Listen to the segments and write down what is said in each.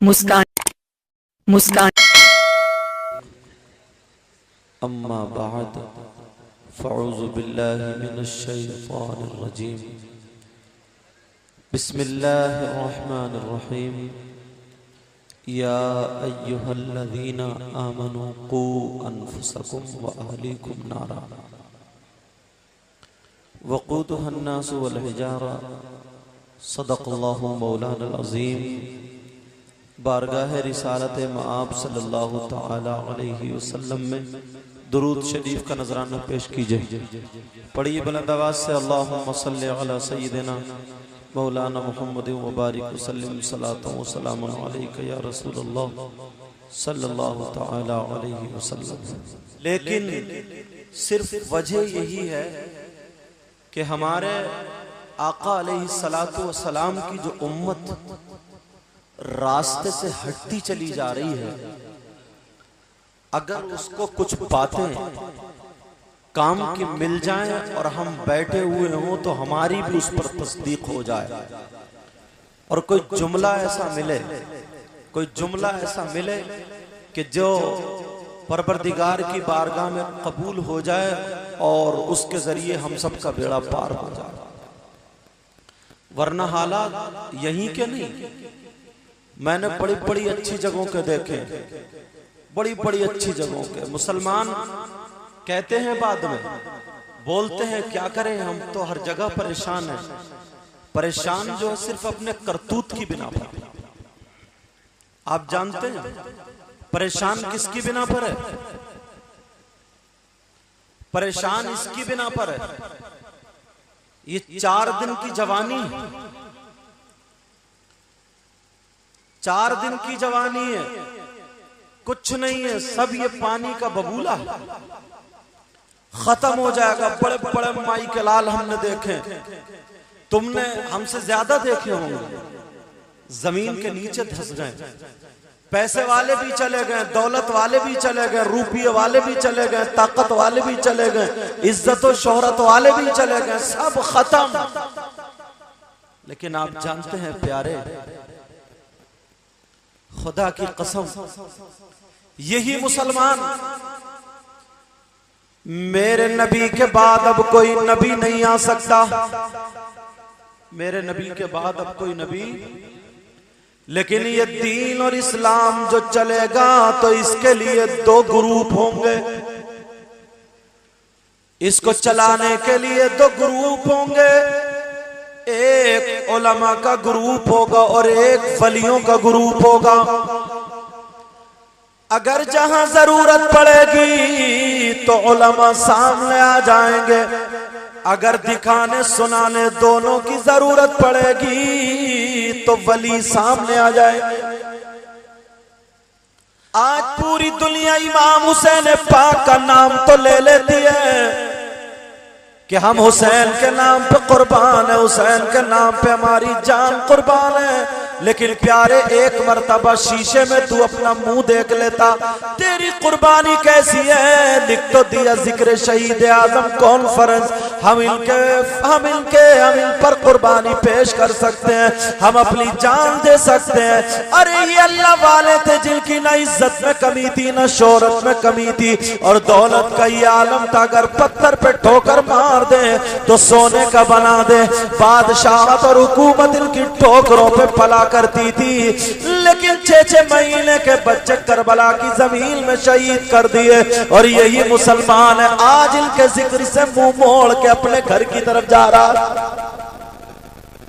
मुस्कान मुस्कान। अम्मा बाद फ़अऊज़ु बिल्लाहि मिनश शैतानिर रजीम। बिस्मिल्लाहिर रहमानिर रहीम। या अय्युहल्लज़ीना आमनू क़ू अनफुसकुम व अहलीकुम नारा वक़ूदुहन नासु वल हिजारा। सदक़ल्लाहु मौलाना अज़ीम। बारगाह रिसालत मआब सल्लल्लाहु तआला अलैहि वसल्लम में दुरूद शरीफ का नजराना पेश कीजिए। पढ़िए बुलंद आवाज से अल्लाहुम्मा सल्लि अला सय्यिदिना मौलाना मुहम्मद व बारिक वसल्लिम सलातु व सलामुन अलैका या रसूलल्लाह सल्लल्लाहु तआला अलैहि वसल्लम। लेकिन सिर्फ वजह यही है कि हमारे आका अलैहि सलातु व सलाम की जो उम्मत रास्ते से हटती चली जा रही है, अगर उसको कुछ बातें काम की मिल जाएं और हम बैठे हुए हों तो हमारी भी उस पर तस्दीक हो जाए, और कोई जुमला ऐसा मिले कि जो परवरदिगार की बारगाह में कबूल हो जाए और उसके जरिए हम सब का बेड़ा पार हो जाए। वरना हालात यहीं के नहीं, मैंने बड़ी बड़ी अच्छी जगहों के देखे, बड़ी बड़ी अच्छी जगहों के। मुसलमान कहते हैं बाद में, बोलते हैं क्या करें, हम तो हर जगह परेशान हैं। परेशान जो है सिर्फ अपने करतूत की बिना पर। आप जानते हैं परेशान किसकी बिना पर है? परेशान इसकी बिना पर है, ये 4 दिन की जवानी, 4 दिन की जवानी है, कुछ नहीं है, सब ये पानी का बबूला खत्म हो जाएगा। बड़े बड़े माई के लाल हमने देखे, तुमने हमसे ज्यादा देखे होंगे, जमीन के नीचे धंस गए। पैसे वाले भी चले गए, दौलत वाले भी चले गए, रुपये वाले भी चले गए, ताकत वाले भी चले गए, इज्जत और शोहरत वाले भी चले गए, सब खत्म। लेकिन आप जानते हैं प्यारे, खुदा की कसम, यही मुसलमान, मेरे नबी के बाद अब कोई नबी नहीं आ सकता, मेरे नबी के बाद अब कोई नबी, लेकिन ये दीन और इस्लाम जो चलेगा तो इसके लिए 2 ग्रुप होंगे, इसको चलाने के लिए 2 ग्रुप होंगे। एक उलमा का ग्रुप होगा और एक वलियों का ग्रुप होगा। अगर जहां जरूरत पड़ेगी तो उलमा सामने आ जाएंगे, अगर दिखाने सुनाने दोनों की जरूरत पड़ेगी तो वली सामने आ जाएंगे। आज पूरी दुनिया इमाम हुसैन पाक का नाम तो ले लेती है कि हम हुसैन के नाम पे कुर्बान है, हुसैन के नाम पे हमारी जान कुर्बान है। लेकिन प्यारे, एक मर्तबा शीशे में तू अपना मुंह देख लेता, तेरी कुर्बानी कैसी है? लिख तो दिया जिक्र शहीद आजम कॉन्फ्रेंस, हम इन पर कुर्बानी पेश कर सकते हैं, हम अपनी जान दे सकते हैं। अरे ये अल्लाह वाले थे जिनकी ना इज्जत में कमी थी, ना शोहरत में कमी थी, और दौलत का ये आलम था, अगर पत्थर पे ठोकर मार दे तो सोने का बना दे। बादशाहत और हुकूमत इनकी ठोकरों पे पला करती थी, लेकिन 6-6 महीने के बच्चे करबला की जमीन में शहीद कर दिए। और यही मुसलमान है आज इनके जिक्र से मुंह मोड़ के अपने घर की तरफ जा रहा।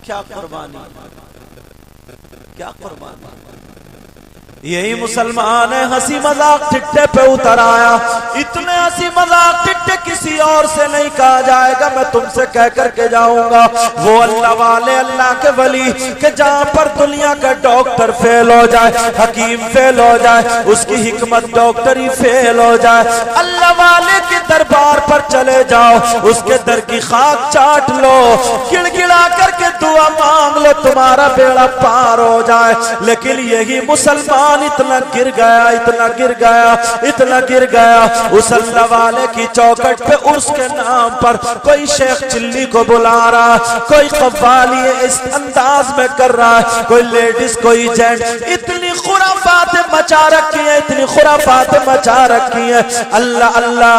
क्या कुर्बानी, क्या कुर्बानी। यही मुसलमान है हंसी मजाक ठिट्ठे पे उतर आया। इतने हंसी मजाक ठिट्ठे किसी और से नहीं कहा जाएगा, मैं तुमसे कह करके जाऊंगा। वो अल्लाह वाले, अल्लाह के वली के जहां पर दुनिया का डॉक्टर फेल हो जाए, हकीम फेल हो जाए, उसकी हिकमत डॉक्टरी फेल हो जाए, अल्लाह वाले के दरबार पर चले जाओ, उसके दर की खाक चाट लो, गिड़गिड़ा करके दुआ मांग लो, तुम्हारा बेड़ा पार हो जाए। लेकिन यही मुसलमान मुसलमान इतना गिर गया, इतना गिर गया, इतना गिर गया। उस अल्लाह वाले की चौखट पे उसके नाम पर कोई शेख चिल्ली को बुला रहा है, कोई कव्वाली इस अंदाज में कर रहा है, कोई लेडीज कोई जेंट। इतनी खुराफातें मचा रखी है, इतनी खुराफातें मचा रखी है। अल्लाह अल्लाह,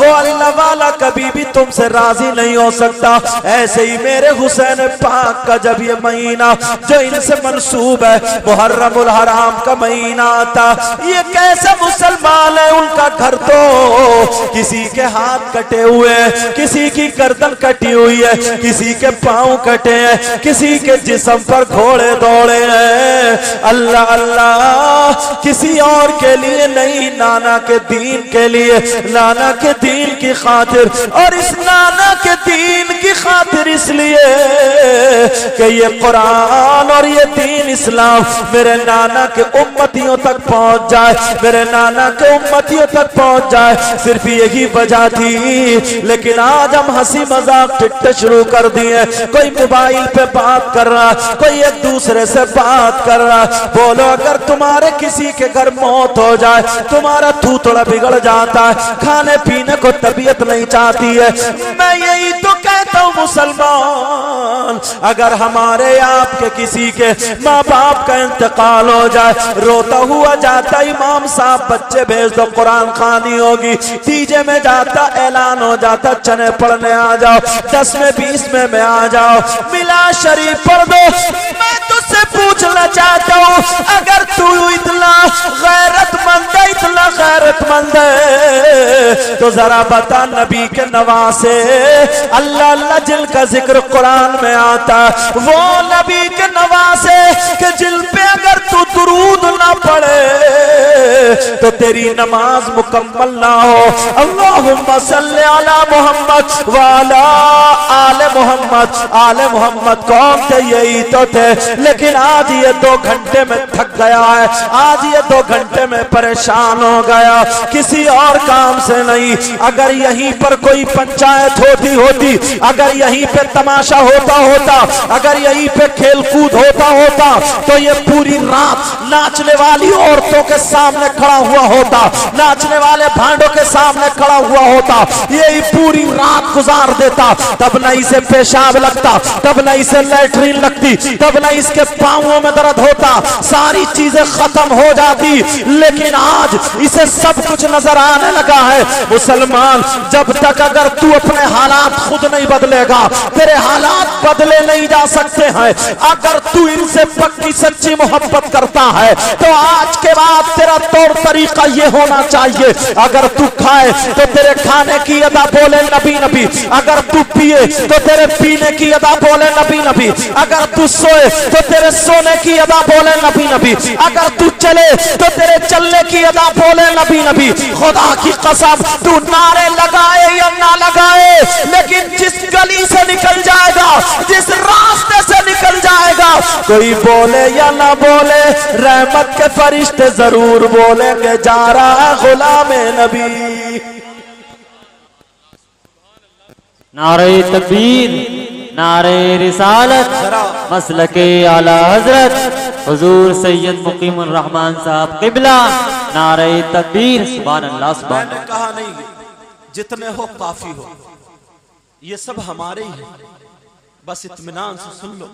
वो अल्लाह वाला कभी भी तुमसे राजी नहीं हो सकता। ऐसे ही मेरे हुसैन पाक का जब ये महीना जो इनसे मंसूब है मुहर्रमुल हराम का महीना आता, ये कैसे मुसलमान है, उनका घर तो किसी के हाथ कटे हुए हैं, किसी की गर्दन कटी हुई है, किसी के पांव कटे हैं, किसी के जिस्म पर घोड़े दौड़े हैं। अल्लाह अल्लाह, किसी और के लिए नहीं, नाना के दीन के लिए, नाना के दीन की खातिर। और इस नाना के दीन की खातिर इसलिए कि ये कुरान और ये दीन इस्लाम मेरे नाना के उम्मतियों तक पहुंच जाए, मेरे नाना के उम्मतियों तक पहुंच जाए, सिर्फ यही वजह थी। लेकिन आज हम हंसी मजाक टिट्टे शुरू कर दिए। कोई मोबाइल पे बात कर रहा, कोई एक दूसरे से बात कर रहा। बोलो अगर तुम्हारे किसी के घर मौत हो जाए, तुम्हारा थूथड़ा बिगड़ जाता है, खाने पीने को तबीयत नहीं चाहती है। मैं यही तो कहता हूँ मुसलमान, अगर हमारे आपके किसी के माँ बाप का इंतकाल हो जाए, रोता हुआ जाता इमाम साहब बच्चे भेज दो कुरान खानी होगी, तीजे में जाता ऐलान हो जाता चने पढ़ने आ जाओ, 10 में 20 में आ जाओ, मिला शरीफ पढ़ दो। मैं तुझसे पूछना चाहता हूँ, अगर तू इतना गैरतमंद है, इतना गैरतमंद है, तो जरा बता नबी के नवासे अल्लाह अल्लाह जिनका जिक्र कुरान में आता, वो नबी के नवासे के जिन पे अगर तू दुरूद ना पढ़े तो तेरी नमाज मुकम्मल ना हो। अल्लाहुम्मा सल्ली अला मोहम्मद व अला आले मोहम्मद। आले मोहम्मद कौन थे? यही तो थे। लेकिन आज ये 2 घंटे में थक गया है, आज ये 2 घंटे में परेशान हो गया, किसी और काम से नहीं। अगर यहीं पर कोई पंचायत होती, अगर यहीं पे तमाशा होता, अगर यहीं पे खेल कूद होता, तो ये पूरी रात नाचने वाली औरतों के सामने खड़ा हुआ होता, नाचने वाले भांडों के सामने खड़ा हुआ होता, यही पूरी रात गुजार देता। तब न इसे पेशाब लगता, तब न इसे लैट्रिन लगती, तब न इसके पांवों में दर्द होता, सारी चीजें खत्म हो जाती। लेकिन आज इसे सब कुछ नजर आने लगा है। मुसलमान, जब तक अगर तू अपने हालात खुद नहीं बदलेगा, तेरे हालात बदले नहीं जा सकते हैं। अगर तू इनसे पक्की सच्ची मोहब्बत करता है तो आज के बाद तेरा तौर तरीका ये होना चाहिए, अगर तू खाए तो तेरे खाने की अदा बोले नबी नबी, अगर तू पिए तो तेरे पीने की अदा बोले नबी नबी, अगर तू सोए तो तेरे सोने की अदा बोले नबी नबी, अगर तू चले तो तेरे चलने की अदा बोले नबी नबी। खुदा की कसम, तू नारे लगाए या ना लगाए, लेकिन जिस गली से निकल जाएगा, जिस रास्ते से निकल जाएगा, कोई बोले या ना बोले, रहमत के फरिश्ते जरूर बोलेंगे जा रहा गुलाम नबी। नारे तकबीर, नारे रिसालत, मसलके आला हजरत हुजूर सैयद मुकीमुर रहमान साहब किबला। नारे तकबीर, सुभान अल्लाह सुभान। मैंने कहा नहीं जितने हो काफी हो, ये सब हमारे ही है, बस इत्मीनान से सुन लो।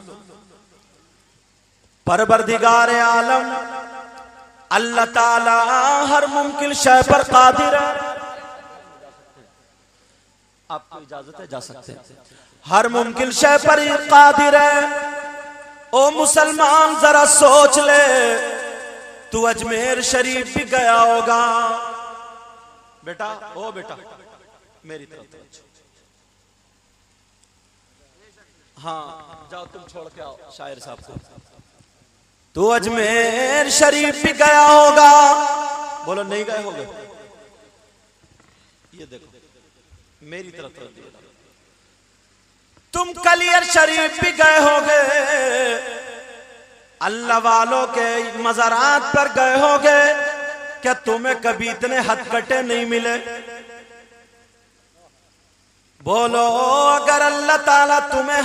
परवरदिगार आलम अल्लाह ताला हर मुमकिन शय पर कादिर है। आपको इजाजत है, जा सकते हैं। हर मुमकिन शय पर कादिर है। ओ मुसलमान जरा सोच ले, तू अजमेर शरीफ भी गया होगा। बेटा, ओ बेटा मेरी तरफ, हाँ जाओ तुम छोड़ के आओ शायर साहब को। तू अजमेर शरीफ भी गया होगा। बोलो नहीं गए होगे? ये देखो मेरी तरफ दिए। तुम कलियर शरीफ भी गए होगे, अल्लाह वालों के मज़ारात पर गए होगे। क्या तुम्हें कभी इतने हथकटे नहीं मिले? बोलो अगर अल्लाह ताला तुम्हें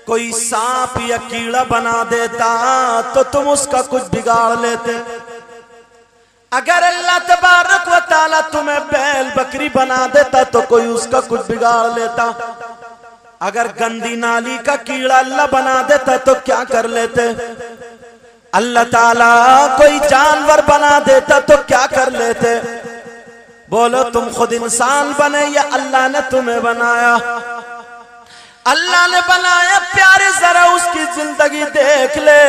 कोई सांप या कीड़ा बना देता तो तुम उसका कुछ बिगाड़ लेते। अगर अल्लाह तबारक व तआला तुम्हें बैल बकरी बना देता तो कोई उसका कुछ बिगाड़ लेता। अगर गंदी नाली का कीड़ा अल्लाह बना देता तो क्या कर लेते। अल्लाह ताला कोई जानवर बना देता तो क्या कर लेते। बोलो तुम खुद इंसान बने या अल्लाह ने तुम्हें बनाया। अल्लाह ने बनाया प्यारे, जरा उसकी जिंदगी देख ले।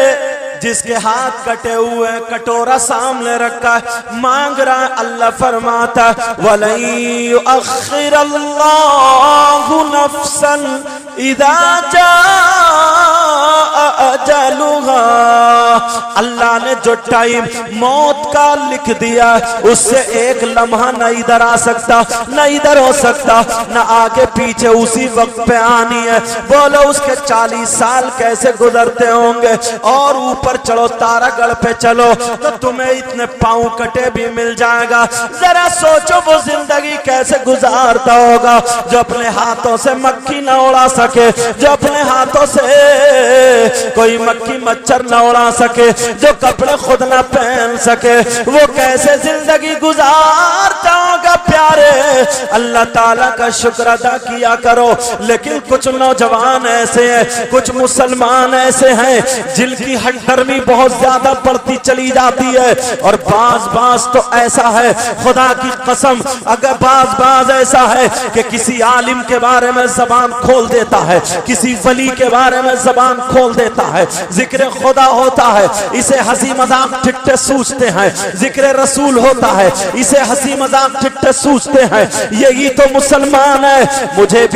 जिसके हाथ कटे हुए, कटोरा सामने रखा है, मांग रहा है, अल्लाह फरमाता वलन युअख्खिरल्लाहु नफ्सन इदा जाअ अजलुहा। अल्लाह ने जो टाइम मौत का लिख दिया उससे एक लम्हा न इधर आ सकता, न इधर हो सकता, न आगे पीछे, उसी वक्त पे आनी है। बोलो उसके 40 साल कैसे गुजरते होंगे। और ऊपर चढ़ो, तारागढ़ पे चलो तो तुम्हें इतने पांव कटे भी मिल जाएगा। जरा सोचो वो जिंदगी कैसे गुजारता होगा जो अपने हाथों से मक्खी न उड़ा सके, जो अपने हाथों से कोई मक्खी मच्छर न उड़ा सके, जो कपड़े खुद न पहन सके, वो कैसे जिंदगी गुजारता होगा। प्यारे, अल्लाह ताला का शुक्र अदा किया करो। लेकिन कुछ नौजवान ऐसे हैं, कुछ मुसलमान ऐसे हैं जिनकी हठधर्मी बहुत ज्यादा बढ़ती चली जाती है। और बाज तो ऐसा है, खुदा की कसम, अगर बाज ऐसा है कि किसी आलिम के बारे में जबान खोल देता है, किसी वली के बारे में जबान खोल देता है, जिक्र खुदा होता है इसे हंसी मजाक ठिट्ठे सूझते हैं, जिक्र रसूल होता है इसे हंसी मजाक ठिट्ठे सूझते हैं। यही तो मुसलमान है। मुझे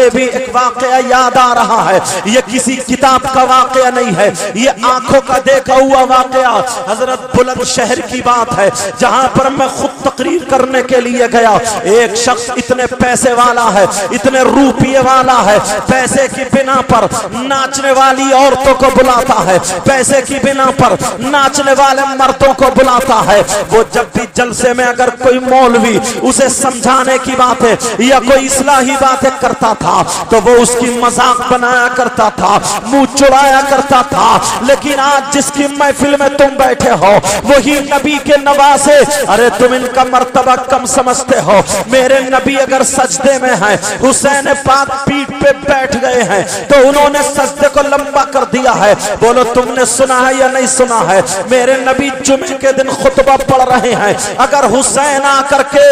भी एक वाकया याद आ रहा है। ये किसी किताब का वाकया नहीं है, ये आंखों का देखा हुआ वाकया हजरत बुलंदशहर की बात है, जहां पर मैं खुद तकरीर करने के लिए गया। एक शख्स इतने पैसे वाला है, इतने रुपये वाला है, पैसे की बिना पर नाचने वाली औरतों को बुलाता है, पैसे की बिना पर नाचने वाले मर्दों को बुलाता है। वो जब भी जलसे में अगर कोई मौलवी उसे समझाने की बातें या कोई इस्लाही बातें करता था तो वो उसकी मजाक बनाया करता था, मुंह चुराया करता था। लेकिन आज जिसकी महफिल में तुम बैठे हो वही नबी के नवासे। अरे तुम इनका मर्तबा कम समझते हो। मेरे नबी अगर सजदे में है, हुसैन पाक पीठ पे बैठ गए हैं तो उन्होंने सजदे को लंबा कर दिया है। बोलो तुमने सुना है या नहीं सुना है। मेरे नबी जुमे के दिन खुतबा पढ़ रहे हैं, अगर हुसैन आकर के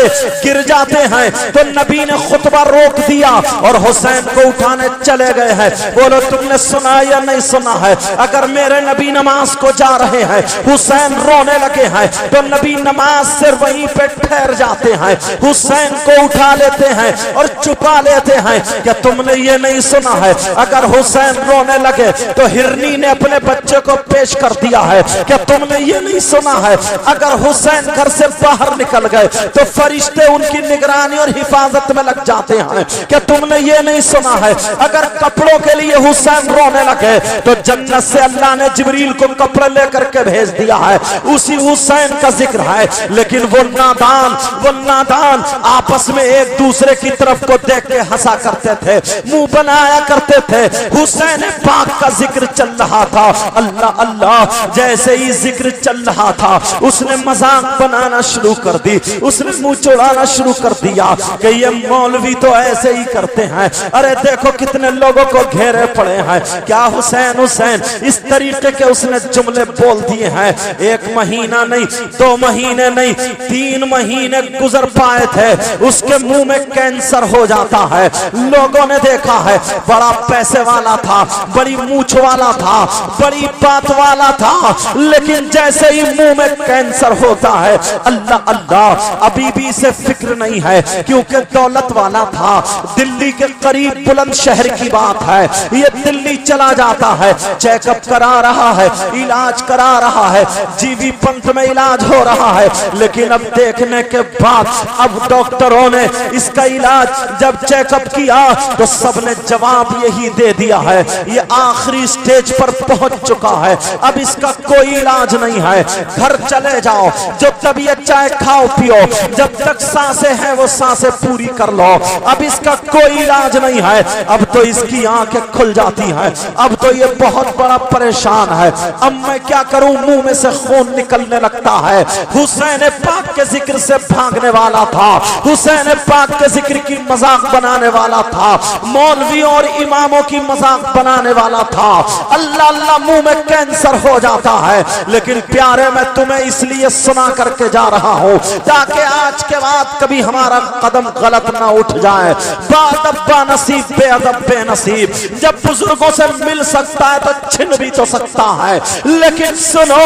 गिर जाते हैं तो नबी ने खुतबा रोक दिया और हुसैन को उठाने चले गए हैं। बोलो तुमने सुना है या नहीं सुना है। अगर मेरे नबी नमाज को जा रहे हैं, हुसैन रोने लगे हैं तो नबी नमाज से वहीं पे ठहर जाते हैं, हुसैन को उठा लेते हैं और छुपा लेते हैं। क्या तुमने ये नहीं सुना है। अगर हुसैन रोने लगे तो हिरनी ने अपने बच्चे को पेश कर दिया है। क्या तुमने ये नहीं सुना है। अगर हुसैन घर से बाहर निकल गए तो फरिश्ते उनकी निगरानी और हिफाजत में लग जाते हैं। क्या तुमने ये नहीं सुना है। अगर कपड़ों के लिए हुसैन रोने लगे तो जन्नत से अल्लाह ने जिब्रील को कपड़े लेकर के भेज दिया है। उसी हुसैन का जिक्र है। लेकिन वो नादान आपस में एक दूसरे की तरफ को देख के हंसा करते थे, मुंह बनाया करते थे। हुसैन पाक का जिक्र चल रहा था, अल्लाह अल्लाह जैसे ही जिक्र चल रहा था उसने मजाक बनाना शुरू कर दी, उसने मुंह चढ़ाना शुरू कर दिया कि ये मौलवी तो ऐसे ही करते हैं। अरे देखो कितने लोगों को घेरे पड़े हैं। क्या हुसैन हुसैन इस तरीके के उसने जुमले बोल दिए हैं। 1 महीना नहीं, 2 महीने नहीं, 3 महीने गुजर पाए थे, उसके मुंह में कैंसर हो जाता है। लोगों ने देखा है, बड़ा पैसे वाला था, बड़ी मूछ वाला था, बड़ी बात वाला था, लेकिन जैसे ही मुंह में कैंसर होता है, अल्लाह अल्लाह अभी भी इसे फिक्र नहीं है क्योंकि दौलत वाला था। दिल्ली के करीब बुलंदशहर की बात है, ये दिल्ली चला जाता है, चेकअप करा रहा है, इलाज करा रहा है, जीवी पंथ में इलाज हो रहा है। लेकिन अब देखने के बाद अब डॉक्टरों ने इसका इलाज जब चेकअप किया तो सबने जवाब यही दे दिया है, ये आखिरी स्टेज पर पहुंच चुका है, अब इसका कोई इलाज नहीं है, घर चले जाओ, जो तबीयत चाहे खाओ पियो, जब तक सांसें हैं वो सांसें पूरी कर लो, अब इसका कोई इलाज नहीं है। अब तो इसकी आंखें खुल जाती हैं, अब तो ये बहुत बड़ा परेशान है, अब मैं क्या करूं, मुंह में से खून निकलने लगता है। हुसैन पाक के जिक्र से भागने वाला था, हुसैन पाक के जिक्र की मजाक बनाने वाला था, मौलवियों और इमामों की मजाक बनाने वाला था। अल्लाह अल्लाह मुंह में कैंसर हो जाता है, लेकिन प्यारे मैं तुम्हें इसलिए सुना करके जा रहा हूं ताकि आज के बाद कभी हमारा कदम गलत ना उठ जाए। बादब्बा नसीब बेअदब बेनसीब, जब बुजुर्गों से मिल सकता है तो छिन भी तो सकता है, लेकिन सुनो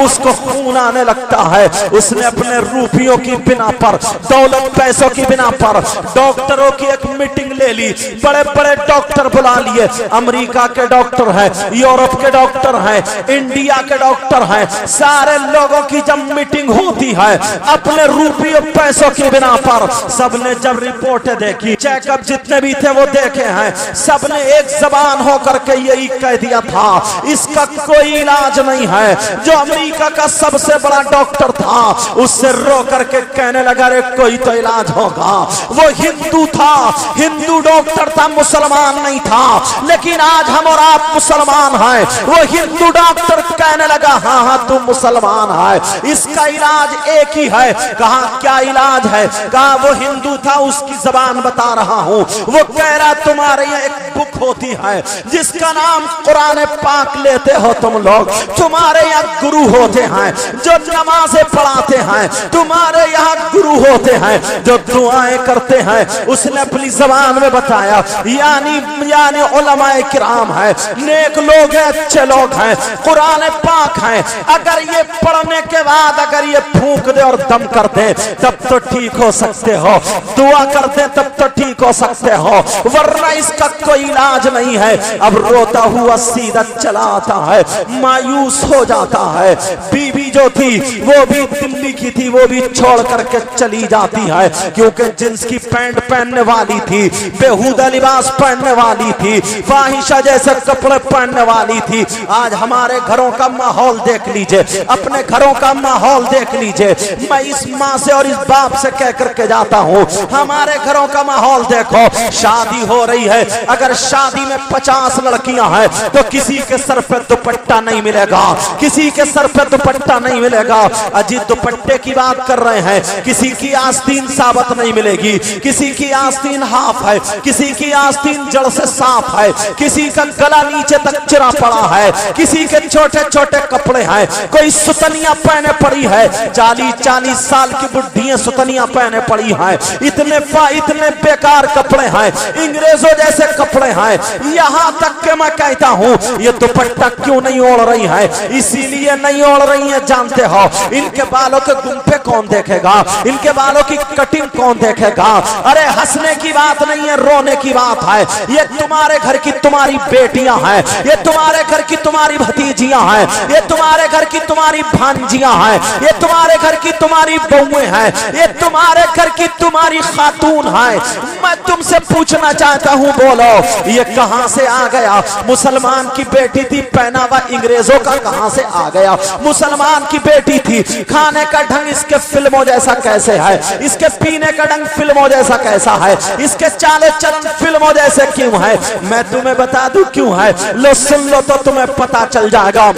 उसको खून आने लगता है। उसने अपने रूपियों की बिना पर, दौलत पैसों की बिना पर डॉक्टरों की एक मीटिंग ले ली, बड़े बड़े डॉक्टर बुला लिए, अमेरिका के डॉक्टर हैं, यूरोप के डॉक्टर हैं, इंडिया के डॉक्टर हैं, सारे लोगों की जब मीटिंग होती है अपने रूपियों पैसों की बिना पर, सबने जब रिपोर्टें देखी, चेकअप जितने भी थे वो देखे हैं, सबने एक जबान होकर के यही कह दिया था इसका कोई इलाज नहीं है। जो अमेरिका का सबसे बड़ा डॉक्टर था उससे रो करके कहने लगा रे कोई तो इलाज होगा। वो हिंदू था, हिंदू डॉक्टर था, मुसलमान नहीं था, लेकिन आज हम और आप मुसलमान हैं। वो हिंदू डॉक्टर कहने लगा हाँ हाँ तुम मुसलमान है, इसका इलाज एक ही है। कहा क्या इलाज है? कहा वो हिंदू था उसकी जबान बता रहा हूं। वो कह रहा तुम्हारे यहाँ एक बुक होती है जिसका नाम कुरान पाक लेते हो तुम लोग, तुम्हारे यहाँ गुरु होते हैं जो नमाजें पढ़ाते हैं, तुम्हारे यहाँ गुरु होते हैं जो दुआएं करते हैं। उसने अपनी जबान में बताया यानी उलमाए किराम है, नेक लोग हैं, अच्छे लोग हैं, कुरान पाक है, अगर ये पढ़ने के बाद अगर ये फूंक दे और दम कर दे तब तो ठीक हो सकते हो, दुआ कर दे तब तो ठीक हो सकते हो, वरना इसका कोई इलाज नहीं है। अब रोता हुआ सीधा चला आता है, मायूस हो जाता है। बीवी जो थी वो भी दिल्ली की थी, वो भी छोड़ करके चली जाती है, क्योंकि जींस की पैंट पहनने वाली थी, बेहुदा लिबास पहनने वाली थी, फाहिशा जैसे कपड़े पहनने वाली थी। आज हमारे घरों का माहौल देख लीजिए, अपने घरों का माहौल देख लीजिए। मैं इस माँ से और इस बाप से कह करके जाता हूँ, हमारे घरों का माहौल देखो। शादी हो रही है, अगर शादी में 50 लड़कियां हैं तो किसी के सर पे दुपट्टा नहीं मिलेगा, किसी के सर पे दुपट्टा नहीं मिलेगा। अजी दुपट्टे की बात कर रहे हैं, किसी की आस्तीन साबत नहीं मिलेगी, किसी की आस्तीन हाफ है, किसी की आस्तीन जड़ से साफ है, किसी का गला नीचे तक चिरा पड़ा है, किसी के छोटे छोटे कपड़े हैं, कोई सुतनियां पहने पड़ी है, 40-40 साल की बुढ़ियां सुतनियां पहने पड़ी हैं। इतने बेकार कपड़े हैं, अंग्रेजों जैसे कपड़े हैं। यहां तक के मैं कहता हूं ये दुपट्टा क्यों नहीं ओढ़ रही है? इसीलिए नहीं ओढ़ रही है, जानते हो इनके बालों के गुंफे कौन देखेगा, इनके बालों की कटिंग कौन देखेगा? अरे हंसने की बात नहीं है, रोने की बात है। ये तुम्हारे घर की तुम्हारी बेटियां हैं, ये तुम्हारे घर की तुम्हारी भतीजियां हैं, ये तुम्हारे घर की तुम्हारी भांजियां हैं, ये तुम्हारे घर की तुम्हारी बहुएं हैं, ये तुम्हारे घर की तुम्हारी खातून है। मैं तुमसे पूछना चाहता हूं, बोलो ये कहां से आ गया? मुसलमान की बेटी थी, पहनावा अंग्रेजों का कहां से आ गया? मुसलमान की बेटी थी, खाने का ढंग इसके फिल्मों जैसा कैसे है? इसके पीने का ढंग फिल्मों जैसा कैसा है? इसके चाले चलन फिल्मों जैसे क्यों है? मैं तुम्हें बता दूं क्यों है, लो सुन लो तो तुम्हें पता चल जाएगा।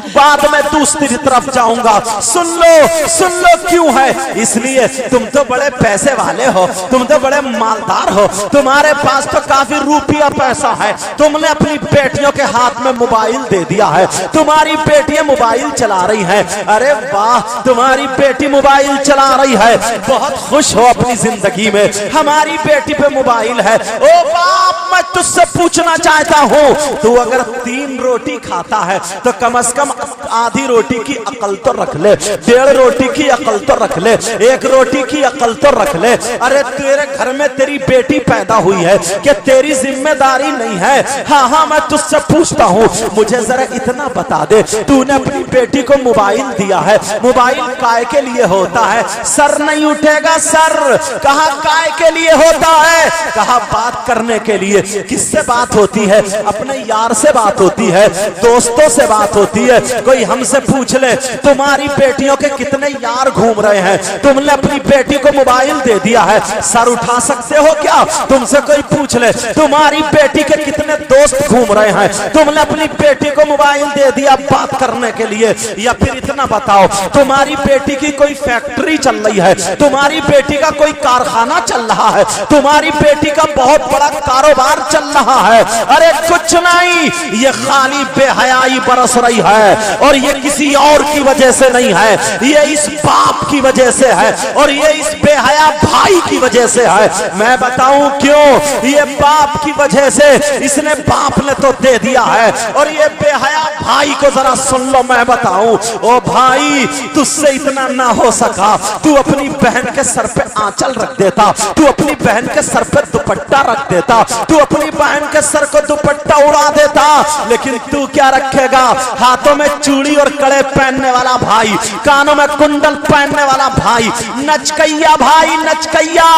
बाद में दूसरी तरफ जाऊंगा, सुन लो क्यों है। इसलिए तुम तो बड़े पैसे वाले हो, तुम तो बड़े मालदार हो, तुम्हारे पास तो काफी रुपया पैसा है, तुमने अपनी बेटियों के हाथ में मोबाइल दे दिया है, तुम्हारी बेटियां मोबाइल चला रही हैं। अरे वाह, तुम्हारी बेटी मोबाइल चला रही है, बहुत खुश हो अपनी जिंदगी में, हमारी बेटी पे मोबाइल है। ओ बाप, मैं तुझसे पूछना चाहता हूं, तू अगर 3 रोटी खाता है तो कम से कम कम आधी रोटी की अकल तो रख ले, 1.5 रोटी की अकल तो रख ले, 1 रोटी की अकल तो रख ले। अरे तेरे घर में तेरी बेटी पैदा हुई है कि तेरी जिम्मेदारी नहीं है? हाँ हाँ, मैं तुझसे पूछता हूँ, मुझे जरा इतना बता दे, तूने अपनी बेटी को मोबाइल दिया है, मोबाइल काय के लिए होता है? सर नहीं उठेगा सर। कहा काय के लिए होता है? कहा बात करने के लिए। किससे बात होती है? अपने यार से बात होती है, दोस्तों से बात होती है। कोई हमसे पूछ ले तुम्हारी बेटियों के कितने यार घूम रहे हैं, तुमने अपनी बेटी को मोबाइल दे दिया है, सर उठा सकते हो क्या? तुमसे कोई पूछ ले तुम्हारी बेटी के कितने दोस्त घूम रहे हैं, तुमने अपनी बेटी को मोबाइल दे दिया बात करने के लिए। या फिर इतना बताओ, तुम्हारी बेटी की कोई फैक्ट्री चल रही है, तुम्हारी बेटी का कोई कारखाना चल रहा है, तुम्हारी बेटी का बहुत बड़ा कारोबार चल रहा है। अरे कुछ नहीं, ये खाली बेहयाई बरस रही है, और ये किसी और की वजह से नहीं है, ये इस बाप की वजह से है, और ये इस बेहया भाई की वजह से है। मैं बताऊं क्यों? ये बाप की वजह से, इसने बाप ने तो दे दिया है, और ये बेहया भाई को जरा सुन लो, मैं बताऊं। ओ भाई, तुझसे इतना ना हो सका, तू अपनी बहन के सर पे आंचल रख देता, तू अपनी बहन के सर पे दुपट्टा रख देता, तू अपनी बहन के सर को दुपट्टा उड़ा देता। लेकिन तू क्या रखेगा? हाथों में चूड़ी और कड़े पहनने वाला भाई, कानों में कुंडल पहनने वाला भाई, नचकैया भाई, नचकैया,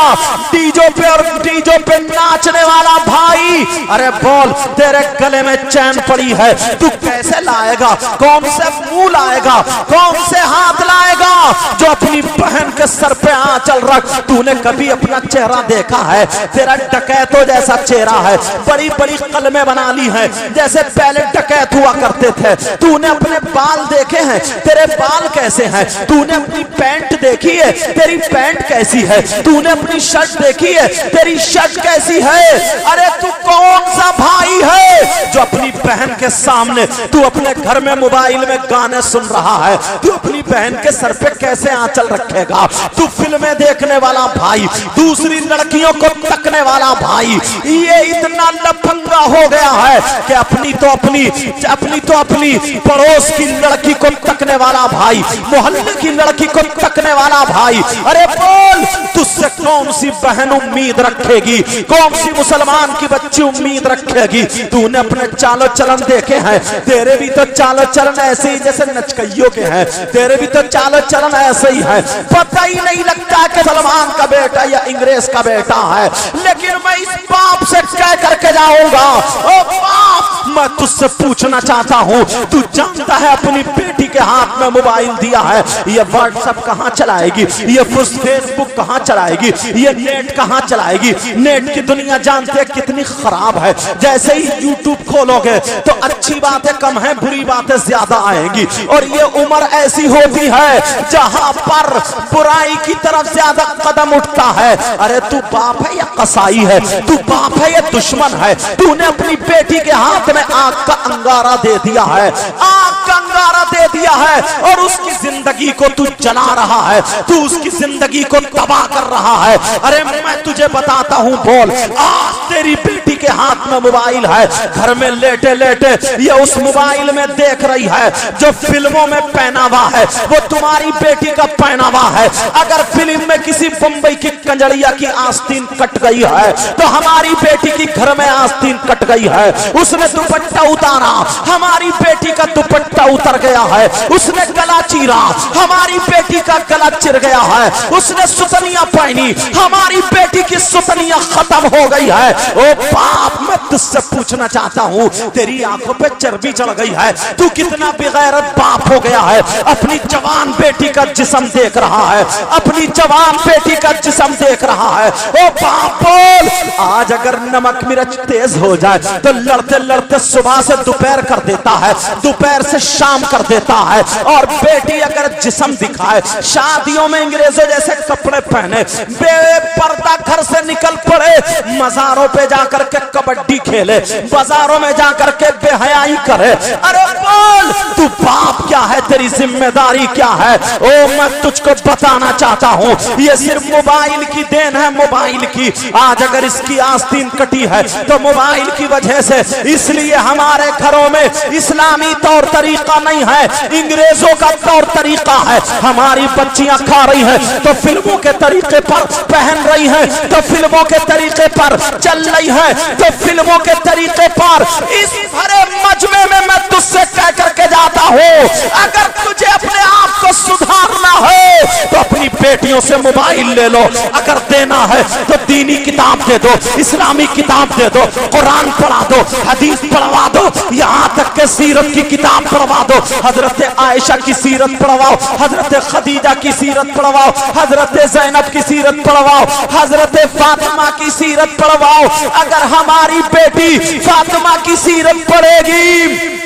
डीजो पे नाचने वाला भाई। अरे बोल, तेरे गले में चैन पड़ी है, तू कैसे लाएगा? कौन से मुंह लाएगा? कौन से हाथ लाएगा जो अपनी बहन के सर पे आंचल रख? तूने कभी अपना चेहरा देखा है? तेरा डकैतों जैसा चेहरा है, बड़ी बड़ी कलमें बना ली है, जैसे पहले डकैत हुआ करते थे। तूने अपने बाल देखे हैं? तेरे बाल कैसे हैं? तूने अपनी पैंट देखी है? तेरी पैंट कैसी है? तूने अपनी शर्ट देखी है? तेरी शर्ट कैसी है? अरे तू कौन सा भाई है जो अपनी बहन के सामने, तू अपने घर में मोबाइल में गाने सुन रहा है, तू अपनी बहन के सर पे कैसे आंचल रखेगा? तू फिल्में देखने वाला भाई, दूसरी लड़कियों को तकने वाला भाई, ये इतना लफंगा हो गया है कि अपनी तो अपनी पड़ोस की लड़की को तकने वाला भाई, मोहल्ले की लड़की को तकने वाला भाई। अरे बोल, तुझसे कौन सी बहन उम्मीद रखेगी? कौन सी मुसलमान की बच्ची उम्मीद रखेगी? तूने अपने चालो चलन देखे हैं? तेरे भी तो चालो चलन ऐसे ही जैसे नचकइयों के हैं, तेरे भी तो चालो चलन ऐसे ही है। पता ही नहीं लगता कि सलमान का बेटा या अंग्रेज का बेटा है। लेकिन मैं इस बाप से कह करके जाऊंगा, ओ बाप, मैं तुझसे पूछना चाहता हूं, तू जानता है अपनी बेटी के हाथ में मोबाइल दिया है, ये व्हाट्सएप कहां चलाएगी? ये फेसबुक कहां चलाएगी? ये नेट कहां चलाएगी? नेट की दुनिया जानते हैं कितनी खराब है। जैसे ही यूट्यूब खोलोगे तो अच्छी बातें कम है, बुरी बातें ज्यादा आएंगी। और ये उम्र ऐसी होती है जहां पर बुराई की तरफ ज्यादा कदम उठता है। अरे तू बाप है या कसाई है? तू बाप है या दुश्मन है? तूने अपनी बेटी के हाथ में आग का अंगारा दे दिया है, आग का अंगारा दे दिया है, और उसकी जिंदगी को तू जला रहा है, तू उसकी जिंदगी को तबाह कर रहा है। अरे मैं तुझे बताता हूं, बोल, आज तेरी बेटी के हाथ में मोबाइल है, घर में लेटे लेटे ये उस मोबाइल में देख रही है जो फिल्मों में पहनावा है, वो तुम्हारी बेटी का पहनावा है। अगर फिल्म में किसी बंबई की कंजड़िया की आस्तीन कट गई है तो हमारी बेटी की घर में आस्तीन कट गई है। उसने दुपट्टा उतारा, हमारी बेटी का दुपट्टा उतर गया है। उसने गला चीरा, हमारी बेटी का गला चिर गया है। उसने सुतनियां पहनी, हमारी बेटी की सुतनियां खत्म हो गई है। ओ बाप, मैं तुझसे पूछना चाहता हूं, तेरी आंखों पे चर्बी चढ़ गई है, तू कितना बेगैरत बाप हो गया है। अपनी जवान बेटी का जिस्म देख रहा है, अपनी जवान बेटी का जिस्म देख रहा है। ओ बाप बोल, आज अगर नमक मिर्च तेज हो जाए तो लड़ते लड़ते सुबह से दोपहर कर देता है, दोपहर से शाम कर देता है। और बेटी अगर जिस्म दिखाए, शादियों में अंग्रेजों जैसे कपड़े पहने, बेपर्दा घर से निकल पड़े, मजारों पे जाकर के कबड्डी खेले, बाजारों में जाकर के बेहयाई करे। अरे बोल, तू बाप क्या है, तेरी जिम्मेदारी क्या है? ओ मैं तुझको बताना चाहता हूँ, ये सिर्फ मोबाइल की देन है, मोबाइल की। आज अगर इसकी आस्तीन कटी है तो मोबाइल की वजह से। इसलिए हमारे घरों में इस्लामी तौर तरीका नहीं है, अंग्रेजों का तौर तरीका है। हमारी बच्चियां खा रही हैं तो फिल्मों के तरीके पर पहन रही हैं, तो फिल्मों के तरीके पर चल रही है, तो फिल्मों के तरीके पर। इस भरे मजमे में मैं तुझसे कह करके जाता हूँ, अगर तुझे अपने आप को सुधारना है तो अपनी बेटियों से मोबाइल ले लो। अगर देना है तो दीनी किताब दे दो, इस्लामी किताब दे दो, कुरान पढ़ा दो, हदीस पढ़वा दो, यहाँ तक के सीरत की किताब पढ़वा दो। हजरत आयशा की सीरत पढ़वाओ, हजरत खदीजा की सीरत पढ़वाओ, हजरत ज़ैनब की सीरत पढ़वाओ, हजरत फातिमा की सीरत पढ़वाओ। अगर हमारी बेटी फातिमा की सीरत पढ़ेगी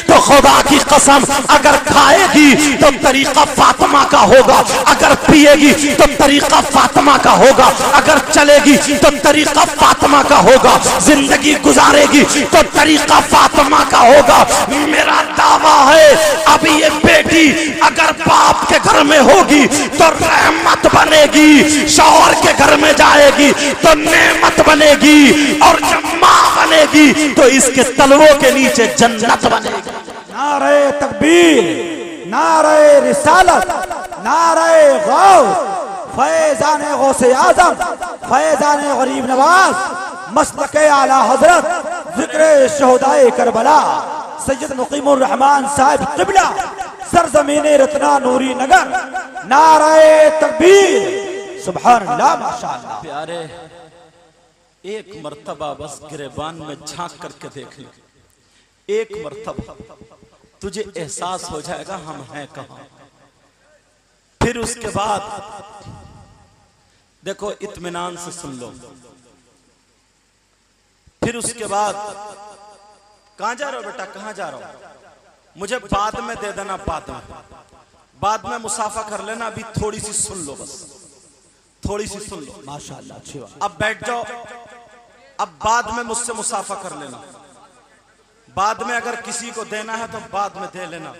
तो खुदा की कसम, अगर खाएगी तो तरीका फातिमा का होगा, अगर पिएगी तो तरीका फातिमा का होगा, अगर चलेगी तो तरीका फातिमा का होगा, जिंदगी गुजारेगी तो तरीका फातिमा का होगा। मेरा दावा है, अभी ये बेटी अगर बाप के घर में होगी तो रहमत बनेगी, शौहर के घर में जाएगी तो नेमत बनेगी, और जब माँ बनेगी तो इसके तलवों के नीचे जन्नत बनेगी। नारे तकबीर, नारे रिसालत, नारे गौस, फैजान गौसे आजम, फैजान गरीब नवाज, मसलके आला हजरत, जिक्र शहदाए करबला, सैयद मुकीमुर रहमान साहिब क़िबला, सरजमीने रत्ना नूरी नगर। नारे तकबीर, सुभान अल्लाह, माशाअल्लाह। प्यारे, एक मर्तबा बस गिरेबान में झांक करके देख ले, एक मर्तबा तुझे एहसास हो जाएगा हम हैं कहां। फिर उसके बाद देखो, इत्मीनान से सुन लो। फिर उसके बाद कहां जा रहे हो बेटा, कहां जा रहा हो? मुझे बाद में दे देना, बाद में मुसाफा कर लेना, अभी थोड़ी सी सुन लो, बस थोड़ी सी सुन लो। माशाअल्लाह, अच्छी बात। अब बैठ जाओ, अब बाद में मुझसे मुसाफा कर लेना। बाद में अगर किसी को देना है तो बाद में दे लेना।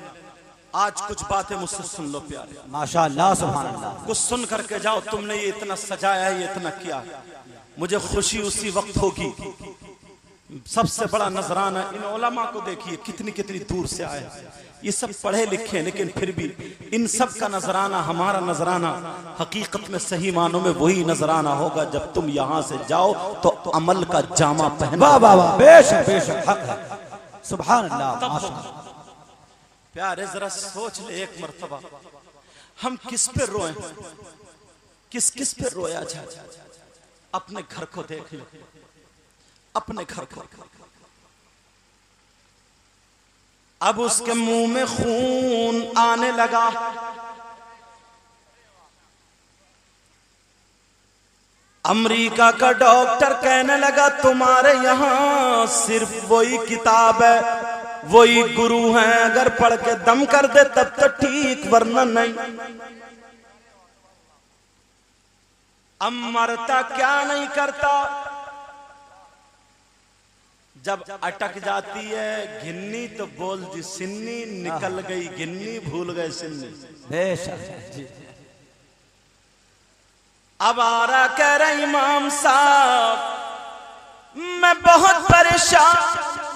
आज कुछ बातें मुझसे सुन लो प्यारे। माशाअल्लाह, सुभान अल्लाह। कुछ सुन करके जाओ। तुमने ये इतना सजाया है, ये इतना किया, मुझे खुशी उसी वक्त होगी। सबसे बड़ा नजराना इन उलमा को देखिए, कितनी कितनी दूर से आए। ये सब पढ़े लिखे, लेकिन फिर भी इन सब का नजराना, हमारा नजराना हकीकत में सही मानों में वही नजराना होगा जब तुम यहाँ से जाओ तो अमल का जामा पहनो। वाह वाह वाह, बेशक बेशक, हक है, सुभान अल्लाह, माशाअल्लाह। प्यारे जरा सोच ले एक मर्तबा, हम किस पे रोए, किस किस पे रोया जाए। अपने घर को देख लो, अपने घर को। अब उसके मुंह में खून आने लगा। अमेरिका का डॉक्टर कहने लगा तुम्हारे यहां सिर्फ वही किताब है, वही गुरु हैं, अगर पढ़ के दम कर दे तब तो ठीक, वरना नहीं। अब मरता क्या नहीं करता, जब अटक जाती है घिन्नी तो बोल दी सिन्नी, निकल गई गिन्नी भूल गए सिन्नी। बेशक जी। अब आ रहा कह रहे इमाम साहब मैं बहुत परेशान,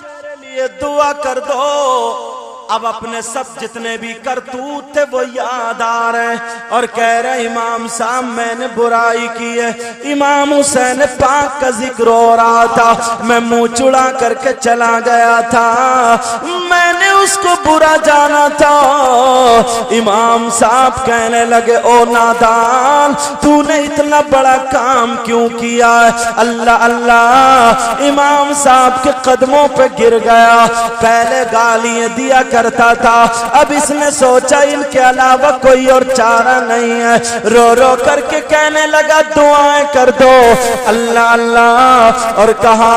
मेरे लिए दुआ कर दो। अब अपने सब जितने भी करतूत थे वो याद आ रहे और कह रहे इमाम साहब मैंने बुराई की है। इमाम हुसैन पाक का जिक्र हो रहा था, मैं मुंह चुड़ा करके चला गया था, मैंने उसको बुरा जाना था। इमाम साहब कहने लगे ओ नादान, तूने इतना बड़ा काम क्यों किया है? अल्लाह अल्लाह। इमाम साहब के कदमों पे गिर गया। पहले गालियां दिया करता था, अब इसने सोचा इनके अलावा कोई और चारा नहीं है। रो रो करके कहने लगा दुआएं कर दो, अल्लाह अल्लाह। और कहा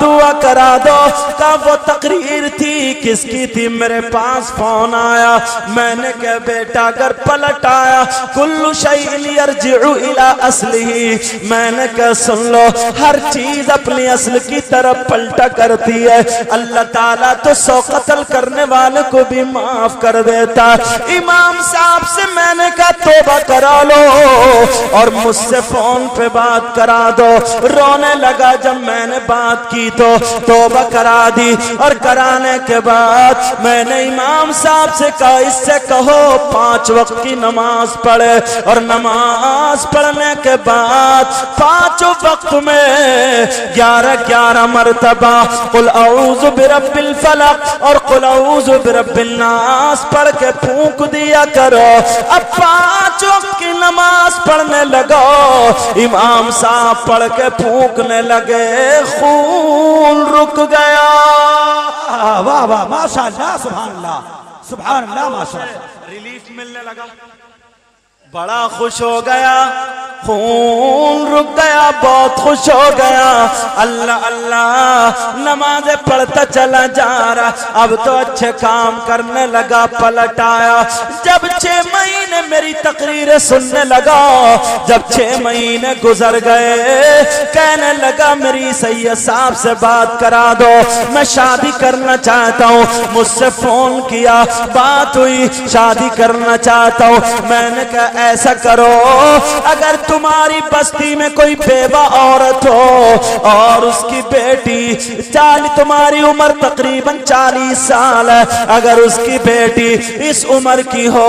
दुआ करा दो। कहा वो तकरीर थी, किसकी थी? मेरे पास फोन आया, मैं मैंने कहा बेटा अगर पलट आया कुल्लु शैइन यरजिउ इला असलिही, मैंने कहा सुन लो हर चीज अपनी असल की तरफ पलटा करती है। अल्लाह ताला तो 100 कत्ल करने वाले को भी माफ कर देता। इमाम साहब से मैंने कहा तौबा करा लो और मुझसे फोन पे बात करा दो। रोने लगा जब मैंने बात की तो तौबा करा दी, और कराने के बाद मैंने इमाम साहब से कहा इससे कहो 5 वक्त की नमाज पढ़े, और नमाज पढ़ने के बाद 5 वक्त में 11-11 मरतबा कुल औज़ु बिरब्बिल फलक और कुल औज़ु बिरब्बिन नास पढ़ के फूंक दिया करो। अब 5 वक्त की नमाज पढ़ने लगो। इमाम साहब पढ़ के फूंकने लगे, खून रुक गया। वाह वाह माशाअल्लाह सुभान अल्लाह सुभान अल्लाह माशाअल्लाह। रिलीफ मिलने लगा, बड़ा खुश हो गया, खून रुक गया, बहुत खुश हो गया। अल्लाह अल्लाह नमाज़ें पढ़ता चला जा रहा। अब तो अच्छे काम करने लगा, पलट आया। जब 6 महीने मेरी तकरीरें सुनने लगा, जब 6 महीने गुजर गए, कहने लगा मेरी सैयद साहब से बात करा दो, मैं शादी करना चाहता हूँ। मुझसे फोन किया, बात हुई, शादी करना चाहता हूँ। मैंने कहा ऐसा करो अगर तुम्हारी बस्ती में कोई बेवा औरत हो और उसकी बेटी तुम्हारी उम्र तकरीबन 40 साल है, अगर उसकी बेटी इस उम्र की हो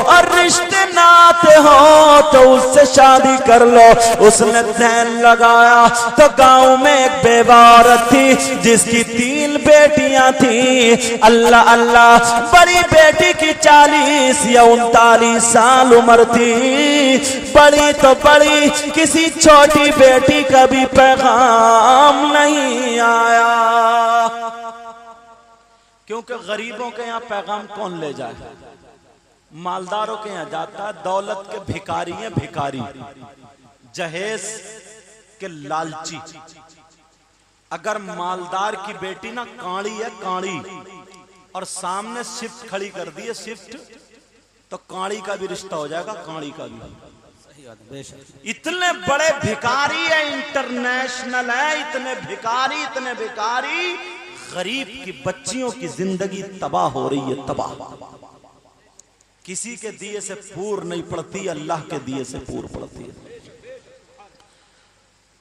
और रिश्ते नाते हो तो उससे शादी कर लो। उसने ध्यान लगाया तो गांव में एक बेवा औरत थी जिसकी 3 बेटियां थी। अल्लाह अल्लाह, बड़ी बेटी की 40 या 39 साल उम्र थी, बड़ी तो बड़ी, किसी छोटी बेटी का भी पैगाम नहीं आया। क्योंकि गरीबों के यहाँ पैगाम कौन ले जाए, मालदारों के यहाँ जाता है। दौलत के भिखारी हैं, भिखारी जहेज के लालची। अगर मालदार की बेटी ना काड़ी है, काड़ी, और सामने शिफ्ट खड़ी कर दी है, शिफ्ट, तो काड़ी का भी रिश्ता हो जाएगा, काड़ी का भी। इतने बड़े भिखारी है, इंटरनेशनल है, इतने भिखारी, गरीब की बच्चियों की जिंदगी तबाह हो रही है, तबाह। किसी के दिए से पूर नहीं पड़ती, अल्लाह के दिए से पूर पड़ती है।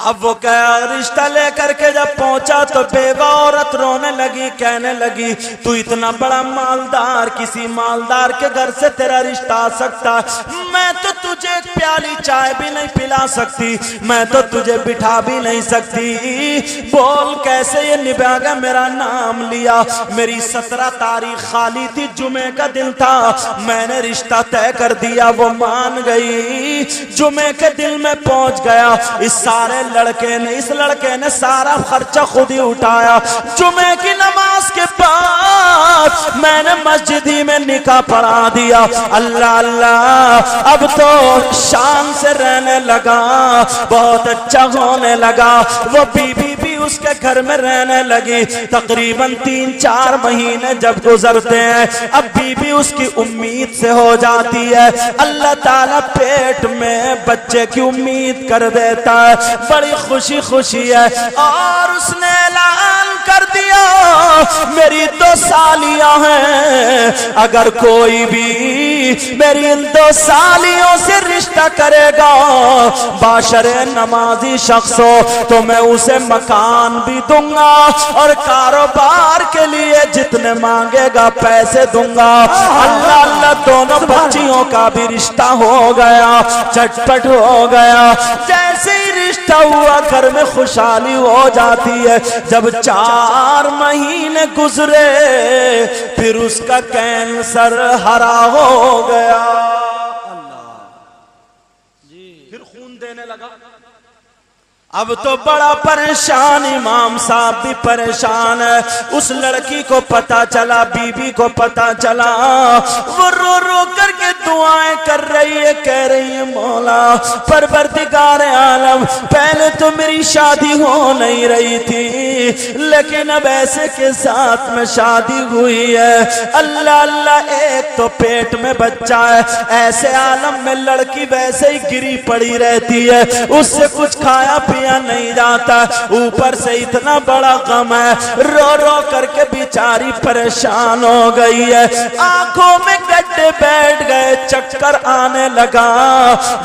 अब वो क्या रिश्ता लेकर के जब पहुंचा तो बेवा औरत रोने लगी, कहने लगी तू इतना बड़ा मालदार, किसी मालदार के घर से तेरा रिश्ता आ सकता, मैं तो तुझे एक प्याली चाय भी नहीं पिला सकती, मैं तो तुझे बिठा भी नहीं सकती, बोल कैसे ये निभागा। मेरा नाम लिया, मेरी 17 तारीख खाली थी, जुमे का दिन था, मैंने रिश्ता तय कर दिया, वो मान गई। जुमे के दिन में पहुंच गया, इस लड़के ने सारा खर्चा खुद ही उठाया। जुमे की नमाज के बाद मैंने मस्जिद ही में निकाह पढ़ा दिया। अल्लाह अल्लाह, अब तो शान से रहने लगा, बहुत अच्छा होने लगा। वो बीबी भी उसके घर में रहने लगी। तकरीबन 3-4 महीने जब गुजरते हैं, अब बीबी उसकी उम्मीद से हो जाती है। अल्लाह ताला पेट में बच्चे की उम्मीद कर देता है, बड़ी खुशी खुशी है। और उसने ऐलान कर दिया मेरी 2 सालियां हैं, अगर कोई भी मेरी इन 2 सालियों से रिश्ता करेगा बाशरे नमाजी शख्स हो तो मैं उसे मकान भी दूंगा और कारोबार के लिए जितने मांगेगा पैसे दूंगा। अल्लाह अल्लाह, दोनों बच्चियों का भी रिश्ता हो गया, चटपट हो गया। जैसे ही रिश्ता हुआ घर में खुशहाली हो जाती है। जब 4 महीने गुजरे फिर उसका कैंसर हरा हो गया, फिर खून देने लगा। अब तो बड़ा परेशान, इमाम साहब भी परेशान है। उस लड़की को पता चला, बीबी को पता चला, वो रो रो करके दुआएं कर रही है, कह रही है मौला परवरदिगार आलम, पहले तो मेरी शादी हो नहीं रही थी, लेकिन अब ऐसे के साथ में शादी हुई है। अल्लाह अल्लाह, एक तो पेट में बच्चा है, ऐसे आलम में लड़की वैसे ही गिरी पड़ी रहती है, उससे कुछ खाया पिया नहीं जाता, ऊपर से इतना बड़ा गम है, रो रो करके बेचारी परेशान हो गई है, आंखों में गड्ढे बैठ गए, चक्कर आने लगा।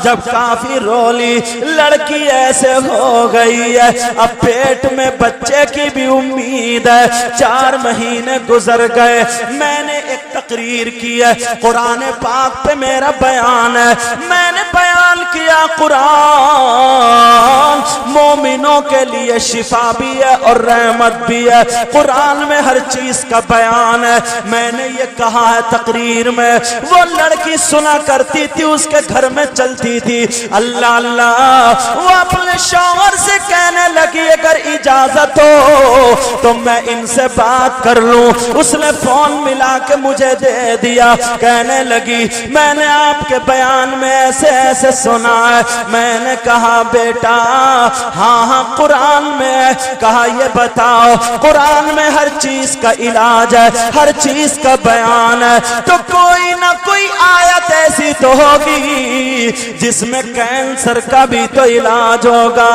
जब काफी रोली, लड़की ऐसे हो गई है, अब पेट में बच्चे की भी उम्मीद है। 4 महीने गुजर गए, मैंने एक तकरीर की है, कुरान पाक पे मेरा बयान है, मैंने बयान किया कुरान मोमिनों के लिए शिफा भी है और रहमत भी है, कुरान में हर चीज का बयान है। मैंने ये कहा है तकरीर में, वो लड़की सुना करती थी, उसके घर में चलती थी, अल्लाह अल्लाह, वो अपने शौहर से कहने लगी अगर इजाजत हो तो मैं इनसे बात कर लूं। उसने फोन मिला के मुझे दे दिया, कहने लगी मैंने आपके बयान में ऐसे ऐसे सुना है। मैंने कहा बेटा हाँ हाँ कुरान में, कहा ये बताओ कुरान में हर चीज का इलाज है, हर चीज का बयान है, तो कोई ना कोई आयत ऐसी तो होगी जिसमें कैंसर का भी तो इलाज होगा।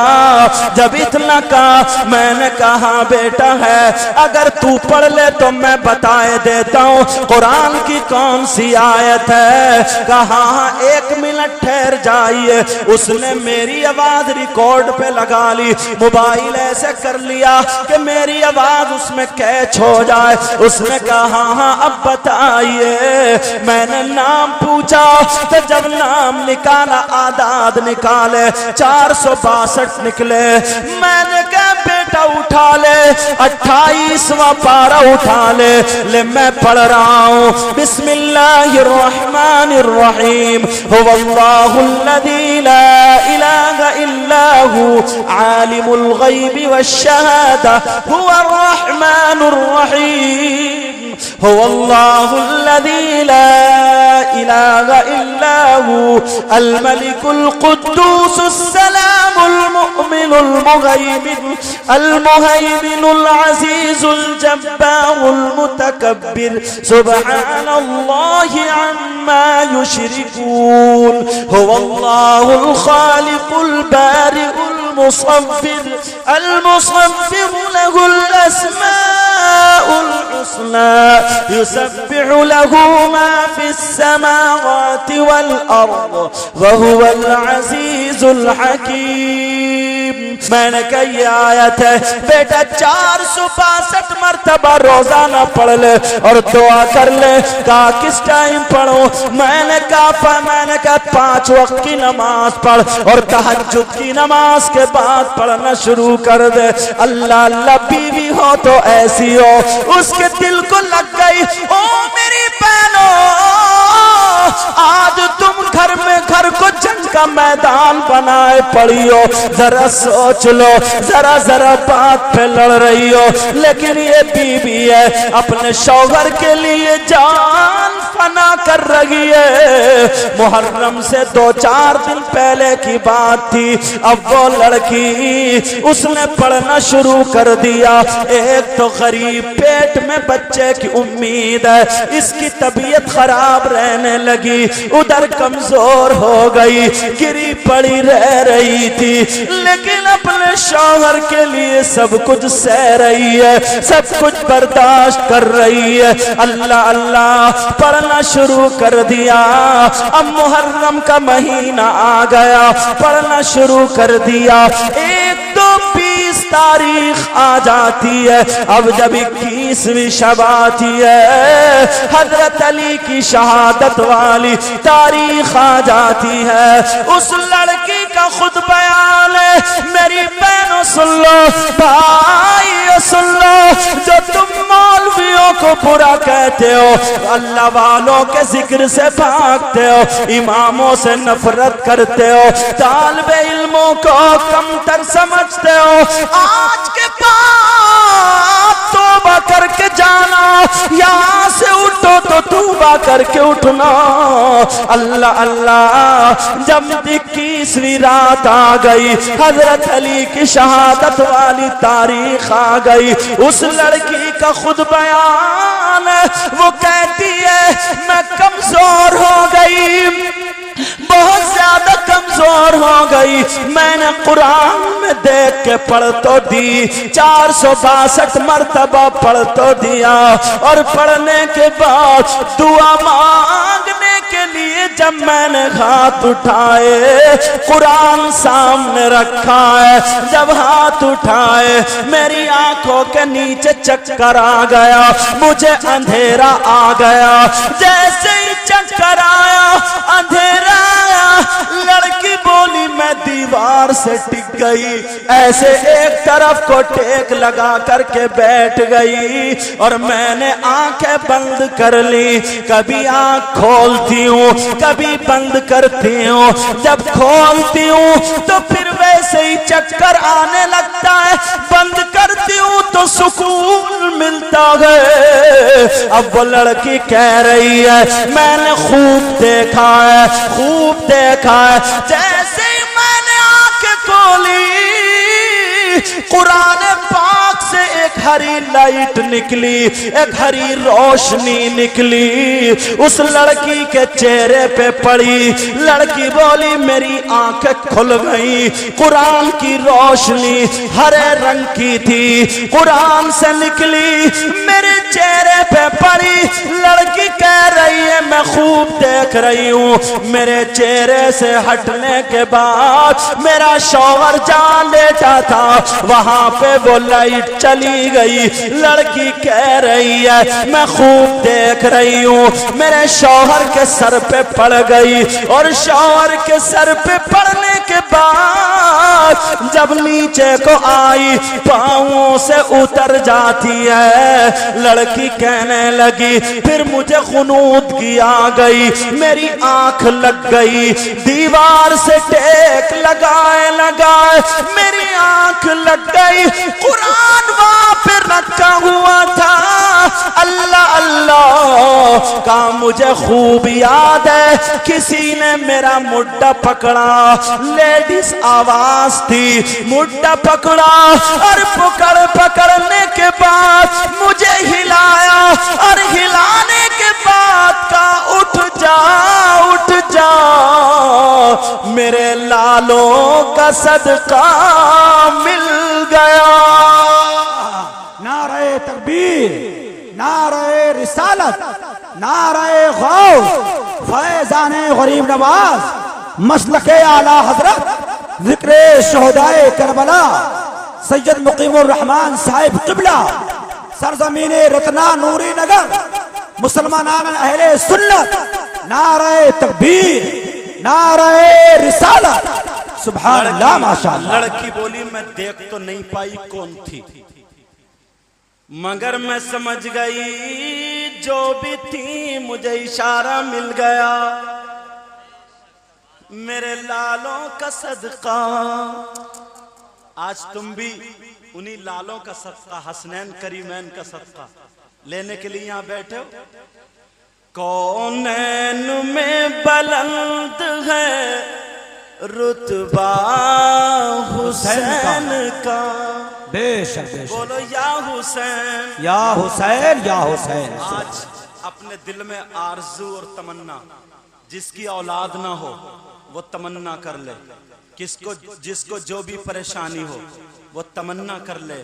जब इतना कहा, मैंने कहा बेटा है, अगर तू पढ़ ले तो मैं बताए देता हूँ कुरान की कौन सी आयत है। कहा 1 मिनट ठहर जाइए। उसने मेरी आवाज रिकॉर्ड पे लगा ली, मोबाइल ऐसे कर लिया कि मेरी आवाज उसमें कैच हो जाए। उसने कहा हाँ अब बताइए। मैंने नाम पूछा तो जब नाम निकाला, आदाद निकाले, 462 निकले। मैंने कहा बेटा उठा ले, 28वां पारा उठा ले मैं पढ़ रहा हूँ। बिस्मिल्लाहिर्रहमानिर्रहीम, हुवल्लाहुल्लज़ी ला इलाहा इल्ला हु आलिमुल गैबि वश्शहादा हुवर्रहमानुर्रहीम, हुवल्लाहुल्लज़ी ला इलाहा इल्ला हु अल मलिकुल कुद्दूसुस सलामुल मुमिनुल मुहैमिनुल अज़ीजुल जब्बारुल मुतकब्बिर, सुब्हानल्लाहि अम्मा युश्रिकून, हुवल्लाहुल खालिकुल बारिउल मुसव्विर, अल मुसव्विर लहुल अस्माउल हुस्ना, युसब्बिहु लहू मा फिस समावाति वल अर्द व हुवल अज़ीजुल हकीम। मैंने कहा ये आयत है बेटा 462 मरतबा रोजाना पढ़ ले और दुआ कर ले। कहा किस टाइम पढ़ो? मैंने कहा 5 वक्त की नमाज पढ़ और तहज्जुद की नमाज के बाद पढ़ना शुरू कर दे। अल्लाह अल्लाह, बीवी हो तो ऐसी हो उसके दिल को लग गई। ओ मेरी बहनों, आज तुम घर में घर को जंग का मैदान बनाए पड़ी हो। जरा सोच लो, जरा जरा बात पे लड़ रही हो, लेकिन ये बीवी है अपने शौहर के लिए जान फना कर रही है। मुहर्रम से 2-4 दिन पहले की बात थी। अब वो लड़की उसने पढ़ना शुरू कर दिया। एक तो गरीब, पेट में बच्चे की उम्मीद है, इसकी तबीयत खराब रहने लगी, उधर कमजोर हो गई, गिरी पड़ी रह रही थी, लेकिन अपने शौहर के लिए सब कुछ सह रही है, सब कुछ बर्दाश्त कर रही है। अल्लाह अल्लाह पढ़ना शुरू कर दिया। अब मुहर्रम का महीना आ गया, पढ़ना शुरू कर दिया। 1-2-20 तारीख आ जाती है। अब जब 21वीं शब आती है, हजरत अली की शहादत वाली तारीख आ जाती है। उस लड़की का खुद बयान है। मेरी बहनों सुन लो, भाइयों सुन लो, जो तुम मौलवियों को बुरा कहते हो, अल्लाह वालों के जिक्र से भागते हो, इमामों से नफरत करते हो, तालिबे इल्मों को कमतर समझते हो, आज के बाद तौबा करके जाना, यहाँ से उठो तो तौबा करके उठना। अल्लाह अल्लाह। जब 21वीं रात आ गई, हजरत अली की शहादत वाली तारीख आ गई। उस लड़की का खुद बयान है, वो कहती है मैं कमजोर हो गई, बहुत ज्यादा कमजोर हो गई। मैंने कुरान में देख के पढ़ तो दी, 462 मर्तबा पढ़ तो दिया, और पढ़ने के बाद दुआ मांगने के लिए जब मैंने हाथ उठाए, कुरान सामने रखा है, जब हाथ उठाए मेरी आंखों के नीचे चक्कर आ गया, मुझे अंधेरा आ गया। जैसे ही चक्कर आया, अंधेरा आया, लड़की बोली मैं दीवार से टिक गई, ऐसे एक तरफ को टेक लगा करके बैठ गई, और मैंने आंखें बंद कर ली। कभी आंख खोलती हूँ, कभी बंद करती हूँ। जब खोलती हूँ तो फिर वैसे ही चक्कर आने लगता है, बंद करती हूँ तो सुकून मिलता है। अब वो लड़की कह रही है मैंने खूब देखा है, खूब देखा है। जैसे ही मैंने आंखें खोली, कुरान पाक से एक हरी लाइट निकली, एक हरी रोशनी निकली, उस लड़की के चेहरे पे पड़ी। लड़की बोली मेरी आंखें खुल गई। कुरान की रोशनी हरे रंग की थी, कुरान से निकली, मेरे चेहरे पे पड़ी। लड़की कह रही है मैं खूब देख रही हूँ। मेरे चेहरे से हटने के बाद मेरा शौहर जहाँ लेटा था वहां पे वो लाइट चली गई। लड़की कह रही है मैं खूब देख रही हूँ, मेरे शौहर के सर पे पड़ गई, और शौहर के सर पे पड़ने के बाद जब नीचे को आई पांवों से उतर जाती है। लड़की कहने लगी फिर मुझे खुनूदगी आ गई, मेरी आंख लग गई, दीवार से टेक लगाए लगाए मेरी आंख लग गई। कुरान वहां पे रखा हुआ था। अल्लाह अल्लाह का मुझे खूब याद है, किसी ने मेरा मुड्ढा पकड़ा, लेडीज आवाज थी, मुड्ढा पकड़ा, और पकड़ने के बाद मुझे हिलाया, और हिलाने के बाद का उठ जा उठ जा, मेरे लालों का सदका मिल गया। नारे तकबीर, नारे रिसालत, नारे गौस, फैजाने गरीब नवाज, मसलके आला हजरत, जिक्रे शोहदाए करबला, सैयद मुकीमुर रहमान साहिब किबला, सरजमीने रत्ना नूरी नगर, मुसलमानान अहले सुन्नत, नारे तकबीर, नारे रिसालत, सुभान अल्लाह माशाअल्लाह। लड़की बोली मैं देख तो नहीं पाई कौन थी, मगर मैं समझ गई जो भी थी, मुझे इशारा मिल गया, मेरे लालों का सदका। आज तुम भी उन्हीं लालों का सदका, हसनैन करीमैन का सदका लेने के लिए यहाँ बैठे हो। कौनैन में बुलंद है रुतबा हुसैन का, बेशक बोलो या हुसैन, या हुसैन, या हुसैन। आज अपने दिल में आरजू और तमन्ना, जिसकी औलाद ना हो वो तमन्ना कर ले, जिसको जो भी परेशानी हो वो तमन्ना कर ले,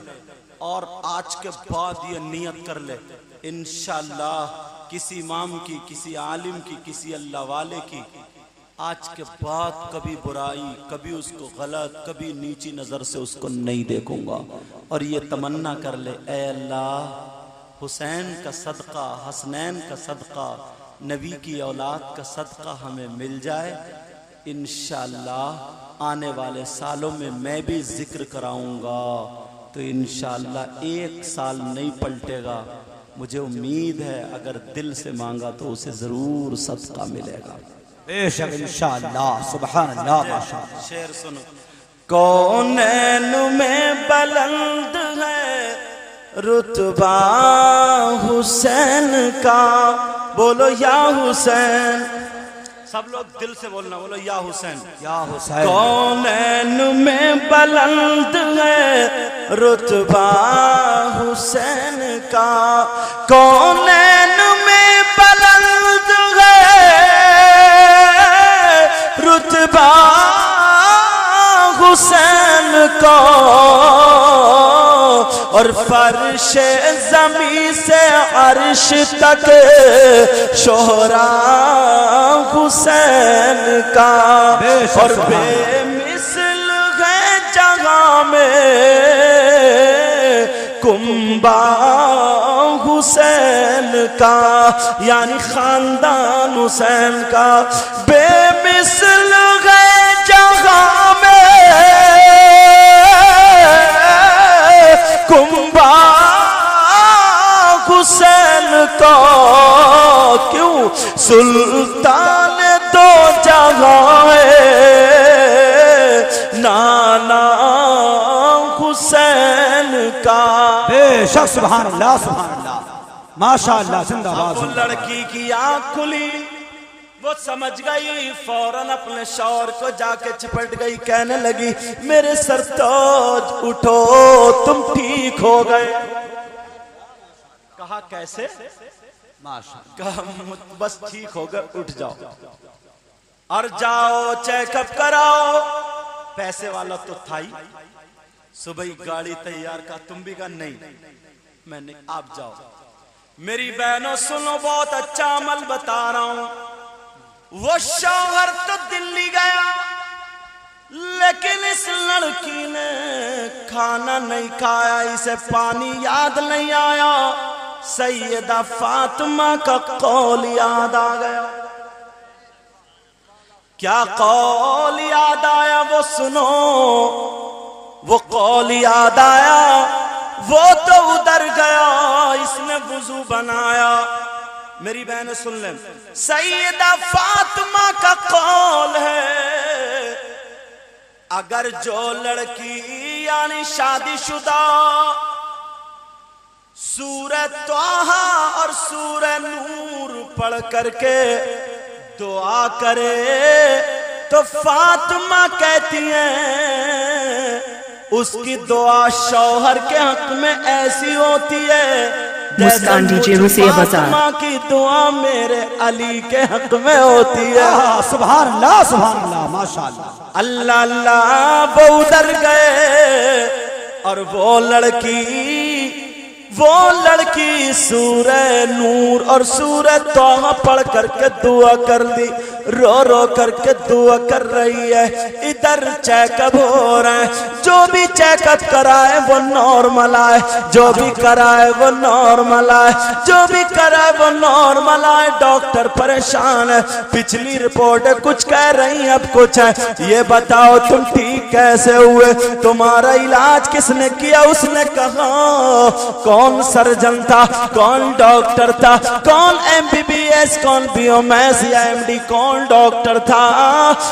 और आज के बाद ये नियत कर ले इंशाअल्लाह किसी इमाम की, किसी आलिम की, किसी अल्लाह वाले की आज के बाद कभी बुराई, कभी उसको गलत, कभी नीची नजर से उसको नहीं देखूंगा। और ये तमन्ना कर ले ऐ अल्लाह हुसैन का सदका, हसनैन का सदका, नबी की औलाद का सदका हमें मिल जाए। इंशाअल्लाह आने वाले सालों में मैं भी जिक्र कराऊंगा, तो इंशाअल्लाह 1 साल नहीं पलटेगा। मुझे उम्मीद है अगर दिल से मांगा तो उसे जरूर सदका मिलेगा। बेशक इंशाअल्लाह, सुभान अल्लाह माशाअल्लाह। शेर सुनो। कौनैन में बुलंद है रुतबा हुसैन का, बोलो या हुसैन, सब लोग दिल से बोलना, बोलो या हुसैन, या हुसैन। कौनैन में बुलंद है रुतबा हुसैन का, कौनैन में बुलंद है रुतबा हुसैन का, और फर्श ज़मी से अर्श तक शोहरा हुसैन का, और बेमिसल है जगह में कुंबा हुसैन का, यानी खानदान हुसैन का, बेमिसल है जगह में कुंबा हुसैन का, क्यों सुल्तान दो जगह है नाना हुसैन का। बेशक सुभान अल्लाह सुभान अल्लाह, माशाअल्लाह, जिंदाबाद। वो लड़की की आंख खुली, वो समझ गई, फौरन अपने शौहर को जाके चिपट गई, कहने लगी मेरे सरताज उठो, तुम ठीक हो गए। कहा कैसे? माशाअल्लाह। कहा बस ठीक हो गए, उठ जाओ और जाओ चेकअप कराओ। पैसे वाला तो था ही, सुबह ही गाड़ी तैयार का, तुम भी कहा नहीं मैंने, आप जाओ। मेरी बहनों सुनो, बहुत अच्छा अमल बता रहा हूं। वो शौहर तो दिल्ली गया, लेकिन इस लड़की ने खाना नहीं खाया, इसे पानी याद नहीं आया। सैयदा फातिमा का कौल याद आ गया। क्या कौल याद आया वो सुनो, वो कौल याद आया। वो तो उधर गया, इसने वुजू बनाया। मेरी बहनें सुन लें, सैयदा फातिमा का कौल है, अगर जो लड़की यानी शादीशुदा सूरह त्वाहा और सूरह नूर पढ़ करके दुआ करे, तो फातिमा कहती हैं उसकी दुआ शौहर के हक में ऐसी होती है मुस्कान डीजे रुसिया बाजार। फातिमा की दुआ मेरे अली के हक में होती है। सुभान अल्लाह सुभान अल्लाह, माशाअल्लाह। अल्लाह अल्लाह, वो उधर गए और वो लड़की सूरह नूर और सूरह तौहा पढ़ करके दुआ कर दी, रो रो करके दुआ कर रही है। इधर चेकअप हो रहा है, जो भी चेकअप कराए वो नॉर्मल आए, जो भी कराए वो नॉर्मल आए, जो भी कराए वो नॉर्मल आए। डॉक्टर परेशान है, पिछली रिपोर्ट कुछ कह रही है, अब कुछ है। ये बताओ तुम ठीक कैसे हुए, तुम्हारा इलाज किसने किया? उसने कहा कौन सर्जन था, कौन डॉक्टर था, कौन MBBS, कौन BMS या MD, कौन डॉक्टर था?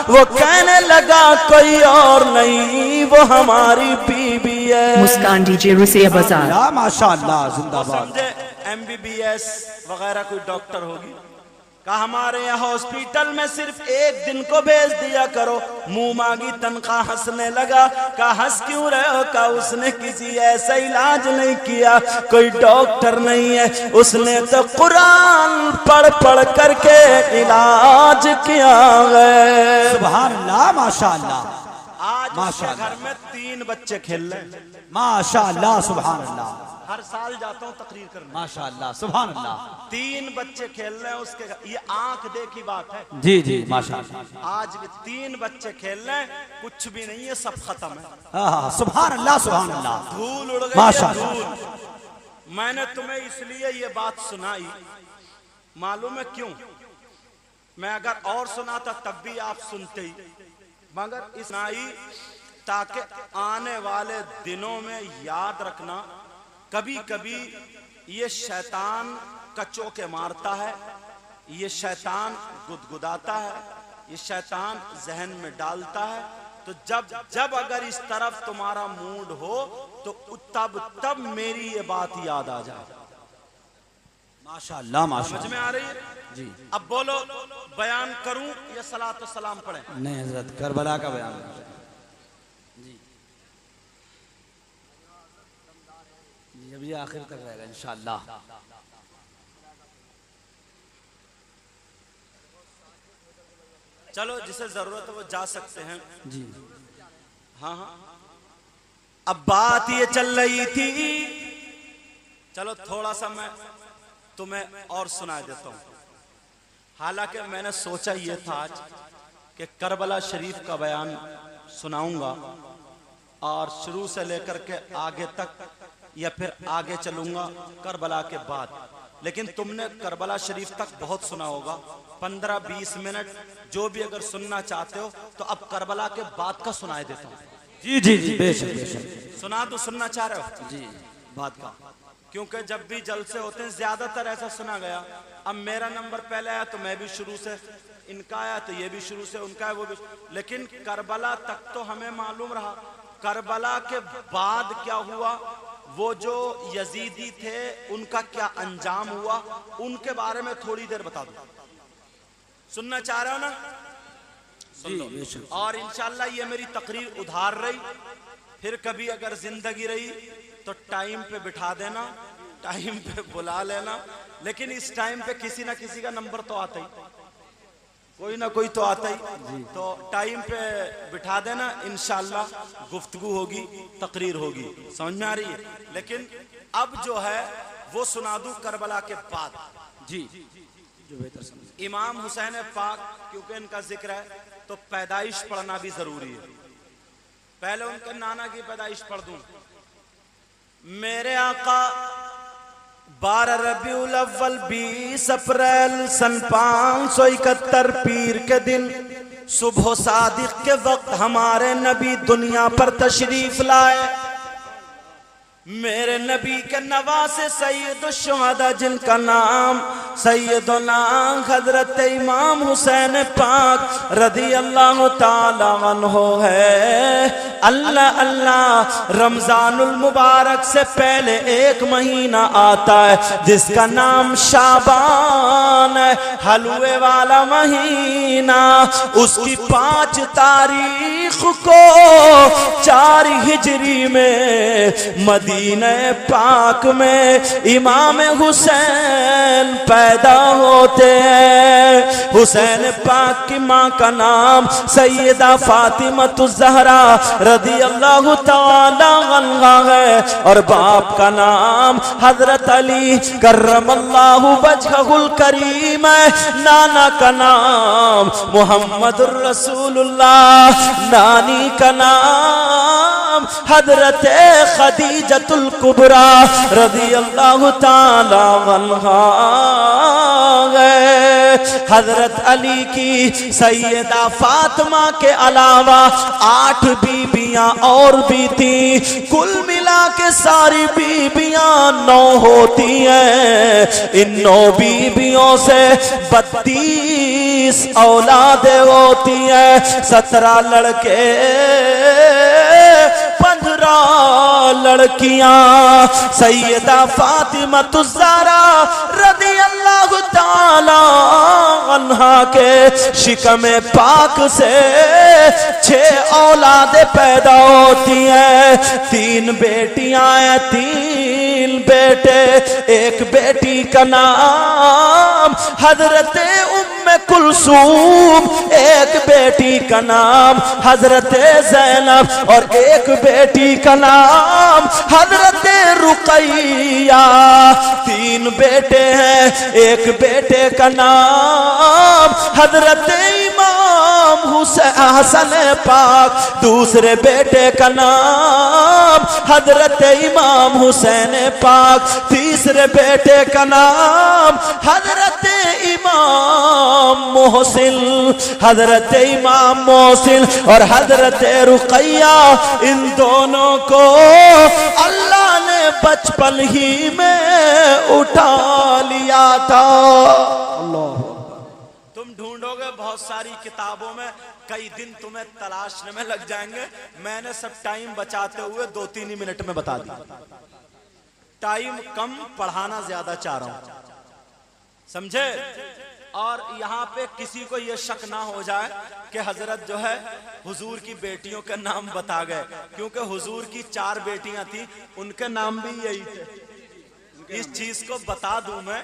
वो कहने लगा कोई और नहीं, वो हमारी बीबी है। मुस्कान डीजे रुसिया बाजार। माशाअल्लाह, जिंदाबाद। समझे MBBS वगैरह कोई डॉक्टर होगी? कहा हमारे यहाँ हॉस्पिटल में सिर्फ एक दिन को भेज दिया करो। मुंह मांगी तनख्वाह, हंसने लगा। कहा हंस क्यों रहे हो? कहा उसने किसी ऐसा इलाज नहीं किया, कोई डॉक्टर नहीं है, उसने तो कुरान पढ़ पढ़ करके इलाज किया है। सुभान अल्लाह, माशाअल्लाह। आज उसके माशाअल्लाह। घर में 3 बच्चे खेल रहे हैं। माशाअल्लाह, सुभान अल्लाह। हर साल जाता हूँ तकरीर करने, माशाअल्लाह, सुभान अल्लाह। 3 बच्चे खेल रहे हैं उसके घर। ये आंख देखी बात है। जी जी, माशाअल्लाह। आज भी 3 बच्चे खेल रहे हैं, कुछ भी नहीं है, सब खत्म है। सुभान अल्लाह, सुभान अल्लाह। धूल उड़ गई है, माशाअल्लाह। धूल। मैंने तुम्हें इसलिए ये बात सुनाई, मालूम है क्यों? मैं अगर और सुनाता तब भी आप सुनते ही, मगर इस सुनाई ताकि आने वाले दिनों में याद रखना, कभी कभी ये शैतान कचोके मारता है, ये शैतान गुदगुदाता है, ये शैतान जहन में डालता है तो जब अगर इस तरफ तुम्हारा मूड हो तो तब मेरी ये बात याद आ जाए। माशाअल्लाह माशाअल्लाह। समझ में आ रही है जी। अब बोलो बयान करूं या सलात व सलाम पढ़ें? नहीं हजरत करबला का बयान जी जी अभी आखिर तक रहेगा इंशाअल्लाह। चलो जिसे जरूरत है वो जा सकते हैं। जी हाँ हाँ। अब बात ये चल रही थी, चलो थोड़ा सा मैं तुम्हें और सुना देता हूं। हालांकि मैंने सोचा ये था आज कि करबला शरीफ का बयान सुनाऊंगा और शुरू से लेकर के आगे तक या फिर आगे चलूंगा करबला के बाद, लेकिन तुमने करबला शरीफ तक बहुत सुना होगा। 15-20 मिनट जो भी अगर सुनना चाहते हो तो अब करबला के बाद का सुनाई देता हूँ। जी जी जी बेशक बेशक। सुना तो सुनना चाह रहे हो? जी बात का, क्योंकि जब भी जलसे होते हैं ज्यादातर ऐसा सुना गया। अब मेरा नंबर पहले आया तो मैं भी शुरू से, इनका आया तो ये भी शुरू से, उनका है वो भी, लेकिन करबला तक तो हमें मालूम रहा। करबला के बाद क्या हुआ, वो जो यजीदी थे उनका क्या अंजाम हुआ, उनके बारे में थोड़ी देर बता दो। सुनना चाह रहे हो ना? सुन लो। और इंशाल्लाह ये मेरी तकरीर उधार रही, फिर कभी अगर जिंदगी रही तो टाइम पे बिठा देना, टाइम पे बुला लेना, लेकिन इस टाइम पे किसी ना किसी का नंबर तो आता ही, कोई ना कोई तो आता ही, तो टाइम पे बिठा देना। इंशाल्लाह गुफ्तगू होगी, तकरीर होगी। समझ में आ रही है? लेकिन अब जो है वो सुना दूं करबला के बाद। जी जो बेहतर समझ। इमाम हुसैन पाक, क्योंकि इनका जिक्र है तो पैदाइश पढ़ना भी जरूरी है। पहले उनके नाना की पैदाइश पढ़ दूं। मेरे आका 12 रबीउल अव्वल 20 अप्रैल सन 571 पीर के दिन सुबह सादिक के वक्त हमारे नबी दुनिया पर तशरीफ लाए। मेरे नबी के नवासे सैयदुश शुहदा जिनका नाम सैयदुना हजरत इमाम हुसैन पाक रदी अल्लाह ताला अन्हु है। अल्लाह अल्लाह रमजानुल मुबारक से पहले एक महीना आता है जिसका नाम शाबान है, हलवे वाला महीना। उसकी 5 तारीख को 4 हिजरी में मदीने पाक में इमाम हुसैन पैदा होते हैं। हुसैन पाक की माँ का नाम सैयदा फातिमतुज़ ज़हरा रदी अल्लाह ताला अन्हा है और बाप का नाम हजरत अली कर्रमल्लाहु वजहुल करीम है। नाना का नाम मुहम्मदुर रसूलुल्लाह, नानी का नाम हजरत खदीजतुल कुबरा रदी अल्लाह ताला अन्हा है। हजरत अली की सैयदा फातिमा के अलावा 8 बीबियां और भी थी। कुल मिला के सारी बीबियां 9 होती हैं। इन 9 बीबियों से 32 औलादे होती हैं। 17 लड़के 15 लड़कियां। सैयदा फातिमतुज़ ज़हरा रदी अल्लाह ताला अन्हा के शिकमे पाक से 6 औलादे पैदा होती हैं। 3 बेटियां हैं, 3 बेटे। एक बेटी का नाम हजरत उम्मे कुलसूम, एक बेटी का नाम हजरत ज़ैनब और एक बेटी का नाम हजरत रुकैया। 3 बेटे हैं, एक बेटे का नाम हजरत इमाम हसन पाक, दूसरे बेटे का नाम हजरत इमाम हुसैन पाक, तीसरे बेटे का नाम हजरत इमाम मोहसिन, हजरत इमाम मोहसिन और हजरत रुकैया। इन दोनों को अल्लाह ने बचपन ही में उठा लिया था। तुम ढूंढ ढूंढोगे बहुत सारी किताबों में, कई दिन तुम्हें तलाशने में लग जाएंगे। मैंने सब टाइम बचाते हुए 2-3 ही मिनट में बता दिया। टाइम कम, पढ़ाना ज्यादा चाह रहा हूं, समझे। और यहाँ पे किसी को यह शक ना हो जाए कि हजरत जो है हुजूर की बेटियों के नाम बता गए, क्योंकि हुजूर की 4 बेटियां थी, उनके नाम भी यही थे। इस चीज को बता दूं मैं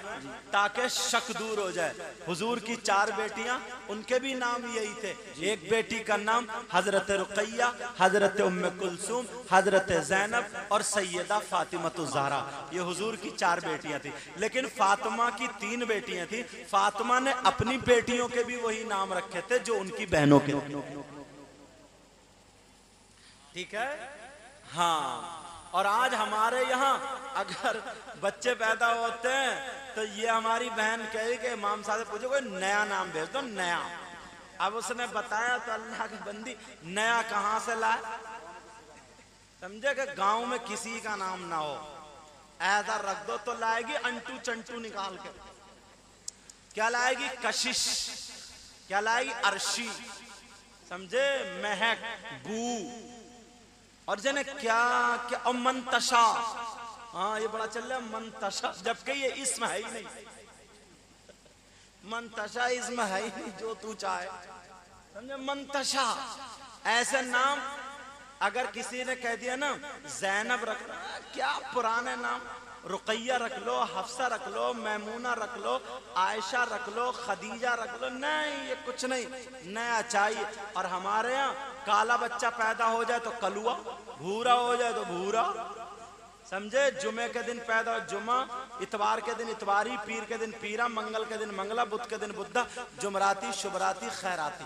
ताकि शक दूर हो जाए। हुजूर की 4 बेटियां, उनके भी नाम यही थे। एक बेटी का नाम हजरत रुकैया, हजरत उम्मे कुलसूम, हजरत जैनब और सैयदा फातिमतुज़ ज़हरा। ये हुजूर की 4 बेटियां थी। लेकिन फातिमा की 3 बेटियां थी। फातिमा ने अपनी बेटियों के भी वही नाम रखे थे जो उनकी बहनों के। ठीक है, हाँ। और आज हमारे यहाँ अगर बच्चे पैदा होते हैं तो ये हमारी बहन कहे कि इमाम साहब से पूछो कोई नया नाम भेज दो, नया। अब उसने बताया तो अल्लाह की बंदी नया कहां से लाए, समझे कि गांव में किसी का नाम ना हो, ऐसा रख दो तो लाएगी अंटू चंटू निकाल के। क्या लाएगी? कशिश। क्या लाएगी? अरशी, समझे, महक, बू, और जने क्या क्या, और मंतशा। हाँ, ये बड़ा चल रहा है मंतशा, जबकि ये इसम है ही नहीं। मंतशा इसम है ही नहीं, जो तू चाहे, समझे। मंतशा ऐसे नाम अगर किसी ने कह दिया ना जैनब रख, क्या पुराने नाम, रुकैया रख लो, हफ्सा रख लो, मैमूना रख लो, आयशा रख लो, खदीजा रख लो, नहीं, ये कुछ नहीं, नया चाहिए। और हमारे यहाँ काला बच्चा पैदा हो जाए तो कलुआ, भूरा हो जाए तो भूरा, समझे। जुमे के दिन पैदा हो जुमा, इतवार के दिन इतवारी, पीर के दिन पीरा, मंगल के दिन मंगला, बुध के दिन बुद्धा, जुमराती, शुभराती, खैराती।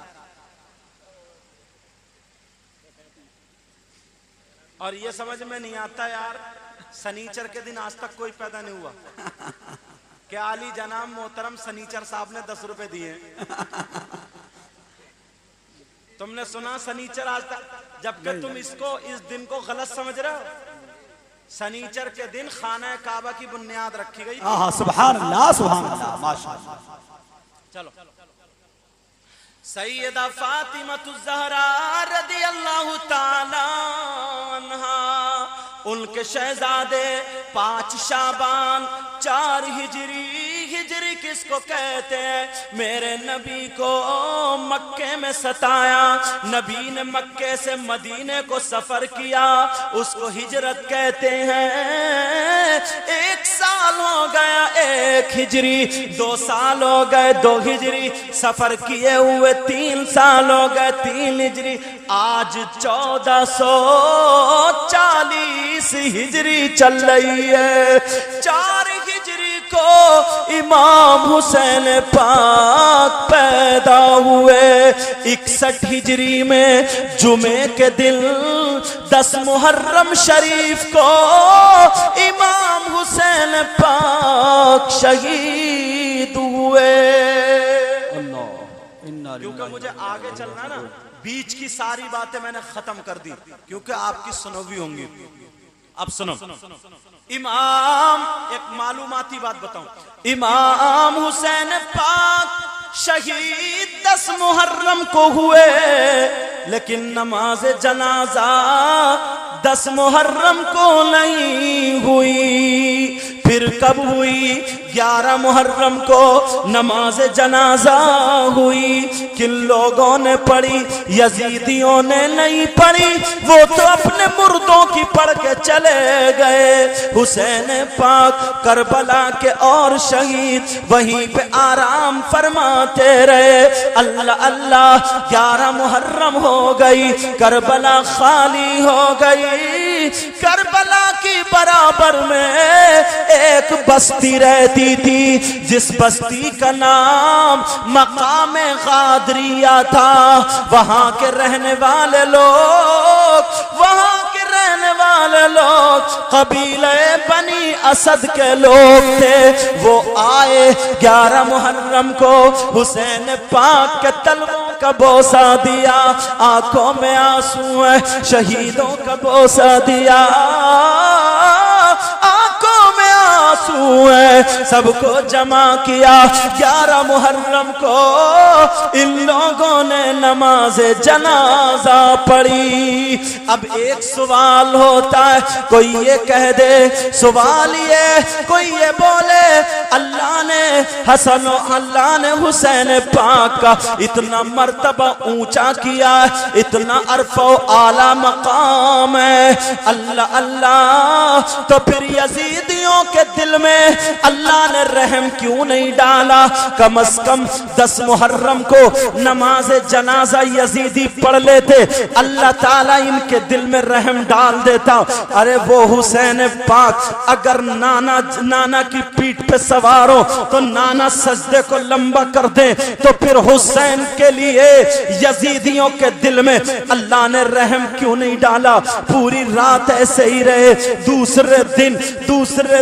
और ये समझ में नहीं आता यार, सनीचर के दिन आज तक कोई पैदा नहीं हुआ। क्या आली जनाब मोहतरम सनीचर साहब ने 10 रुपए दिए। तुमने सुना सनीचर आज तक? जबकि तुम इसको, इस दिन को गलत समझ रहे हो। सनीचर के दिन खाना काबा की बुनियाद रखी गई। सुभान अल्लाह, सुभान अल्लाह, माशाअल्लाह। चलो, सैयदा फातिमतुज़ ज़हरा रज़ियल्लाहु ताला अन्हा, उनके शहजादे 5 शाबान 4 हिजरी। हिजरी किसको कहते हैं? मेरे नबी को मक्के में सताया, नबी ने मक्के से मदीने को सफर किया, उसको हिजरत कहते हैं। 1 साल हो गया 1 हिजरी, 2 साल हो गए 2 हिजरी, सफर किए हुए 3 साल हो गए 3 हिजरी। आज 1440 हिजरी चल रही है। 4 हिजरी को इमाम हुसैन पाक पैदा हुए। 61 हिजरी में जुमे के दिन 10 मुहर्रम शरीफ को इमाम हुसैन पाक शहीद हुए। क्योंकि मुझे आगे चलना ना, बीच की सारी बातें मैंने खत्म कर दी क्योंकि आपकी सुनोवी होंगी। अब सुनो, इमाम, एक मालूमाती बात बताऊं, इमाम हुसैन पाक शहीद 10 मुहर्रम को हुए, लेकिन नमाज जनाजा 10 मुहर्रम को नहीं हुई। फिर कब हुई? 11 मुहर्रम को नमाज जनाजा हुई। किन लोगों ने पढ़ी? यजीदियों ने नहीं पढ़ी, वो तो अपने मुर्दों की पढ़ के चले गए। हुसैन पाक करबला के और शहीद वहीं पे आराम फरमाते रहे। अल्लाह अल्लाह 11 मुहर्रम हो गई, करबला खाली हो गई। करबला की बराबर में एक बस्ती रहती थी, जिस बस्ती का नाम मकाम गादरिया था। वहां के रहने वाले लोग, वहां के रहने वाले लोग कबीले बनी असद के लोग थे। वो आए 11 मुहर्रम को, हुसैन पाक के तलवों का बोसा दिया, आंखों में आंसू है, शहीदों का बोसा दिया, आंखों में आंसू है। सबको जमा किया 11 मुहर्रम को, इन लोगों ने नमाज जनाजा पढ़ी। अब एक सवाल होता है, कोई ये कह दे, सवाल ये कोई ये बोले अल्लाह ने हसन और अल्लाह ने हुसैन पाक का इतना मर्तबा ऊंचा किया, इतना अरफो आला मकाम है, अल्लाह अल्लाह, तो फिर यजीदियों के दिल में अल्लाह ने रहम क्यों नहीं डाला? कम से कम 10 मुहर्रम को नमाज जनाजा यजीदी पढ़ लेते, अल्लाह ताला इनके दिल में रहम डाल देता। अरे वो हुसैन पाक अगर नाना की पीठ पे सवार हो तो नाना सजदे को लंबा कर दे, तो फिर हुसैन के लिए यजीदियों के दिल में अल्लाह ने रहम क्यों नहीं डाला? पूरी रात ऐसे ही रहे। दूसरे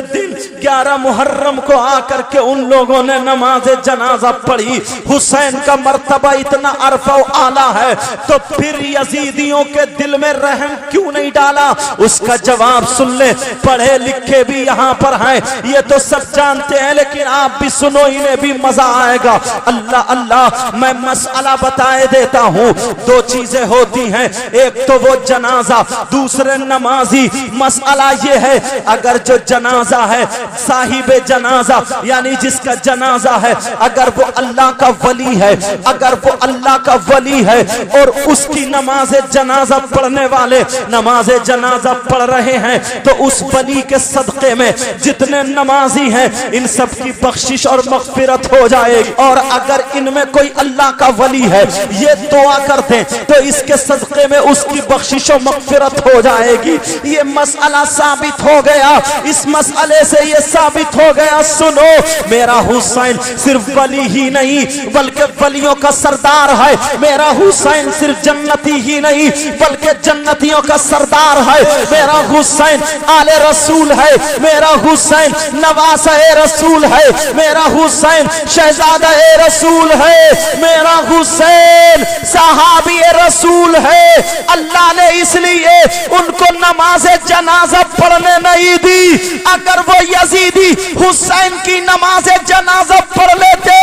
दिन 11 मुहर्रम को आकर के उन लोगों ने नमाज जनाजा पढ़ी। हुसैन का मर्तबा इतना अरफा आला है, तो फिर यजीदियों के दिल में रहम क्यों नहीं डाला? उसका जवाब सुन ले, पढ़े लिखे भी यहाँ पर हैं, ये तो सब जानते हैं, लेकिन आप भी सुनो, इन्हें भी मजा आएगा। अल्लाह अल्लाह, मैं मसला बताए देता हूँ। 2 चीजें होती हैं, एक तो वो जनाजा, दूसरे नमाजी। मसला ये है, अगर जो जनाजा है, साहिब जनाजा यानी जिसका जनाजा है, अगर वो अल्लाह का वली है, अगर वो अल्लाह का वली है और उसकी नमाज जनाजा पढ़ने वाले नमाज जनाजा पढ़ रहे हैं, तो उस वली के सदक़े में जितने नमाजी हैं इन सब की बख्शिश और मग़फ़िरत हो जाएगी। और अगर इनमें कोई अल्लाह का वली है, ये दुआ करते तो इसके सदक़े में उसकी बख्शिश और मग़फ़िरत हो जाएगी। ये मसला साबित हो गया। इस मसले से ये साबित हो गया, सुनो, मेरा हुसैन सिर्फ वली ही नहीं बल्कि वलियों का सरदार है। मेरा हुसैन सिर्फ जन्नती ही नहीं बल्कि जन्नतियों का सरदार है। मेरा हुसैन आले रसूल है, मेरा हुसैन नवासा रसूल है, मेरा हुसैन शहजादा रसूल है, मेरा हुसैन सहाबी रसूल है। अल्लाह ने इसलिए उनको नमाज जनाजा पढ़ने नहीं दी। अगर वो यजीदी हुसैन की नमाज जनाजा पढ़ लेते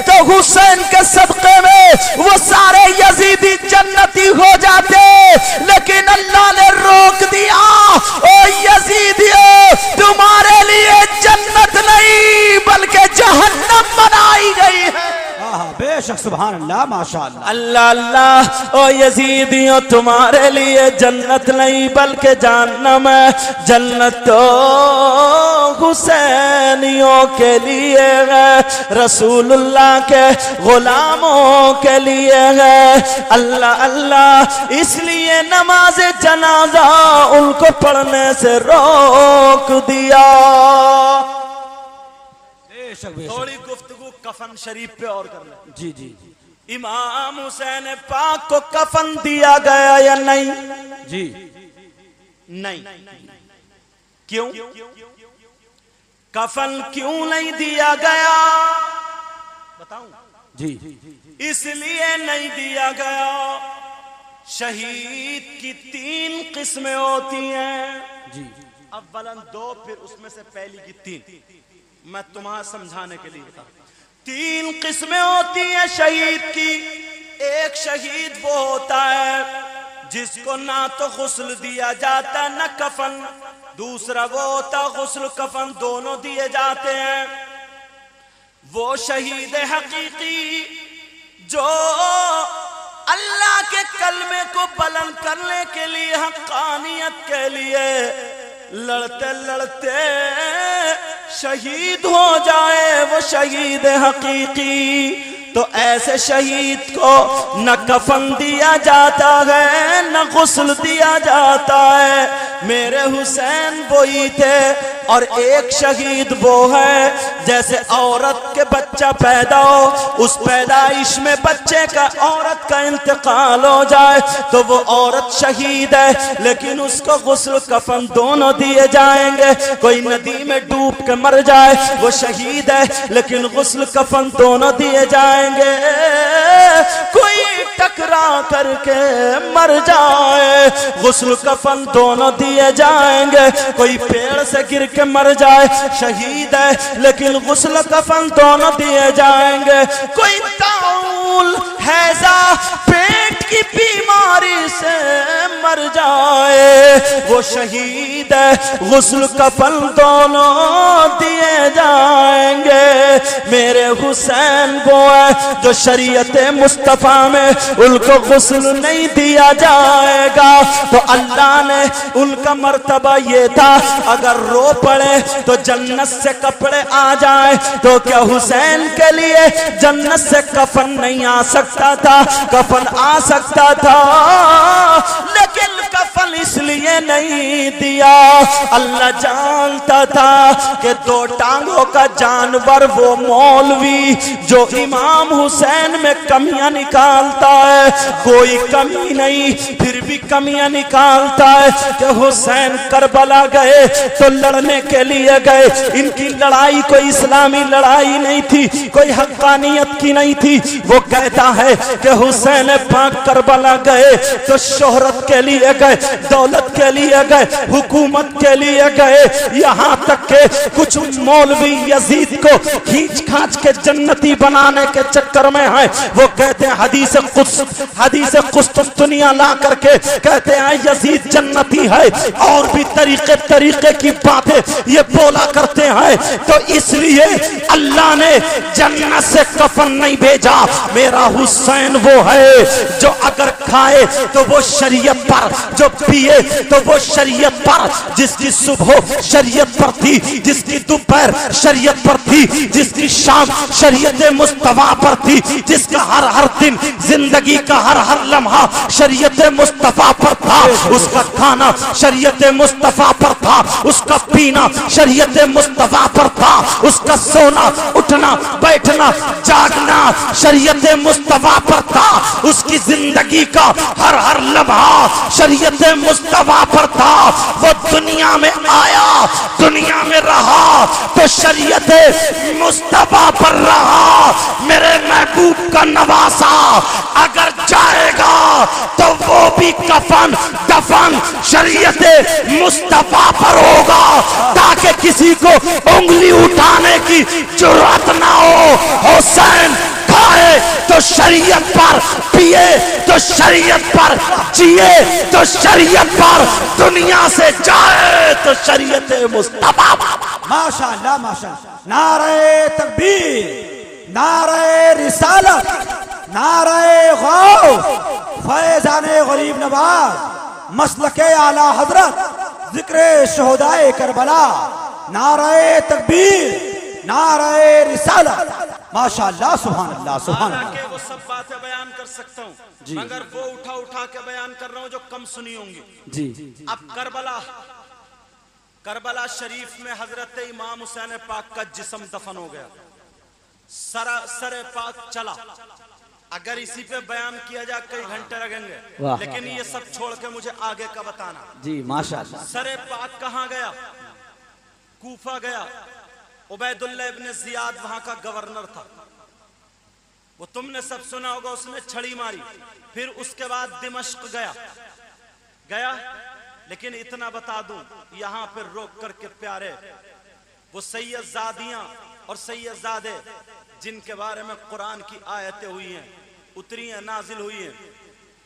तो हुसैन के सदक़े में वो सारे यजीदी जन्नती हो जाते, लेकिन अल्लाह ने रोक दिया। ओ यजीदियों, तुम्हारे लिए जन्नत नहीं बल्कि जहन्नम बनाई गई है। बेशक, सुभान अल्लाह, माशाअल्लाह, अल्लाह अल्लाह। ओ यजीदियों, तुम्हारे लिए जन्नत नहीं बल्कि जहन्नम है। जन्नत तो हुसैनियों के लिए है, रसूलुल्लाह के गुलामों के लिए है। अल्लाह अल्लाह, इसलिए नमाज जनाजा उनको पढ़ने से रोक दिया। थोड़ी गुफ्तगू कफन शरीफ पे और कर ले। जी जी, इमाम हुसैन पाक को कफन दिया गया या नहीं? जी नहीं। क्यों? कफन क्यों नहीं दिया गया बताऊं? जी, इसलिए नहीं दिया गया, शहीद की 3 किस्में होती हैं। जी, अव्वलन 2, फिर उसमें से पहली की 3। मैं तुम्हारा समझाने के लिए बता। 3 किस्में होती हैं शहीद की। एक शहीद वो होता है जिसको ना तो गुस्ल दिया जाता न कफन, दूसरा वो होता गुस्ल कफन दोनों दिए जाते हैं। वो शहीद हकीकी जो अल्लाह के कलमे को बुलंद करने के लिए, हक़ानियत के लिए लड़ते लड़ते शहीद हो जाए, वो शहीद हकीकी। तो ऐसे शहीद को न कफन दिया जाता है न गुस्ल दिया जाता है। मेरे हुसैन वही थे। और एक शहीद वो है जैसे औरत के बच्चा पैदा हो, उस पैदाइश में बच्चे का औरत का इंतकाल हो जाए तो वो औरत शहीद है, लेकिन उसको गुस्ल कफन दोनों दिए जाएंगे। कोई नदी में डूब के मर जाए वो शहीद है, लेकिन गुस्ल कफन दोनों दिए जाएंगे। कोई टकरा टकरा करके मर जाए, गुस्ल कफन दोनों दिए जाएंगे। कोई पेड़ से गिर के मर जाए शहीद है, लेकिन गुस्ल कफन दोनों दिए जाएंगे। कोई ताउल हैजा पेट की बीमारी से मर जाए, वो शहीद है, गुस्ल कफन दोनों दिए जाएंगे। मेरे हुसैन वो है जो शरीयत मुस्तफा में उनको गुस्ल नहीं दिया जाएगा। तो अल्लाह ने उनका मर्तबा ये था, अगर रो पड़े तो जन्नत से कपड़े आ जाए, तो क्या हुसैन के लिए जन्नत से कफन नहीं आ सकता था? कफन आ सकता था, लेकिन कफन इसलिए नहीं दिया, अल्लाह जानता था कि दो टांगों का जानवर वो मौलवी जो इमाम हुसैन में कमियां निकालता है, कोई कमी नहीं फिर भी कमियां निकालता है। कि हुसैन करबला गए तो लड़ने के लिए गए, इनकी लड़ाई कोई इस्लामी लड़ाई नहीं थी, कोई हक्कानियत की नहीं थी। वो कहता है कि हुसैन पाक करबला गए तो शोहरत के लिए गए, दौलत के लिए गए, हुकूमत के लिए गए, यहाँ तक के कुछ मौलवी यजीद को खींच खांच के जन्नती बनाने के चक्कर में है। वो कहते हैं हदीस कुस्तुनिया ला करके कहते हैं यजीद जन्नती है, और भी तरीके की बातें ये बोला करते हैं। तो इसलिए अल्लाह ने जन्नत से कफन नहीं भेजा। मेरा हुसैन वो है जो अगर खाए तो वो शरीयत पर, जो पिए तो वो शरीयत पर, जिसकी सुबह शरीयत पर थी, जिसकी दोपहर शरीयत पर थी, जिसकी शाम शरीयत मुस्तफा पर थी, जिसका हर दिन जिंदगी का हर लम्हा शरीयत मुस्तफा पर था, उसका खाना शरीयत मुस्तफा पर था, उसका पीना शरीयत मुस्तफा पर था, उसका सोना उठना बैठना जागना शरीयत मुस्तफा पर था, उसकी जिंदगी का हर लम्हा शरीयत मुस्तफा पर था। वो दुनिया में आया, दुनिया में रहा तो शरीयत मुस्तफा पर रहा। मेरे महबूब का नवासा अगर जाएगा तो वो भी कफन दफन शरीयत मुस्तफा पर होगा, ताकि किसी को उंगली उठाने की जरूरत ना हो। हुसैन खाए तो शरीयत पर, पिए तो शरीयत पर, जिए तो शरीयत पर, दुनिया से जाए तो शरीयत मुस्तफा। माशाअल्लाह माशाअल्लाह। नारे तकबीर, नारे रिसालत, नारे गौफ, फैज़ाने गरीब नवाज, मसलके आला हजरत, जिक्रे शोहदाए करबला, नारे तकबीर, नारे रिसालत। माशाअल्लाह, सुभान अल्लाह, सुभान अल्लाह। वो सब बातें बयान कर सकता हूँ, मगर वो उठा के बयान कर रहा हूँ जो कम सुनी होंगी जी। अब करबला शरीफ में हजरत इमाम हुसैन पाक का जिस्म दफन हो गया, सर पाक चला। अगर इसी पे बयान किया जाए कई घंटे लगेंगे, लेकिन ये सब छोड़ के मुझे आगे का बताना जी। माशाअल्लाह। सर पाक कहाँ गया? कूफा गया। उबैदुल्लाह इब्न जियाद वहां का गवर्नर था, वो तुमने सब सुना होगा, उसने छड़ी मारी। फिर उसके बाद दिमश्क गया। लेकिन इतना बता दूं यहां पर रोक करके प्यारे, वो सैयदजादियां और सैयदजादे जिनके बारे में कुरान की आयतें हुई हैं, उतरी हैं, नाजिल हुई हैं,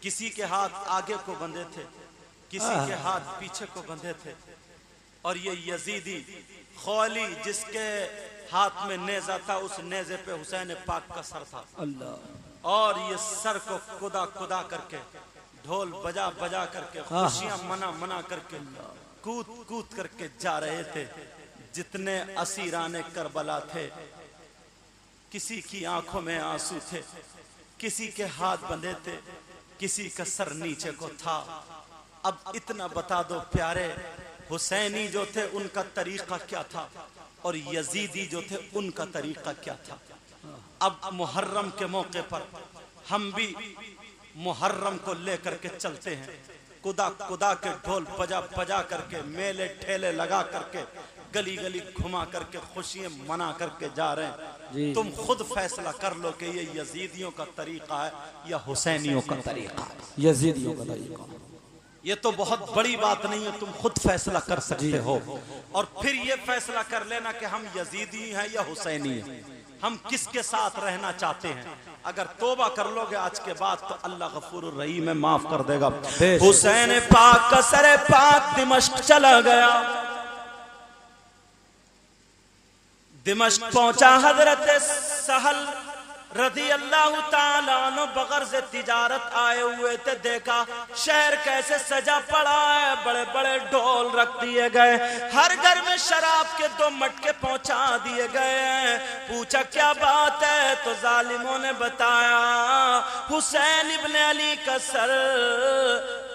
किसी के हाथ आगे को बंधे थे, किसी के हाथ पीछे को बंधे थे। और ये यजीदी खौली जिसके हाथ में नेजा था, उस नेजे पे हुसैन पाक का सर था। अल्लाह। और ये सर को कुदा करके, ढोल बजा करके, खुशियां मना करके, कूद करके जा रहे थे। जितने असीराने करबला थे, किसी की आंखों में आंसू थे, किसी के हाथ बंधे थे, किसी का सर नीचे को था। अब इतना बता दो प्यारे, हुसैनी जो थे उनका तरीका क्या था और यजीदी जो थे उनका तरीका क्या था। अब मुहर्रम के मौके पर हम भी मुहर्रम को लेकर के चलते हैं, कुदा के ढोल बजा करके, मेले ठेले लगा करके, गली घुमा करके, खुशियां मना करके जा रहे हैं। तुम खुद फैसला कर लो कि ये यजीदियों का तरीका है या हुसैनियों का तरीका है। यजीदियों का तरीका, ये तो बहुत बड़ी बात नहीं है, तुम खुद फैसला कर सकते हो और फिर ये फैसला कर लेना कि हम यजीदी हैं या हुसैनी हैं, हम किसके साथ रहना चाहते हैं। अगर तौबा कर लोगे आज के बाद तो अल्लाह गफूरुर रहीम है, माफ कर देगा। हुसैन पाक का सरे पाक दिमश्क चला गया। दिमश्क पहुंचा हजरत सहल रज़ी अल्लाह ताला अन्हु बगर्ज़ तिजारत आए हुए थे। देखा शहर कैसे सजा पड़ा है, बड़े बड़े ढोल रख दिए गए, हर घर में शराब के 2 मटके पहुंचा दिए गए। पूछा क्या बात है, तो जालिमों ने बताया हुसैन इब्न अली का सर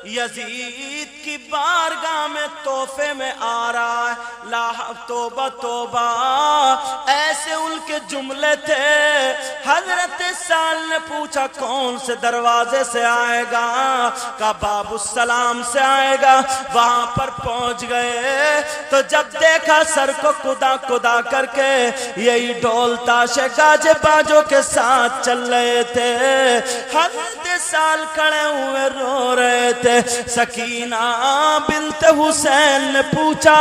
यजीद की बारगाह में तोहफे में आ रहा है। ला तोबा तोबा, ऐसे उनके जुमले थे। हजरत साल ने पूछा कौन से दरवाजे से आएगा, का बाबुस्सलाम से आएगा। वहां पर पहुंच गए तो जब देखा सर को कुदा कुदा करके यही ढोल ताशे गाजे बाजों के साथ चल रहे थे। हजरत साल खड़े हुए रो रहे थे। सकीना बिन्त हुसैन ने पूछा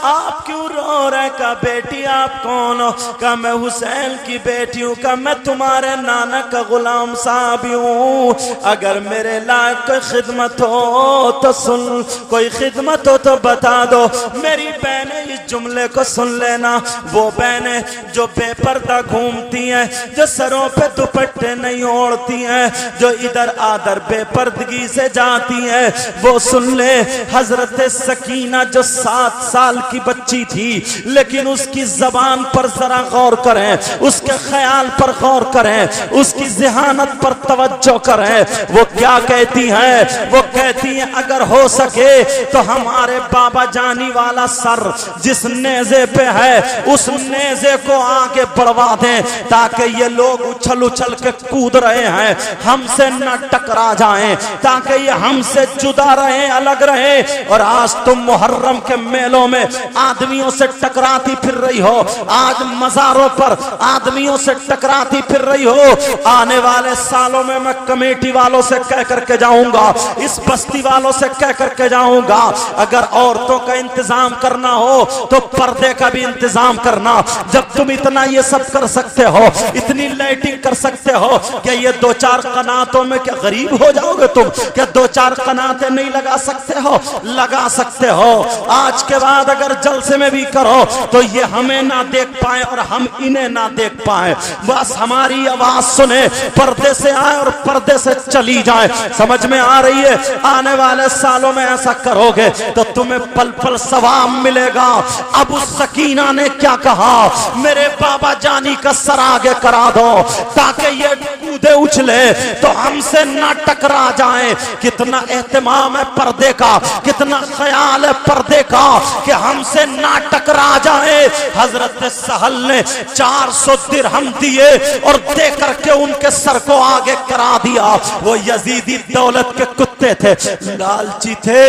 आप क्यों रो रहे? का बेटी आप कौन हो? का मैं हुसैन की बेटी हूँ। का मैं तुम्हारे नाना का गुलाम साहब हूँ। अगर मेरे लायक कोई खिदमत हो तो सुन, कोई खिदमत हो तो बता दो। मेरी बहनें इस जुमले को सुन लेना, वो बहनें जो बेपर्दा घूमती हैं, जो सरों पे दुपट्टे नहीं ओढ़ती हैं, जो इधर आदर बेपर्दगी से जाती हैं, वो सुन ले। हजरत सकीना जो 7 साल की बच्ची थी, लेकिन उसकी जबान पर जरा गौर करें, उसके ख्याल पर गौर करें, उसकी ज़हानत पर तवज्जो करें। वो क्या कहती है? वो कहती है अगर हो सके तो हमारे बाबा जानी वाला सर जिस नेज़े पे है उस नेज़े को आगे बढ़वा दें, ताकि ये लोग उछल उछल के कूद रहे हैं हमसे न टकरा जाएं, ताकि ये हमसे जुदा रहे, अलग रहे। और आज तुम मुहर्रम के मेलों में आदमियों से टकराती फिर रही हो, आज मज़ारों पर आदमियों से टकराती फिर रही हो। आने वाले सालों में मैं कमेटी वालों से कह करके जाऊंगा, इस बस्ती वालों से कह करके जाऊंगा, अगर औरतों का इंतजाम करना हो तो पर्दे का भी इंतजाम करना। जब तुम इतना ये सब कर सकते हो, इतनी लाइटिंग कर सकते हो, क्या ये 2-4 कनातों में क्या गरीब हो जाओगे तुम? क्या 2-4 कनातें नहीं लगा सकते हो? लगा सकते हो। आज के बाद अगर जलसे में भी करो तो ये हमें ना देख पाए और हम इन्हें ना देख पाए, बस हमारी आवाज सुने, पर्दे से आए और पर्दे से चली जाए। समझ में आ रही है? आने वाले सालों में ऐसा करोगे तो तुम्हें पल पल सवाब मिलेगा। अब उस सकीना ने क्या कहा, मेरे बाबा जानी का सर आगे करा दो ताकि ये कूदे उछले तो हमसे ना टकरा जाए। कितना एहतमाम है पर्दे का, कितना ख्याल है पर्दे का कि हमसे ना टकरा जाए। हजरत सहल ने 400 दिरहम दिए और दे करके उनके सर को आगे करा दिया। वो यजीदी दौलत के कुत्ते थे, लालची थे,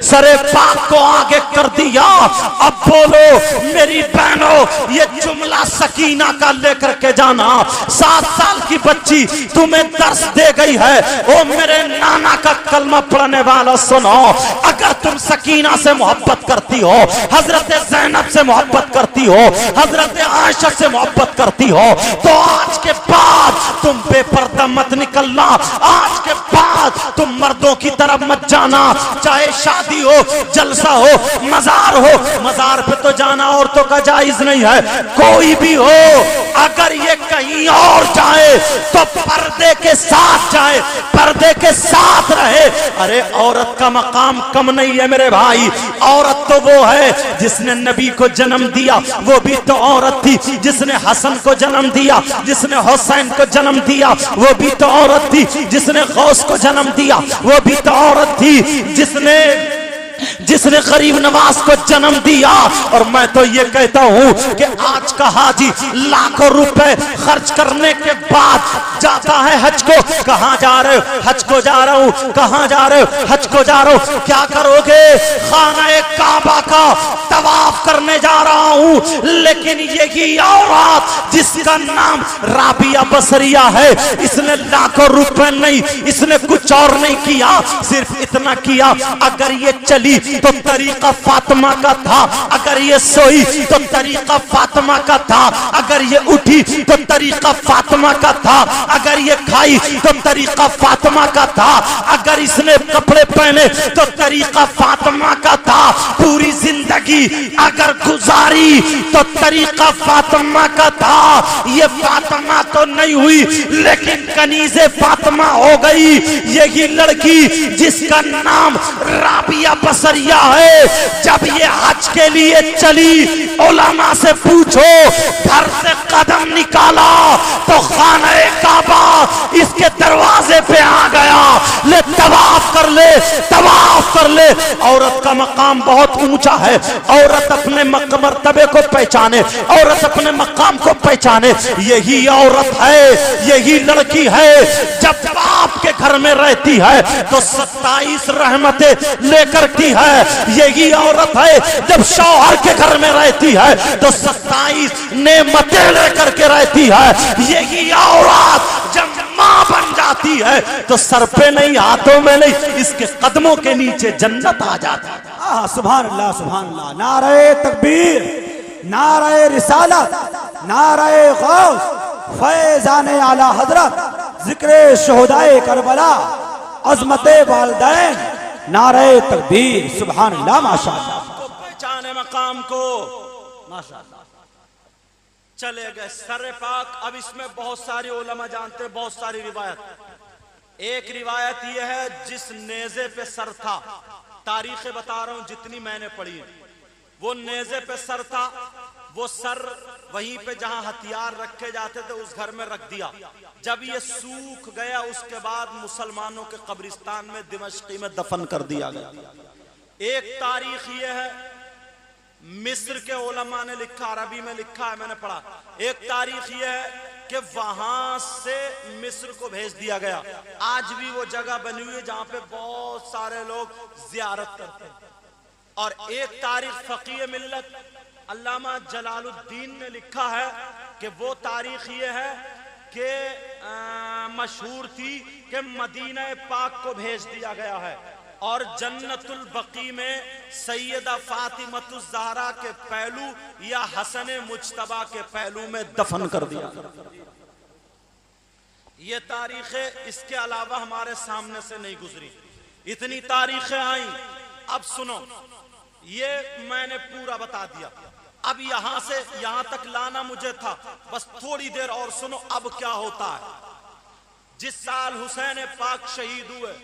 सरे पाक को आगे कर दिया। अब बोलो मेरी बहनों, ये जुमला सकीना का लेकर के जाना। 7 साल की बच्ची तुम्हें दर्श दे गई है। ओ मेरे नाना का कलमा पढ़ने वाला सुनो, अगर तुम सकीना से मोहब्बत करती हो, हजरत ज़ैनब से मोहब्बत करती हो, हजरत आयशा से मोहब्बत करती हो, तो आज के बाद तुम बेपर्दा मत निकलना। आज के बाद तुम मर्दों की तरफ मत जाना, चाहे शादी हो, जलसा हो, मजार हो। मजार पे तो जाना औरतों का जायज नहीं है, कोई भी हो। अगर ये कहीं और जाए तो पर्दे के साथ जाए, पर्दे के साथ रहे। अरे औरत का मकाम कम नहीं है मेरे भाई। औरत तो वो है जिसने नबी को जन्म दिया, वो भी तो औरत थी। जिसने हसन को जन्म दिया, जिसने हुसैन को जन्म दिया, वो भी तो औरत थी। जिसने गौस को जन्म दिया, वो भी तो औरत थी। जिसने जिसने गरीब नवाज को जन्म दिया। और मैं तो ये कहता हूं कि आज का हाजी लाखों रुपए खर्च करने के बाद जाता है हज को। कहां जा रहे हो? हज को जा रहा हूं। कहां जा रहे हो? हज को जा रहा हूं। क्या करोगे? खाना काबा का तवाफ करने जा रहा हूं। लेकिन यही औरत जिसका नाम राबिया बसरिया है, इसने लाखों रुपए नहीं, इसने कुछ और नहीं किया, सिर्फ इतना किया, अगर ये चली तो तरीका फातिमा का था, अगर ये सोई तो तरीका फातिमा का था, अगर ये उठी तो तरीका फातिमा का था, अगर ये खाई तो तरीका फातिमा का था, अगर इसने कपड़े पहने तो तरीका फातिमा का था, पूरी जिंदगी अगर गुजारी तो तरीका फातिमा का था। ये फातिमा तो नहीं हुई लेकिन कनीज़े फातिमा हो गई। यही लड़की जिसका नाम राबिया बसरिया है, जब ये हज के लिए चली, उलमा से पूछो, घर से कदम निकाला तो खाने काबा इसके दरवाजे पे आ गया। ले तवाफ कर ले, तवाफ कर ले। औरत का मकाम बहुत ऊंचा है। औरत अपने मर्तबे को पहचाने, औरत अपने मकाम को पहचाने। यही औरत है, यही लड़की है, जब बाप के घर में रहती है तो 27 रहमतें लेकर की है। यही औरत है जब शौहर के घर में रहती है तो 27 नेमतें लेकर के रहती है। यही औरत जब मां बन जाती है तो सर पे नहीं, हाथों में नहीं, इसके कदमों के नीचे जन्नत आ जाती है। सुभान अल्लाह, सुभान अल्लाह। नारे तकबीर, नारे रिसालत, नारे गौस, फैजाने आला हजरत, जिक्रे शोहदाए करबला, अजमते वालदैन, नारे तकबीर, सुभान अल्लाह, माशाअल्लाह। पहचाने मकाम को, माशाअल्लाह। चले गए सर पाक। अब इसमें बहुत सारी उलमा जानते हैं, बहुत सारी रिवायत। एक रिवायत यह है जिस नेज़े पे सर था, तारीखें बता रहा हूं जितनी मैंने पढ़ी, वो नेज़े पे सर था, वो सर वहीं पे जहां हथियार रखे जाते थे उस घर में रख दिया। जब ये सूख गया उसके बाद मुसलमानों के कब्रिस्तान में दिमश्की में दफन कर दिया गया। एक तारीख ये है, मिस्र के उलमा ने लिखा, अरबी में लिखा है, मैंने पढ़ा। एक तारीख ये है कि वहां से मिस्र को भेज दिया गया। आज भी वो जगह बनी हुई है जहां पे बहुत सारे लोग जियारत करते हैं। और एक तारीख फकीह मिल्लत अल्लामा जलालुद्दीन ने लिखा है कि वो तारीख ये है कि मशहूर थी कि मदीना पाक को भेज दिया गया है और जन्नतुल बकी में सैयदा फातिमतुज ज़हरा के पहलू या हसन मुज्तबा के पहलू में दफन कर दिया। ये तारीखें इसके अलावा हमारे सामने से नहीं गुजरी, इतनी तारीखें आई। अब सुनो, ये मैंने पूरा बता दिया। अब यहां से यहां तक लाना मुझे था, बस थोड़ी देर और सुनो अब क्या होता है। जिस साल हुसैन पाक शहीद हुए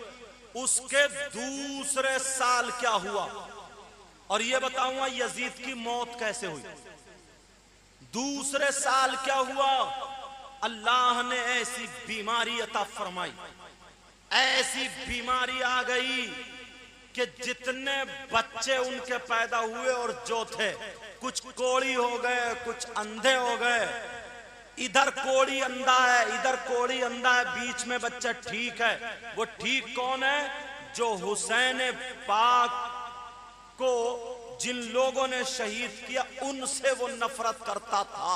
उसके दूसरे साल क्या हुआ, और यह बताऊंगा यजीद की मौत कैसे हुई। दूसरे साल क्या हुआ, अल्लाह ने ऐसी बीमारी अता फरमाई, ऐसी बीमारी आ गई कि जितने बच्चे उनके पैदा हुए और जो थे, कुछ कोड़ी हो गए, कुछ अंधे हो गए। इधर कोड़ी अंधा है, इधर कोड़ी अंधा है, बीच में बच्चा ठीक है। वो ठीक कौन है? जो हुसैन पाक को जिन लोगों ने शहीद किया उनसे वो नफरत करता था,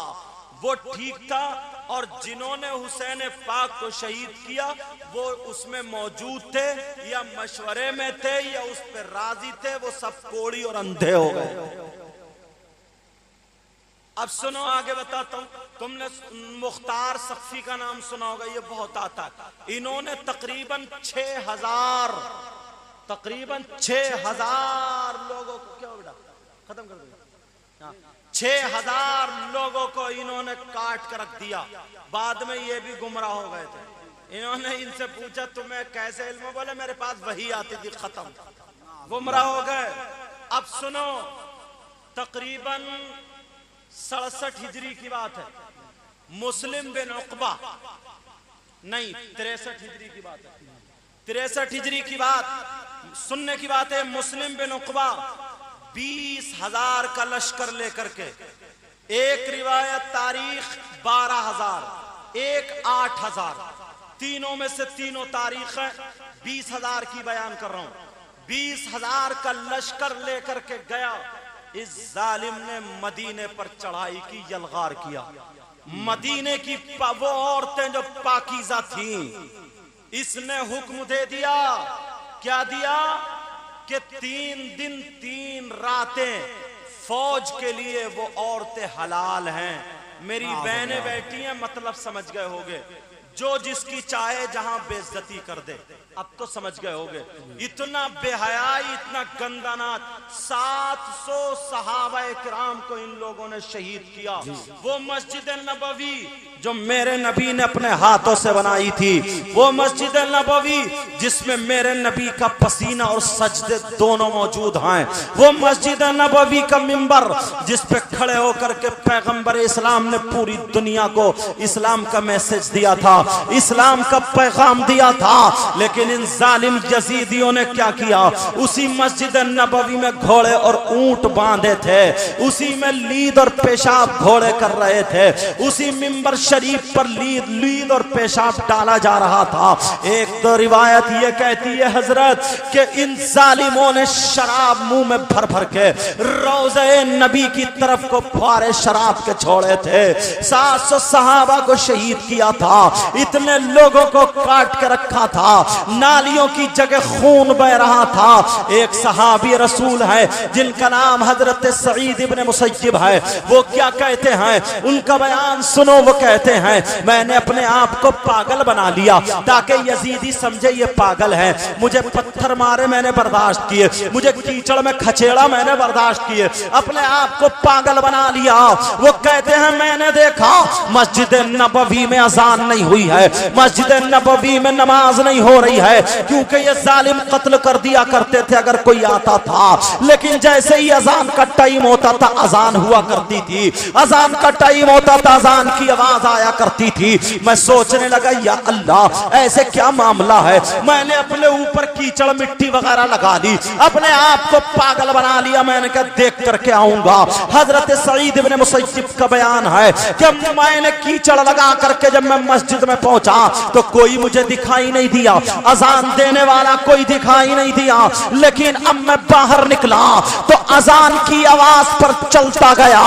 वो ठीक था। और जिन्होंने हुसैन पाक को शहीद किया वो उसमें मौजूद थे या मशवरे में थे या उस पर राजी थे, वो सब कोड़ी और अंधे हो गए। अब सुनो आगे बताता हूं। तुमने मुख्तार सख्फी का नाम सुना होगा, ये बहुत आता है। इन्होंने तकरीबन 6,000 लोगों को, क्या बेटा खत्म कर दो, 6,000 लोगों को इन्होंने काट कर रख दिया। बाद में ये भी गुमराह हो गए थे। इन्होंने इनसे पूछा तुम्हें कैसे इल्म, बोले मेरे पास वही आती थी, खत्म, गुमराह हो गए। अब सुनो, तकरीबन 67 हिजरी की बात है। मुस्लिम बिन उकबा, नहीं 63 हिजरी की बात है। 63 हिजरी की बात सुनने की बात है। मुस्लिम बिन उक़बा 20,000 का लश्कर लेकर के, एक रिवायत तारीख 12,000, एक 8,000, तीनों में से तीनों तारीख है। 20,000 की बयान कर रहा हूं। 20,000 का लश्कर लेकर के गया। इस जालिम ने मदीने पर चढ़ाई की, यलगार किया। मदीने की वो औरतें जो पाकीज़ा थीं, इसने हुक्म दे दिया। क्या दिया कि 3 दिन 3 रातें फौज के लिए वो औरतें हलाल हैं। मेरी बहनें बैठी हैं, मतलब समझ गए होगे। जो जिसकी चाहे जहां बेइज्जती कर दे, अब तो समझ गए होगे। इतना बेहयाई, इतना गंदानात। 700 सहाबाए किराम को इन लोगों ने शहीद किया। वो मस्जिद नबवी जो मेरे नबी ने अपने हाथों से बनाई थी, वो मस्जिद नबवी जिसमें मेरे नबी का पसीना और सजदे दोनों मौजूद हैं, वो मस्जिद नबवी का मिंबर जिस पे खड़े होकर के पैगंबर इस्लाम ने पूरी दुनिया को इस्लाम का मैसेज दिया था, इस्लाम का पैगाम दिया था। लेकिन इन जालिम यजीदियों ने क्या किया? उसी मस्जिद नबवी में घोड़े और ऊंट बांधे थे, उसी में लीद और पेशाब घोड़े कर रहे थे, उसी मिंबर शरीफ पर लीद और पेशाब डाला जा रहा था। एक तो रिवायत ये कहती है हजरत कि इन जालिमों ने शराब मुंह में भर भर के रोज़े नबी की तरफ को फुआरे शराब के छोड़े थे। 700 सहाबा को शहीद किया था, इतने लोगों को काट के रखा था, नालियों की जगह खून बह रहा था। एक सहाबी रसूल है जिनका नाम हजरत सईद इब्ने मुसय्यब है। वो क्या कहते हैं, उनका बयान सुनो। वो कहते हैं मैंने अपने आप को पागल बना लिया ताकि यजीदी समझे ये पागल है। मुझे पत्थर मारे मैंने बर्दाश्त किए, मुझे कीचड़ में खचेड़ा मैंने बर्दाश्त किए, अपने आप को पागल बना लिया। वो कहते हैं मैंने देखा मस्जिद नबवी में अजान नहीं हुई है, मस्जिद नबवी में नमाज नहीं हो रही है, क्योंकि ये जालिम कत्ल कर दिया करते थे अगर कोई आता था। लेकिन जैसे ही अजान का टाइम होता था अजान हुआ करती थी, अजान का टाइम होता था अजान की आवाज आया करती थी। मैं सोचने लगा या अल्लाह ऐसे क्या मामला है। मैंने अपने ऊपर कीचड़ मिट्टी वगैरह लगा दी, अपने आप को पागल बना लिया। मैंने कहा देख करके आऊंगा। हजरत सईद इब्ने मुसय्यब का बयान है कि मैंने कीचड़ लगा करके जब मैं मस्जिद में पहुंचा तो कोई मुझे दिखाई नहीं दिया, अजान देने वाला कोई दिखाई नहीं दिया। लेकिन अब मैं बाहर निकला तो अजान की आवाज पर चलता गया,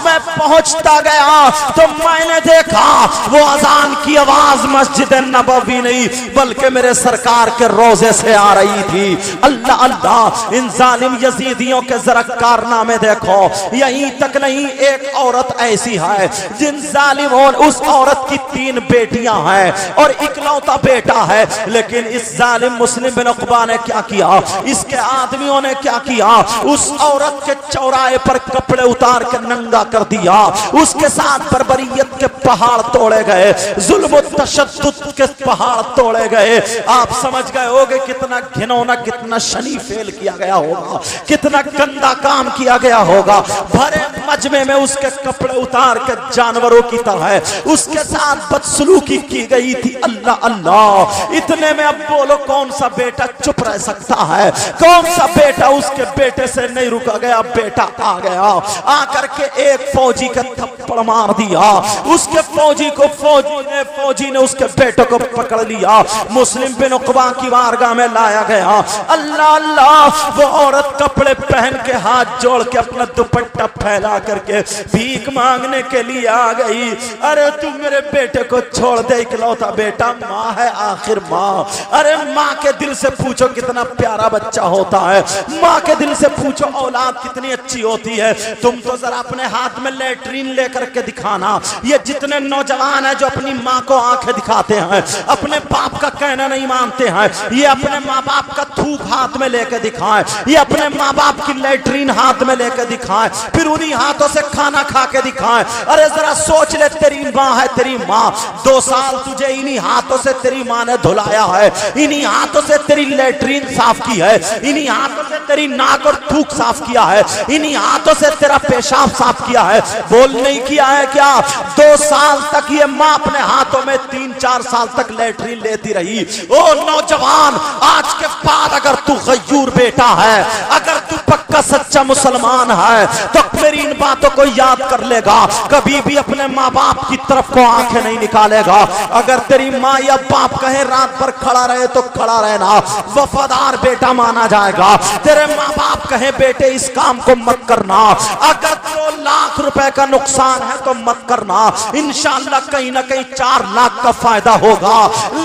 मैं पहुंचता गया तो मैंने देखा वो अजान की आवाज मस्जिद नबवी नहीं बल्कि मेरे सरकार के रोजे से आ रही थी। अल्लाह अल्लाह, इन जालिम यजीदियों के जरा कारनामे देखो। यहीं तक नहीं, एक औरत ऐसी है जिन जालिमों, उस औरत की 3 बेटियां हैं और इकलौता बेटा है। लेकिन इस जालिम मुस्लिम बिन उक़बा ने क्या किया, इसके आदमियों ने क्या किया, उस औरत के चौराहे पर कपड़े उतार कर नंगा कर दिया। उसके साथ बर्बरियत के पहाड़ तोड़े गए, जुल्म और तशद्दुद के पहाड़ तोड़े गए। आप समझ गए होगे कितना घिनौना, कितना शनी फेल किया गया होगा, कितना गंदा काम किया गया होगा। भरे मजमे में उसके कपड़े उतार के जानवरों की तरह उसके साथ बदसलूकी की गई थी। अल्लाह अल्लाह, इतने में अब बोलो कौन सा बेटा चुप रह सकता है? कौन सा बेटा उसके बेटे से नहीं रुका गया? बेटा आ गया, आकर के एक फौजी का थप्पड़ मार दिया। उसके फौजी ने उसके बेटे को पकड़ लिया, मुस्लिम बिन उक़बा की बारगाह में लाया गया। अल्लाह अल्लाह, वो औरत कपड़े पहन के हाथ जोड़ के अपना दुपट्टा फैला करके भीख मांगने के लिए आ गई। अरे तू मेरे बेटे को छोड़ दे, इकलौता बेटा, माँ है आखिर माँ। अरे माँ के दिल से पूछो कितना प्यारा बच्चा होता है, माँ के दिल से पूछो औलाद कितनी अच्छी होती है। तुम तो जरा अपने हाथ में लेटरीन लेकर के दिखाना। ये जितने नौजवान हैं जो अपनी माँ को आंखें दिखाते हैं, अपने बाप का कहना नहीं मानते हैं, ये अपने माँ बाप का थूक हाथ में लेकर दिखाएं, ये अपने माँ बाप की लेटरीन हाथ में लेकर दिखाएं, फिर उन्हीं हाथों से खाना खा के दिखाएं। अरे जरा सोच ले, तेरी माँ है, तेरी माँ 2 साल तुझे इन्हीं हाथों से तेरी माँ ने धुलाया है, इन्हीं हाथों से तेरी लेटरीन साफ की है, इन्हीं हाथों से तेरी नाक और थूक साफ किया है, इन्हीं हाथों से तेरा पेशाब साफ किया है। बोल नहीं किया है क्या? 2 साल तक ये माँ अपने हाथों में 3-4 साल तक लेटरीन लेती रही। ओ नौजवान, आज के बाद अगर तू गयूर बेटा है, अगर तू पक्का सच्चा मुसलमान है, तो मेरी इन बातों को याद कर लेगा, कभी भी अपने माँ बाप की तरफ को आंखें नहीं निकालेगा। अगर तेरी माँ या बाप कहे रात भर खड़ा रहे तो खड़ा रहना, वफादार बेटा माना जाएगा। तेरे माँ बाप कहे बेटे इस काम को मत करना, अगर 2 लाख रुपए का नुकसान है तो मत करना, इंशाअल्लाह कहीं ना कहीं 4 लाख का फायदा होगा।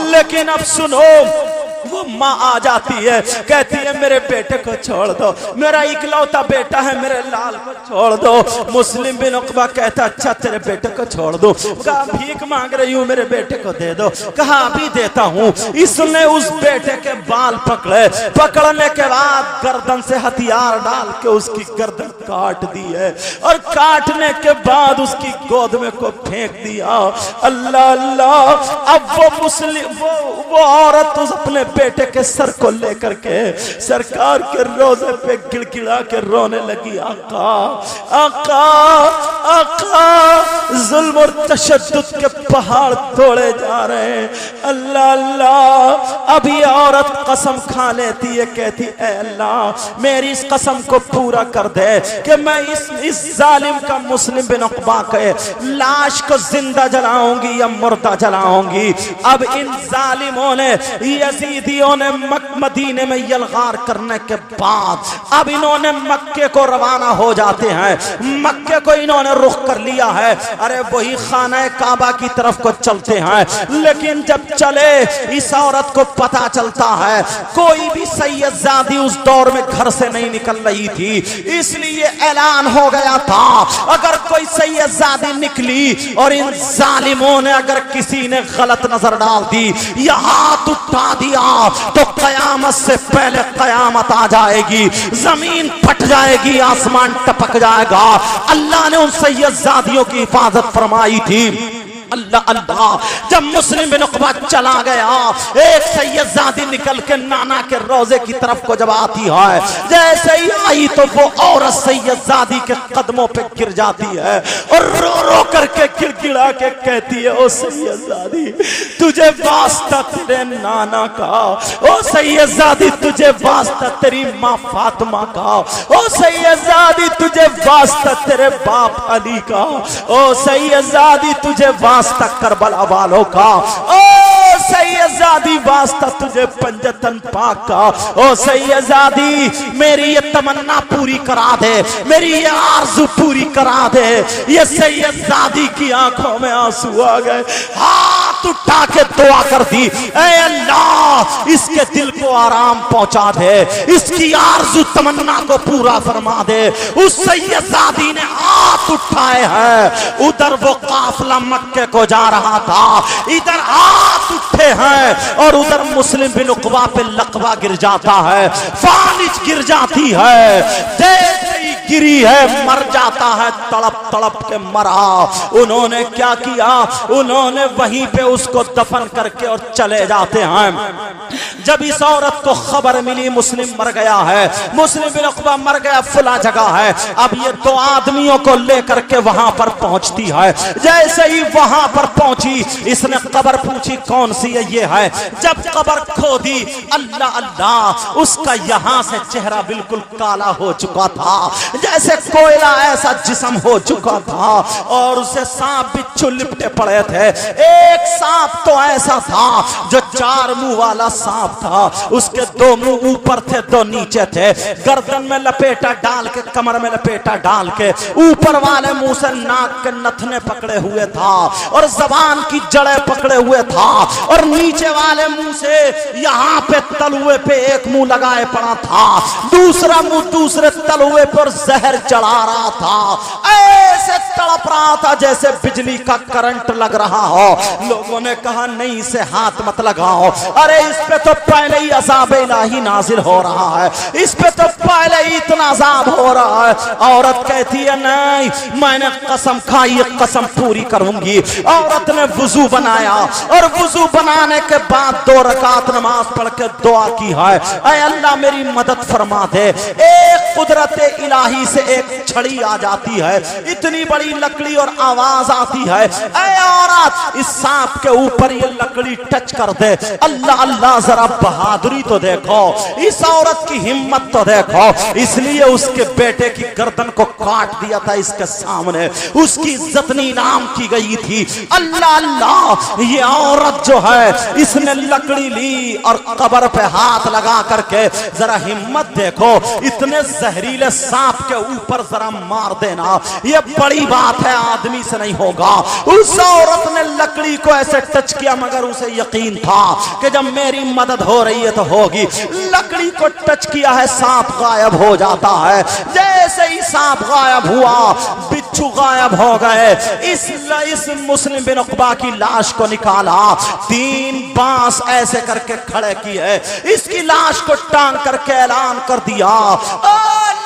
लेकिन अब सुनो, वो माँ आ जाती है, कहती है मेरे बेटे को छोड़ दो, मेरा इकलौता बेटा है, मेरे लाल को छोड़ दो। मुस्लिम बिन उकबा कहता अच्छा तेरे बेटे को छोड़ दो। कहा भीख मांग रही हूँ, मेरे बेटे को दे दो। कहा अभी देता हूँ। इसने उस बेटे के बाल पकड़े, पकड़ने के बाद गर्दन से हथियार डाल के उसकी गर्दन काट दी है, और काटने के बाद उसकी गोद में को फेंक दिया। अल्लाह अल्लाह। अब वो मुस्लिम वो औरत उस अपने बेटे के सर को लेकर के सरकार के रोजे पे गिड़गिड़ा के रोने लगी, आका आका आका, जुल्म और तशद्दुद के पहाड़ तोड़े जा रहे हैं। अल्लाह अल्लाह। अभी औरत कसम खा लेती है, कहती है अल्लाह मेरी इस कसम को पूरा कर दे कि मैं इस जालिम का मुस्लिम बिन उकबा के लाश को जिंदा जलाऊंगी या मुर्दा जलाऊंगी। अब इन जालिमों ने, यजीदियों ने मदीने में यलगार करने के बाद अब इन्होंने मक्के को रवाना हो जाते हैं। मक्के को इन्होंने रुख कर लिया है, अरे वही खाना काबा की तरफ को चलते हैं। लेकिन जब चले, इस औरत को पता चलता है कोई भी सैयदजादी उस दौर में घर से नहीं निकल रही थी, इसलिए ऐलान हो गया था अगर कोई सैयदजादी निकली और इन जालिमों ने अगर किसी ने गलत नजर डाल दी या हाथ उठा दिया तो कयामत से पहले कयामत आ जाएगी, जमीन फट जाएगी, आसमान टपक जाएगा। अल्लाह ने उन सैयदजादियों की हिफाजत फरमाई थी। अल्लाह अल्लाह। जब मुस्लिम बिन उकबा चला गया, एक सैयदजादी निकल के नाना के रोजे की तरफ को जब आती है, जैसे ही आई तो वो औरत सैयदजादी के कदमों पे गिर जाती है और रो रो करके गिड़गिड़ा के कहती है ओ सैयदजादी तुझे वास्ता तेरे नाना का, ओ सैयदजादी तुझे वास्ता तेरी माँ फातिमा का, ओ सैयदजादी तुझे वास्ता तेरे बाप अली का, ओ सैयदजादी तुझे वास्ता करबला वालों का, ओ सैयदजादी वास्ता तुझे पंजतन पाक का, ओ सैयदजादी मेरी ये तमन्ना पूरी करा दे, मेरी ये आरज़ू पूरी करा दे। ये सैयदजादी की आंखों में आंसू आ गए, हाथ उठा के दुआ कर दी, ऐ अल्लाह इसके दिल को आराम पहुंचा दे, इसकी आरज़ू तमन्ना को पूरा फरमा दे। उस सैयदजादी ने हाथ उठाए हैं, उधर वो काफिला मक्के को जा रहा था, इधर हाथ उठे हैं और उधर मुस्लिम बिन उकबा पे लकवा गिर जाता है, फानिज गिर जाती है, जैसे ही गिरी है मर जाता है, तड़प तड़प के मरा। उन्होंने क्या किया, उन्होंने वहीं पे उसको दफन करके और चले जाते हैं। जब इस औरत को खबर मिली मुस्लिम मर गया है, मुस्लिम बिन उकबा मर गया, फुला जगह है, अब ये 2 आदमियों को लेकर के वहां पर पहुंचती है। जैसे ही वहां पर पहुंची, इसने कब्र पूछी कौन सी है, ये है। जब कब्र खोदी, अल्लाह अल्लाह, उसका यहां से चेहरा बिल्कुल काला हो चुका था, जैसे कोयला ऐसा जिस्म हो चुका था, और उसे सांप बिच्छू लिपटे पड़े थे। एक सांप तो ऐसा था जो 4 मुंह वाला सांप था, उसके 2 मुंह ऊपर थे, 2 नीचे थे, गर्दन में लपेटा डाल के, कमर में लपेटा डाल के, ऊपर वाले मुंह से नाक के नथने पकड़े हुए था और जबान की जड़ें पकड़े हुए था, और नीचे वाले मुंह से यहाँ पे तलुए पे एक मुंह लगाए पड़ा था, दूसरा मुंह दूसरे तलुए पर जहर चढ़ा रहा था। ऐसे तड़प रहा था जैसे बिजली का करंट लग रहा हो। लोगों ने कहा नहीं इसे हाथ मत लगाओ, अरे इस पे तो पहले ही अज़ाब इलाही नाजिल हो रहा है, इस पे तो पहले ही इतना अज़ाब हो रहा है। औरत कहती है नहीं, मैंने कसम खाई, कसम पूरी करूंगी। औरत ने वुजू बनाया और वुजू बनाने के बाद 2 रकात नमाज पढ़ के दुआ की है, ऐ अल्लाह मेरी मदद फरमा दे। एक कुदरत इलाही से एक छड़ी आ जाती है, इतनी बड़ी लकड़ी और आवाज आती है, ऐ औरत इस सांप के ऊपर ये लकड़ी टच कर दे। अल्लाह अल्लाह, जरा बहादुरी तो देखो, इस औरत की हिम्मत तो देखो। इसलिए उसके बेटे की गर्दन को काट दिया था इसके सामने, उसकी इज्जत नीलाम की गई थी। अल्लाह अल्लाह, ये औरत जो है इसने लकड़ी ली और कब्र पे हाथ लगा करके जरा हिम्मत देखो, इतने जहरीले सांप के ऊपर जरा मार देना ये बड़ी बात है, आदमी से नहीं होगा। उस औरत ने लकड़ी को ऐसे टच किया, मगर उसे यकीन था कि जब मेरी मदद हो रही है तो होगी। लकड़ी को टच किया है, सांप गायब हो जाता है। जैसे ही सांप गायब हुआ, बिच्छू गायब हो गए। इस मुस्लिम बिन उक़बा की लाश को निकाला, 3 बांस ऐसे करके खड़े किए, इसकी लाश को टांग करके ऐलान कर दिया,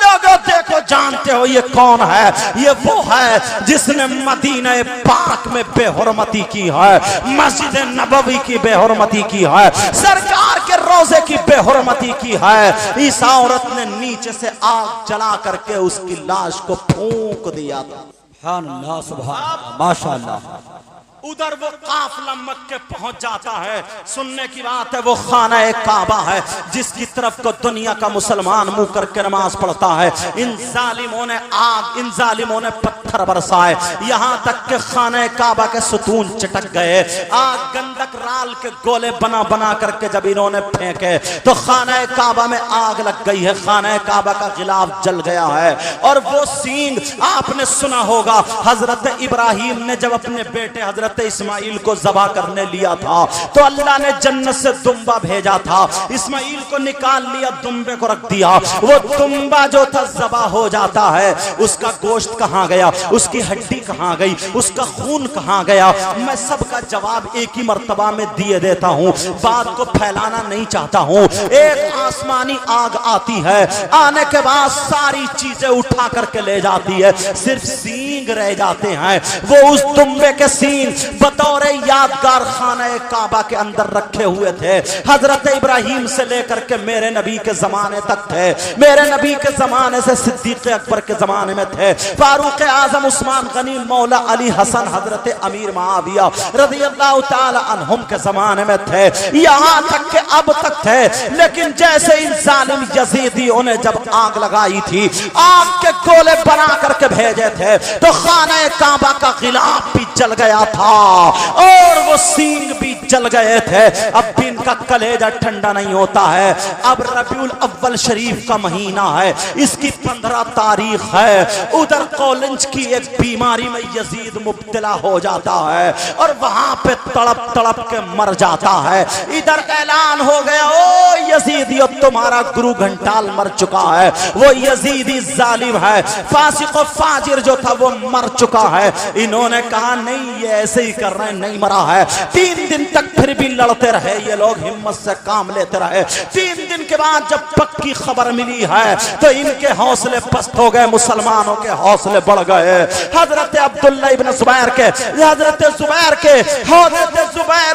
लोगों देखो, जानते हो ये कौन है? ये वो है जिसने मदीना पाक में बेहुरमती की है, मस्जिद नबवी की बेहुरमती की है, सरकार के रोजे की बेहुरमती की है। इस औरत ने नीचे से आग जला करके उसकी लाश को फूंक दिया था। सुभान अल्लाह, सुभान अल्लाह, माशाअल्लाह। उधर वो काफिला मक्के पहुंच जाता है। सुनने की बात है, वो खाना काबा है जिसकी तरफ को दुनिया का मुसलमान मुंह करके नमाज पढ़ता है। इन जालिमों ने आग, इन जालिमों ने पत्थर बरसाए, यहां तक के खाना काबा के सुतून चटक गए। आग, गंदक, राल के गोले बना बना करके जब इन्होंने फेंके तो खाना काबा में आग लग गई है, खाना काबा का गिलाफ जल गया है। और वो सींग आपने सुना होगा, हजरत इब्राहिम ने जब अपने बेटे हजरत इस्माइल को ज़बा करने लिया था तो अल्लाह ने जन्नत से दुम्बा भेजा था, इस्माइल को निकाल लिया, दुम्बे को रख दिया। वो दुम्बा जो था ज़बा हो जाता है, उसका गोश्त कहाँ गया, उसकी हड्डी कहाँ गई, उसका खून कहाँ गया? मैं सबका जवाब एक ही मर्तबा में दिए देता हूँ, बात को फैलाना नहीं चाहता हूँ। एक आसमानी आग आती है, आने के बाद सारी चीजें उठा करके ले जाती है, सिर्फ सींग रह जाते हैं। वो उस दुम्बे के सींग बतौर यादगार खाना काबा के अंदर रखे हुए थे। हजरत इब्राहिम से लेकर के मेरे नबी के जमाने तक थे, मेरे नबी के जमाने से सिद्दीक अकबर के जमाने में थे, फारूक आजम, उस्मान गनी, मौला अली हसन, हजरत अमीर मुआविया रज़ियल्लाहु ताला अन्हुम के जमाने में थे, यहां तक के अब तक थे। लेकिन जैसे इन जालिम यजीदियों ने जब आग लगाई थी, आग के गोले बना करके भेजे थे, तो खाना काबा का गिलाफ भी जल गया था और वो सींग भी जल गए थे। अब भी इनका कलेजा ठंडा नहीं होता है। अब रबीउल अव्वल शरीफ का महीना है, इसकी 15 तारीख है। उधर कोलिंज की एक बीमारी में यजीद मुब्तला हो जाता है और वहां पे तड़प तड़प के मर जाता है। इधर ऐलान हो गया, ओ यजीदियो, तुम्हारा गुरु घंटाल मर चुका है। वो यजीदी जालिम है, फासिक और फाजिर जो था वो मर चुका है। इन्होंने कहा नहीं, ये ऐसे ही कर रहे हैं, नहीं मरा है। 3 दिन तक फिर भी लड़ते रहे ये लोग, हिम्मत से काम लेते रहे। 3 दिन के बाद जब पक्की खबर मिली है तो इनके हौसले पस्त हो गए, मुसलमानों के हौसले बढ़ गए। हजरत अब्दुल्ला इब्न जुबैर के, हजरत जुबैर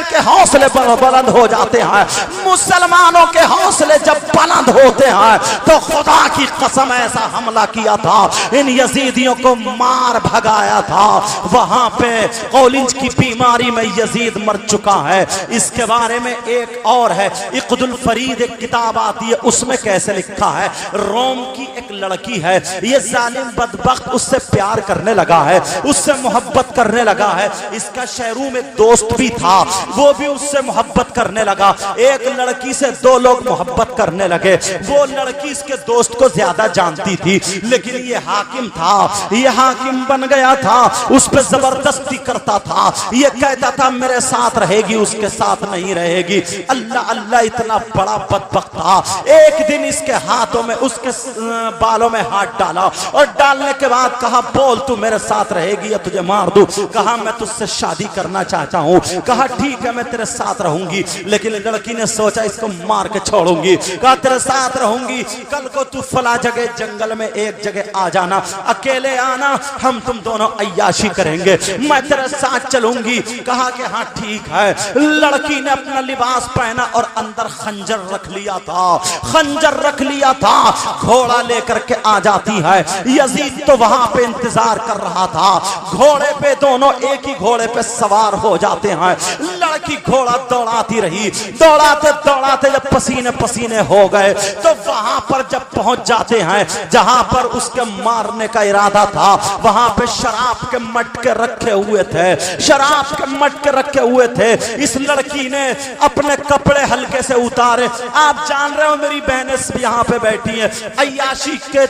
के हौसले बुलंद हो जाते हैं। मुसलमानों के हौसले जब बुलंद होते हैं तो खुदा की कसम ऐसा हमला किया था, इन यजीदियों को मार भगाया था। वहां पे कोलिंज की बीमारी में यजीद मर चुका है। इसके बारे में एक और है, इक़्दुल फरीद एक किताब आती है, उसमें कैसे लिखा है, रोम की एक लड़की है, ये जालिम बदबख्त उससे प्यार करने लगा है, उससे मोहब्बत करने लगा है। इसका शहरों में दोस्त भी था, वो भी उससे मोहब्बत करने लगा। एक लड़की से 2 लोग मोहब्बत करने लगे। वो लड़की इसके दोस्त को ज्यादा जानती थी, लेकिन ये हाकिम था, ये हाकिम बन गया था, उस पर जबरदस्ती करता था। ये कहता था मेरे साथ रहेगी, उसके साथ नहीं रहेगी। अल्लाह अल्लाह, इतना बड़ा बदबख्त था। एक दिन इसके हाथों में, उसके बालों में हाथ डाला और डालने के बाद कहा बोल तू मेरे साथ रहेगी या तुझे मार दूं। कहा मैं तुझसे शादी करना चाहता हूं। कहा ठीक है मैं तेरे साथ रहूंगी, लेकिन लड़की ने सोचा इसको मार के छोड़ूंगी। कहा तेरे साथ रहूंगी, कल को तू फला जगह जंगल में एक जगह आ जाना, अकेले आना, हम तुम दोनों अय्याशी करेंगे, मैं तेरे साथ चलूंगी। कहा कि हाँ ठीक है। लड़की ने अपना लिबास पहना और अंदर खंजर रख लिया था, खंजर रख लिया था। घोड़ा लेकर के आ जाती है। यजीद तो वहां पे इंतजार कर रहा था। घोड़े पे दोनों एक ही घोड़े पे सवार हो जाते हैं। लड़की घोड़ा दौड़ाती रही, दौड़ाते दौड़ाते जब पसीने पसीने हो गए तो वहां पर जब पहुंच जाते हैं जहां पर उसके मारने का इरादा था, वहां पे शराब के मटके रखे हुए थे, शराब के मटके रखे हुए थे। इस लड़की ने अपने कपड़े हल्के से उतारे। आप जान रहे हो मेरी बहनें यहाँ पे बैठी हैं, अय्याशी के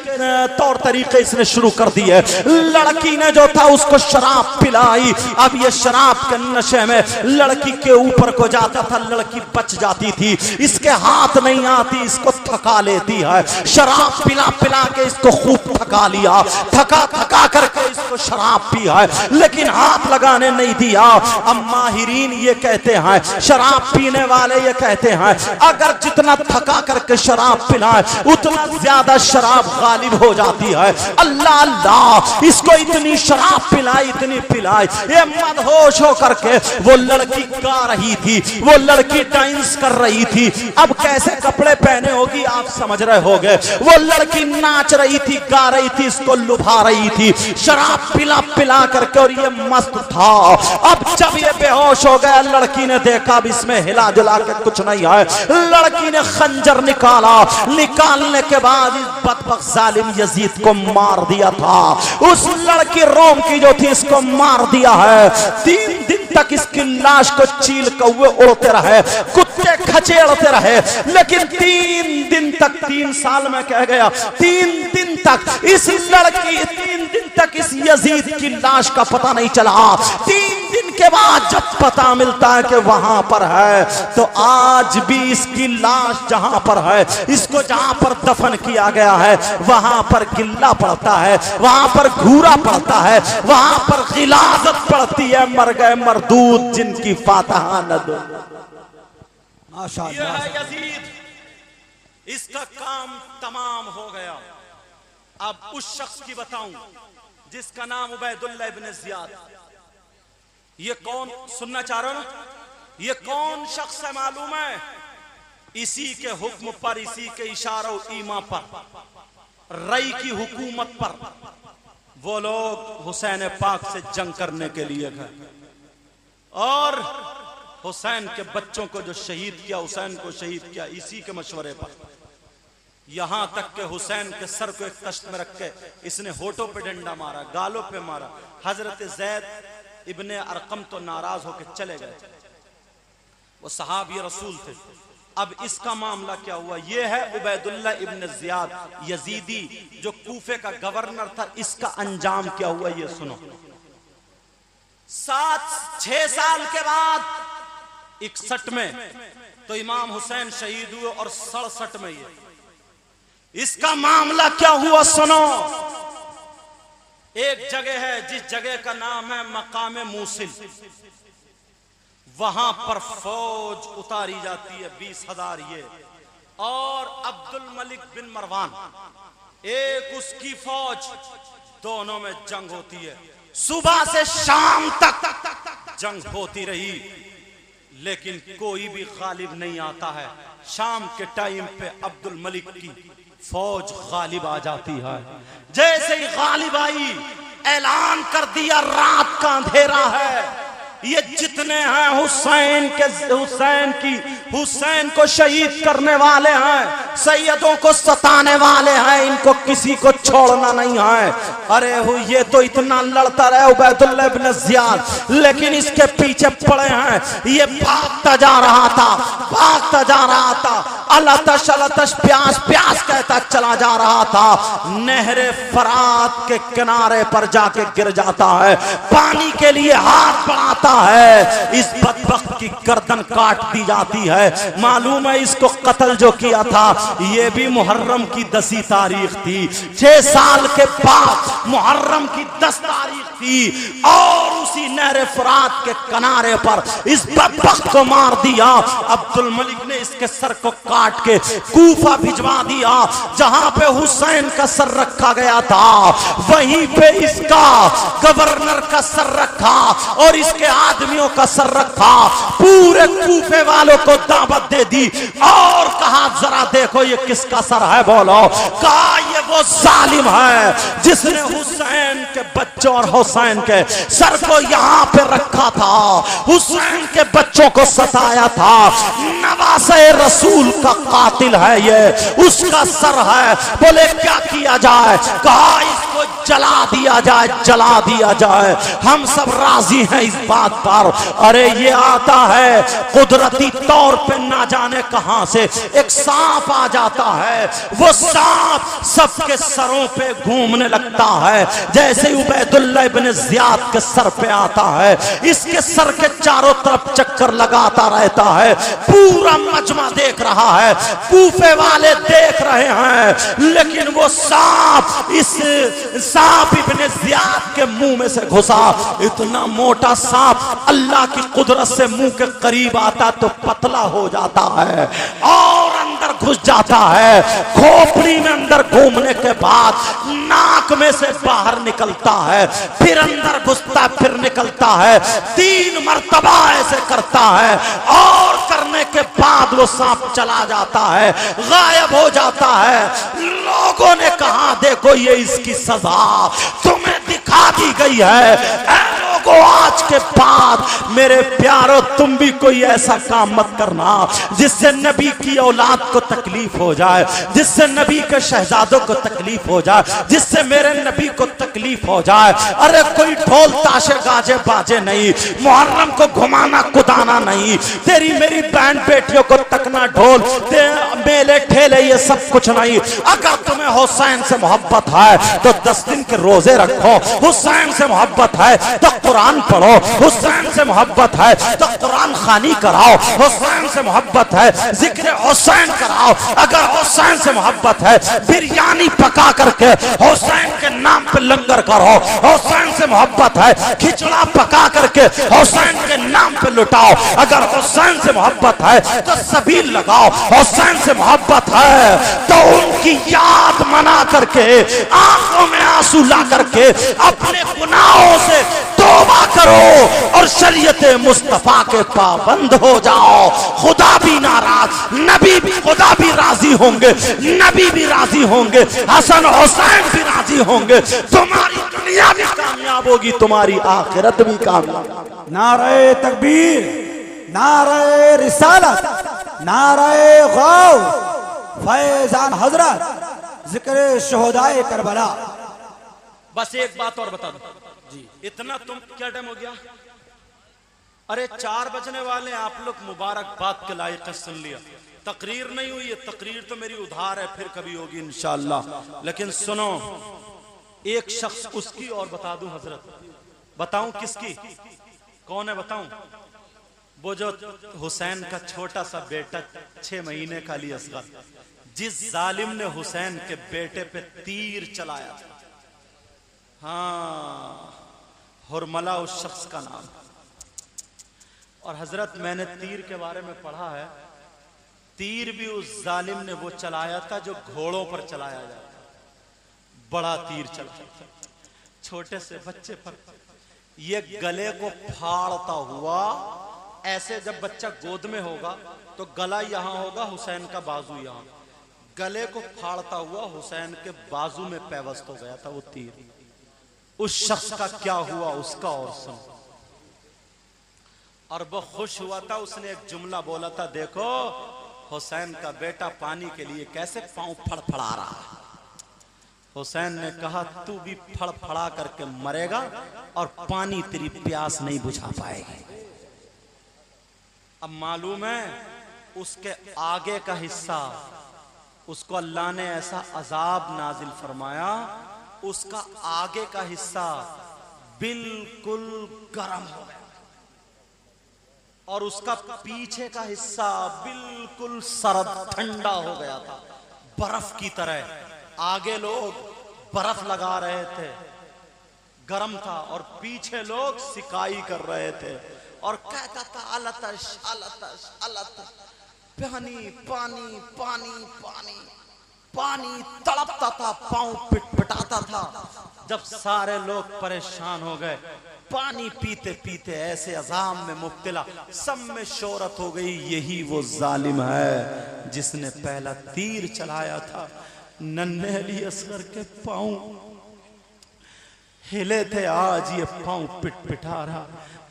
तौर तरीके इसने शुरू कर दिए। लड़की ने जो था उसको शराब पिलाई। अब ये शराब के नशे में लड़की के ऊपर को जाता था, लड़की बच जाती थी। इसके हाथ नहीं आती, इसको थका लेती है। शराब पिला पिला के इसको खूब थका लिया, थका थका करके इसको शराब पी है, लेकिन हाथ लगाने नहीं दिया। अब माहिरीन ये कहते हैं, शराब पीने वाले ये कहते हैं, अगर जितना थका करके शराब पिलाए उतना ज्यादा शराब गालिब हो जाती है। अल्लाह अल्लाह, इसको इतनी शराब पिलाई, इतनी पिलाई, ये मदहोश हो करके वो लड़की गा रही थी, वो लड़की डांस कर रही थी। अब कैसे कपड़े पहने होगी आप समझ रहे होगे। वो लड़की नाच रही थी, गा रही थी, इसको लुभा रही थी शराब पिला पिला करके, और ये मस्त था। अब जब ये बेहोश हो गया, लड़की ने देखा अब इसमें हिला जुला के कुछ नहीं है। लड़की ने खंजर निकाला, निकालने के बाद इस बदबख्त जालिम यजीद को मार दिया था। उस लड़की रोम की जो थी इसको मार दिया है। 3 दिन तक इसकी लाश को चील कौवे उड़ते रहे, कुत्ते खचेड़ते रहे, लेकिन 3 दिन तक, 3 साल में कह गया, 3 दिन तक इस लड़की, 3 दिन तक इस यजीद की लाश का पता नहीं चला। 3 दिन के बाद जब पता मिलता है कि वहां पर है, तो आज भी इसकी लाश जहां पर है, इसको जहां पर दफन किया गया है वहां पर गिल्ला पड़ता है, वहां पर घूरा पड़ता है, वहां पर गिलाजत पड़ती है, मर गए मरदूद जिनकी फातहा न दो। माशाअल्लाह। यजीद, इसका काम तमाम हो गया। अब उस शख्स की बताऊं जिसका नाम उबैदुल्लाह इब्न जियाद। ये कौन, सुनना चाह रहे हो ना? ये कौन शख्स है मालूम है? इसी के हुक्म पर, इसी के इशारों ईमा पर, रई की हुकूमत पर वो लोग हुसैन पाक से जंग करने के लिए गए और हुसैन के बच्चों को जो शहीद किया, हुसैन को शहीद किया इसी के मशवरे पर। यहां तक के हुसैन के सर को एक तश्त में रख के इसने होठों पे डंडा मारा, गालों पे मारा। हजरत ज़ैद इब्ने अरकम तो नाराज होकर चले गए, वो सहाबी रसूल थे। अब इसका मामला क्या हुआ? ये है उबैदुल्लाह इब्न जियाद यजीदी, जो कूफे का गवर्नर था। इसका अंजाम क्या हुआ ये सुनो। 6 साल के बाद 61 में तो इमाम हुसैन शहीद हुए और 67 में ये। इसका मामला क्या हुआ सुनो। एक जगह है जिस जगह का नाम है मकाम मूसिल, वहां पर फौज उतारी जाती है 20,000 ये, और अब्दुल मलिक बिन मरवान एक उसकी फौज, दोनों में जंग होती है। सुबह से शाम तक जंग होती रही, लेकिन कोई भी गालिब नहीं आता है। शाम के टाइम पे अब्दुल मलिक की फौज गालिब आ जाती है। जैसे ही गालिब आई, ऐलान कर दिया रात का अंधेरा है, ये जितने हैं हुसैन को शहीद करने वाले हैं, सैयदों को सताने वाले हैं, इनको किसी को छोड़ना नहीं है। अरे ये तो इतना लड़ता रहे उबैदुल्लाह इब्न जियाद, लेकिन इसके पीछे पड़े हैं। ये भागता जा रहा था, भागता जा रहा था। अलतश अलतश प्यास प्यास कहता चला जा रहा था। नहरे फरात के किनारे पर जाके गिर जाता है, पानी के लिए हाथ बढ़ाता है, इस बदबख्त की गर्दन काट दी जाती है। मालूम है इसको कत्ल जो किया था ये भी मुहर्रम की 10 तारीख थी। 6 साल के बाद मुहर्रम की 10 तारीख थी और उसी नहर फरात के किनारे पर इस बदबख्त को मार दिया। अब्दुल मलिक ने इसके सर को काट के कूफा भिजवा दिया, जहां पे हुसैन का सर रखा गया था वहीं पे इसका गवर्नर का सर रखा और इसके आदमियों का सर रखा। पूरे कूफे वालों को दावत दे दी और कहा जरा देखो ये किसका सर है, बोलो। कहा ये वो जालिम है जिसने हुसैन के बच्चों और हुसैन के सर को यहाँ पे रखा था, हुसैन के बच्चों को सताया था। नवासे रसूल का कातिल है ये, उसका सर है। बोले क्या किया जाए? कहा इसको जला दिया जाए, जला दिया जाए। हम सब राजी हैं इस बात पर। अरे ये आता है कुदरती तौर पे ना जाने कहां से एक सांप आ जाता है, वो सांप सबके सरों पे घूमने लगता है। जैसे उबैदुल्लाह इब्न ज़ियाद के सर पे आता है, इसके सर के चारों तरफ चक्कर लगाता रहता है। पूरा मजमा देख रहा है, कूफे वाले देख रहे हैं, लेकिन वो सांप इस सांप इब्न ज़ियाद के मुंह में से घुसा। इतना मोटा सांप अल्लाह की कुदरत से मुंह के करीब आता तो पतला हो जाता है और अंदर घुस जाता है। खोपड़ी में अंदर घूमने के बाद नाक में से बाहर निकलता है, फिर अंदर घुसता फिर निकलता है। 3 मर्तबा ऐसे करता है और करने के बाद वो सांप चला जाता है, गायब हो जाता है। लोगों ने कहा देखो ये इसकी सजा तुम्हें दिखा दी गई है। लोगों आज के बाद मेरे प्यारो तुम भी कोई ऐसा काम मत करना जिससे नबी की औलाद को तकलीफ हो जाए, जिससे नबी के शहजादों को तकलीफ हो जाए, जिससे मेरे नबी को तकलीफ हो जाए। अरे कोई ढोल ताशे गाजे बाजे नहीं, मुहर्रम को घुमाना कुदाना नहीं, तेरी मेरी बहन बेटियों को तकना ढोल मेले ठेले ये सब कुछ नहीं। अगर तुम्हें हुसैन से मोहब्बत है तो 10 दिन के रोजे रखो, हुसैन से मोहब्बत है तो कुरान पढ़ो, हुसैन से मोहब्बत है तो कुरान खानी कराओ, हुसैन से मोहब्बत है जिक्र हुसैन कराओ। अगर हुसैन से मोहब्बत है बिरयानी पका करके हुसैन के नाम पे लंगर करो, हुसैन से मोहब्बत है खिचड़ा पका करके हुसैन के नाम पे लुटाओ। अगर हुसैन से मोहब्बत है तो सबील लगाओ, हुसैन से मोहब्बत है तो उनकी याद मना करके आंखों में आंसू ला करके अपने गुनाहों से तौबा करो और शरीयत मुस्तफा के पाबंद हो जाओ। खुदा भी नाराज, नबी भी, खुदा भी राजी होंगे, नबी भी राजी होंगे, हसन हुसैन भी राजी होंगे। तुम्हारी दुनिया भी कामयाब होगी, तुम्हारी आखिरत भी कामयाब। नारे तकबीर, नारे रिसालत, नारे गौ, फैजान हजरत, जिक्र शोहदाए करबला। बस एक बात और बता दो जी, इतना तुम क्या टाइम हो गया? अरे 4 बजने वाले, आप लोग मुबारकबाद के लायक सुन लिया। तकरीर नहीं हुई है, तकरीर तो मेरी उधार है, फिर कभी होगी इंशाअल्लाह। लेकिन सुनो, एक शख्स उसकी और बता दूं हजरत, बताऊं किसकी? कौन है बताऊं? वो जो हुसैन का छोटा सा बेटा 6 महीने का अली असगर, जिस जालिम ने हुसैन के बेटे पे तीर चलाया था। हाँ, हुरमला उस शख्स का नाम। और हजरत मैंने तीर के बारे में पढ़ा है, तीर भी उस जालिम ने वो चलाया था जो घोड़ों पर चलाया जाता, बड़ा तीर चलाया था छोटे से बच्चे पर। ये गले को फाड़ता हुआ ऐसे, जब बच्चा गोद में होगा तो गला यहां होगा, हुसैन का बाजू यहां, गले को फाड़ता हुआ हुसैन के बाजू में पैवस्त हो गया था वो तीर। उस शख्स का क्या हुआ उसका और सुन। और वो खुश हुआ था, उसने एक जुमला बोला था, देखो हुसैन का बेटा पानी के लिए कैसे पांव फड़फड़ा रहा है। हुसैन ने कहा तू भी फड़फड़ा करके मरेगा और पानी तेरी प्यास नहीं बुझा पाएगी। अब मालूम है उसके आगे का हिस्सा उसको अल्लाह ने ऐसा अजाब नाजिल फरमाया, उसका आगे का हिस्सा बिल्कुल गर्म हो गया और उसका पीछे का हिस्सा बिल्कुल सर्द ठंडा हो गया था, बर्फ की तरह। आगे लोग बर्फ लगा रहे थे, गर्म था, और पीछे लोग सिकाई कर रहे थे और कहता था अलतश अलतश अलतश, पानी पानी पानी पानी पानी, तड़पता था, पांव पिटपिटाता था। जब सारे लोग परेशान हो गए, पानी पीते पीते ऐसे अजाम में मुब्तला, सब में शोहरत हो गई, यही वो जालिम है जिसने पहला तीर चलाया था। नन्हे अली असगर के पांव हिले थे, आज ये पांव पिटपिटा रहा।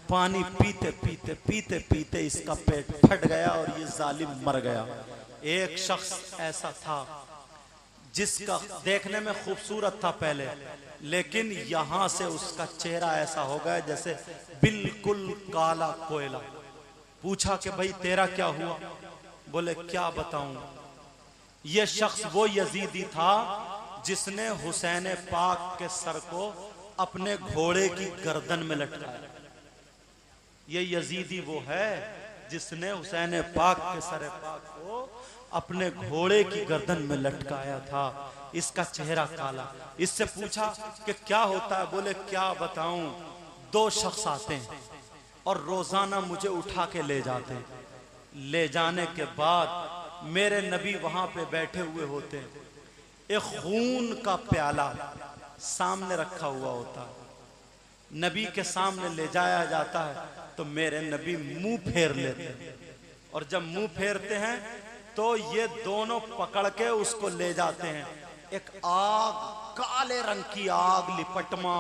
पानी पीते पीते पीते पीते इसका पेट फट गया और ये जालिम मर गया। एक शख्स ऐसा था जिसका देखने में खूबसूरत था पहले, लेकिन यहां से उसका चेहरा ऐसा हो गया जैसे बिल्कुल काला कोयला। पूछा कि भाई तेरा क्या हुआ? बोले क्या बताऊं, यह शख्स वो यजीदी था जिसने हुसैन पाक के सर को अपने घोड़े की गर्दन में लटकाया। ये यजीदी वो है जिसने हुसैन पाक के सर पाक को अपने घोड़े की गर्दन में लटकाया था। इसका चेहरा काला। इससे पूछा कि क्या होता है? बोले क्या बताऊं, दो शख्स आते हैं और रोजाना मुझे उठा के ले जाते हैं। ले जाने के बाद मेरे नबी वहां पे बैठे हुए होते हैं, एक खून का प्याला सामने रखा हुआ होता है, नबी के सामने ले जाया जाता है तो मेरे नबी मुंह फेर लेते हैं, और जब मुंह फेरते हैं तो ये दोनों पकड़ के उसको ले जाते हैं। एक आग, काले रंग की आग, लिपटमा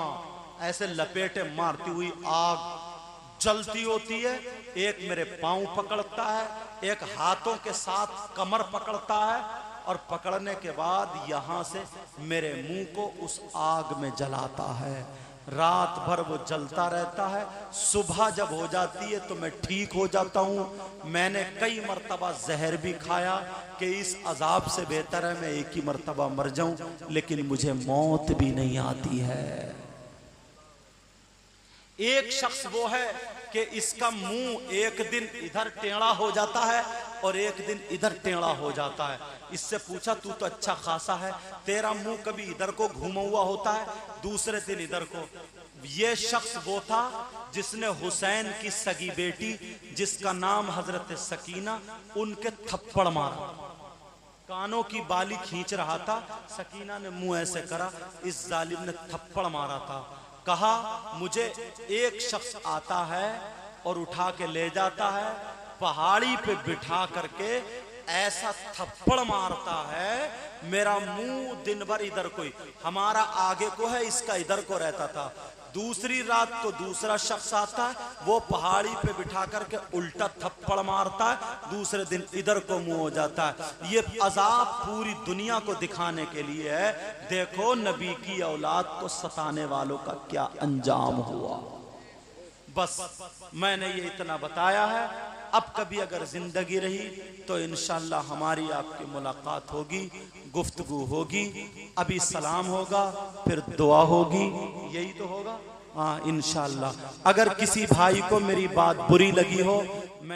ऐसे लपेटे मारती हुई आग जलती होती है। एक मेरे पांव पकड़ता है, एक हाथों के साथ कमर पकड़ता है, और पकड़ने के बाद यहां से मेरे मुंह को उस आग में जलाता है। रात भर वो जलता रहता है। सुबह जब हो जाती है तो मैं ठीक हो जाता हूँ। मैंने कई मर्तबा जहर भी खाया कि इस अजाब से बेहतर है मैं एक ही मर्तबा मर जाऊं, लेकिन मुझे मौत भी नहीं आती है। एक शख्स वो है कि इसका मुंह एक दिन इधर टेढ़ा हो जाता है और एक दिन इधर टेढ़ा हो जाता है। इससे पूछा तू तो अच्छा खासा है, तेरा मुंह कभी इधर को घूमा हुआ होता है, दूसरे दिन इधर को। ये शख्स वो था जिसने हुसैन की सगी बेटी, जिसका नाम हजरत सकीना, उनके थप्पड़ मारा। कानों की बाली खींच रहा था, सकीना ने मुंह ऐसे करा, इस जालिम ने थप्पड़ मारा था। कहा मुझे एक शख्स आता है और उठा के ले जाता है, पहाड़ी पे बिठा करके ऐसा थप्पड़ मारता है, मेरा मुंह दिन भर इधर को ही, हमारा आगे को है, इसका इधर को रहता था। दूसरी रात को दूसरा शख्स आता है, वो पहाड़ी पे बिठा करके उल्टा थप्पड़ मारता है, दूसरे दिन इधर को मुंह हो जाता है। ये अजाब पूरी दुनिया को दिखाने के लिए है, देखो नबी की औलाद को सताने वालों का क्या अंजाम हुआ। बस मैंने ये इतना बताया है। अब कभी अगर जिंदगी रही तो इंशाअल्लाह हमारी आपकी मुलाकात होगी, गुफ्तगू होगी। अभी सलाम होगा, फिर दुआ होगी, यही तो होगा। हाँ इंशाअल्लाह। अगर किसी भाई को मेरी बात बुरी लगी हो, मैं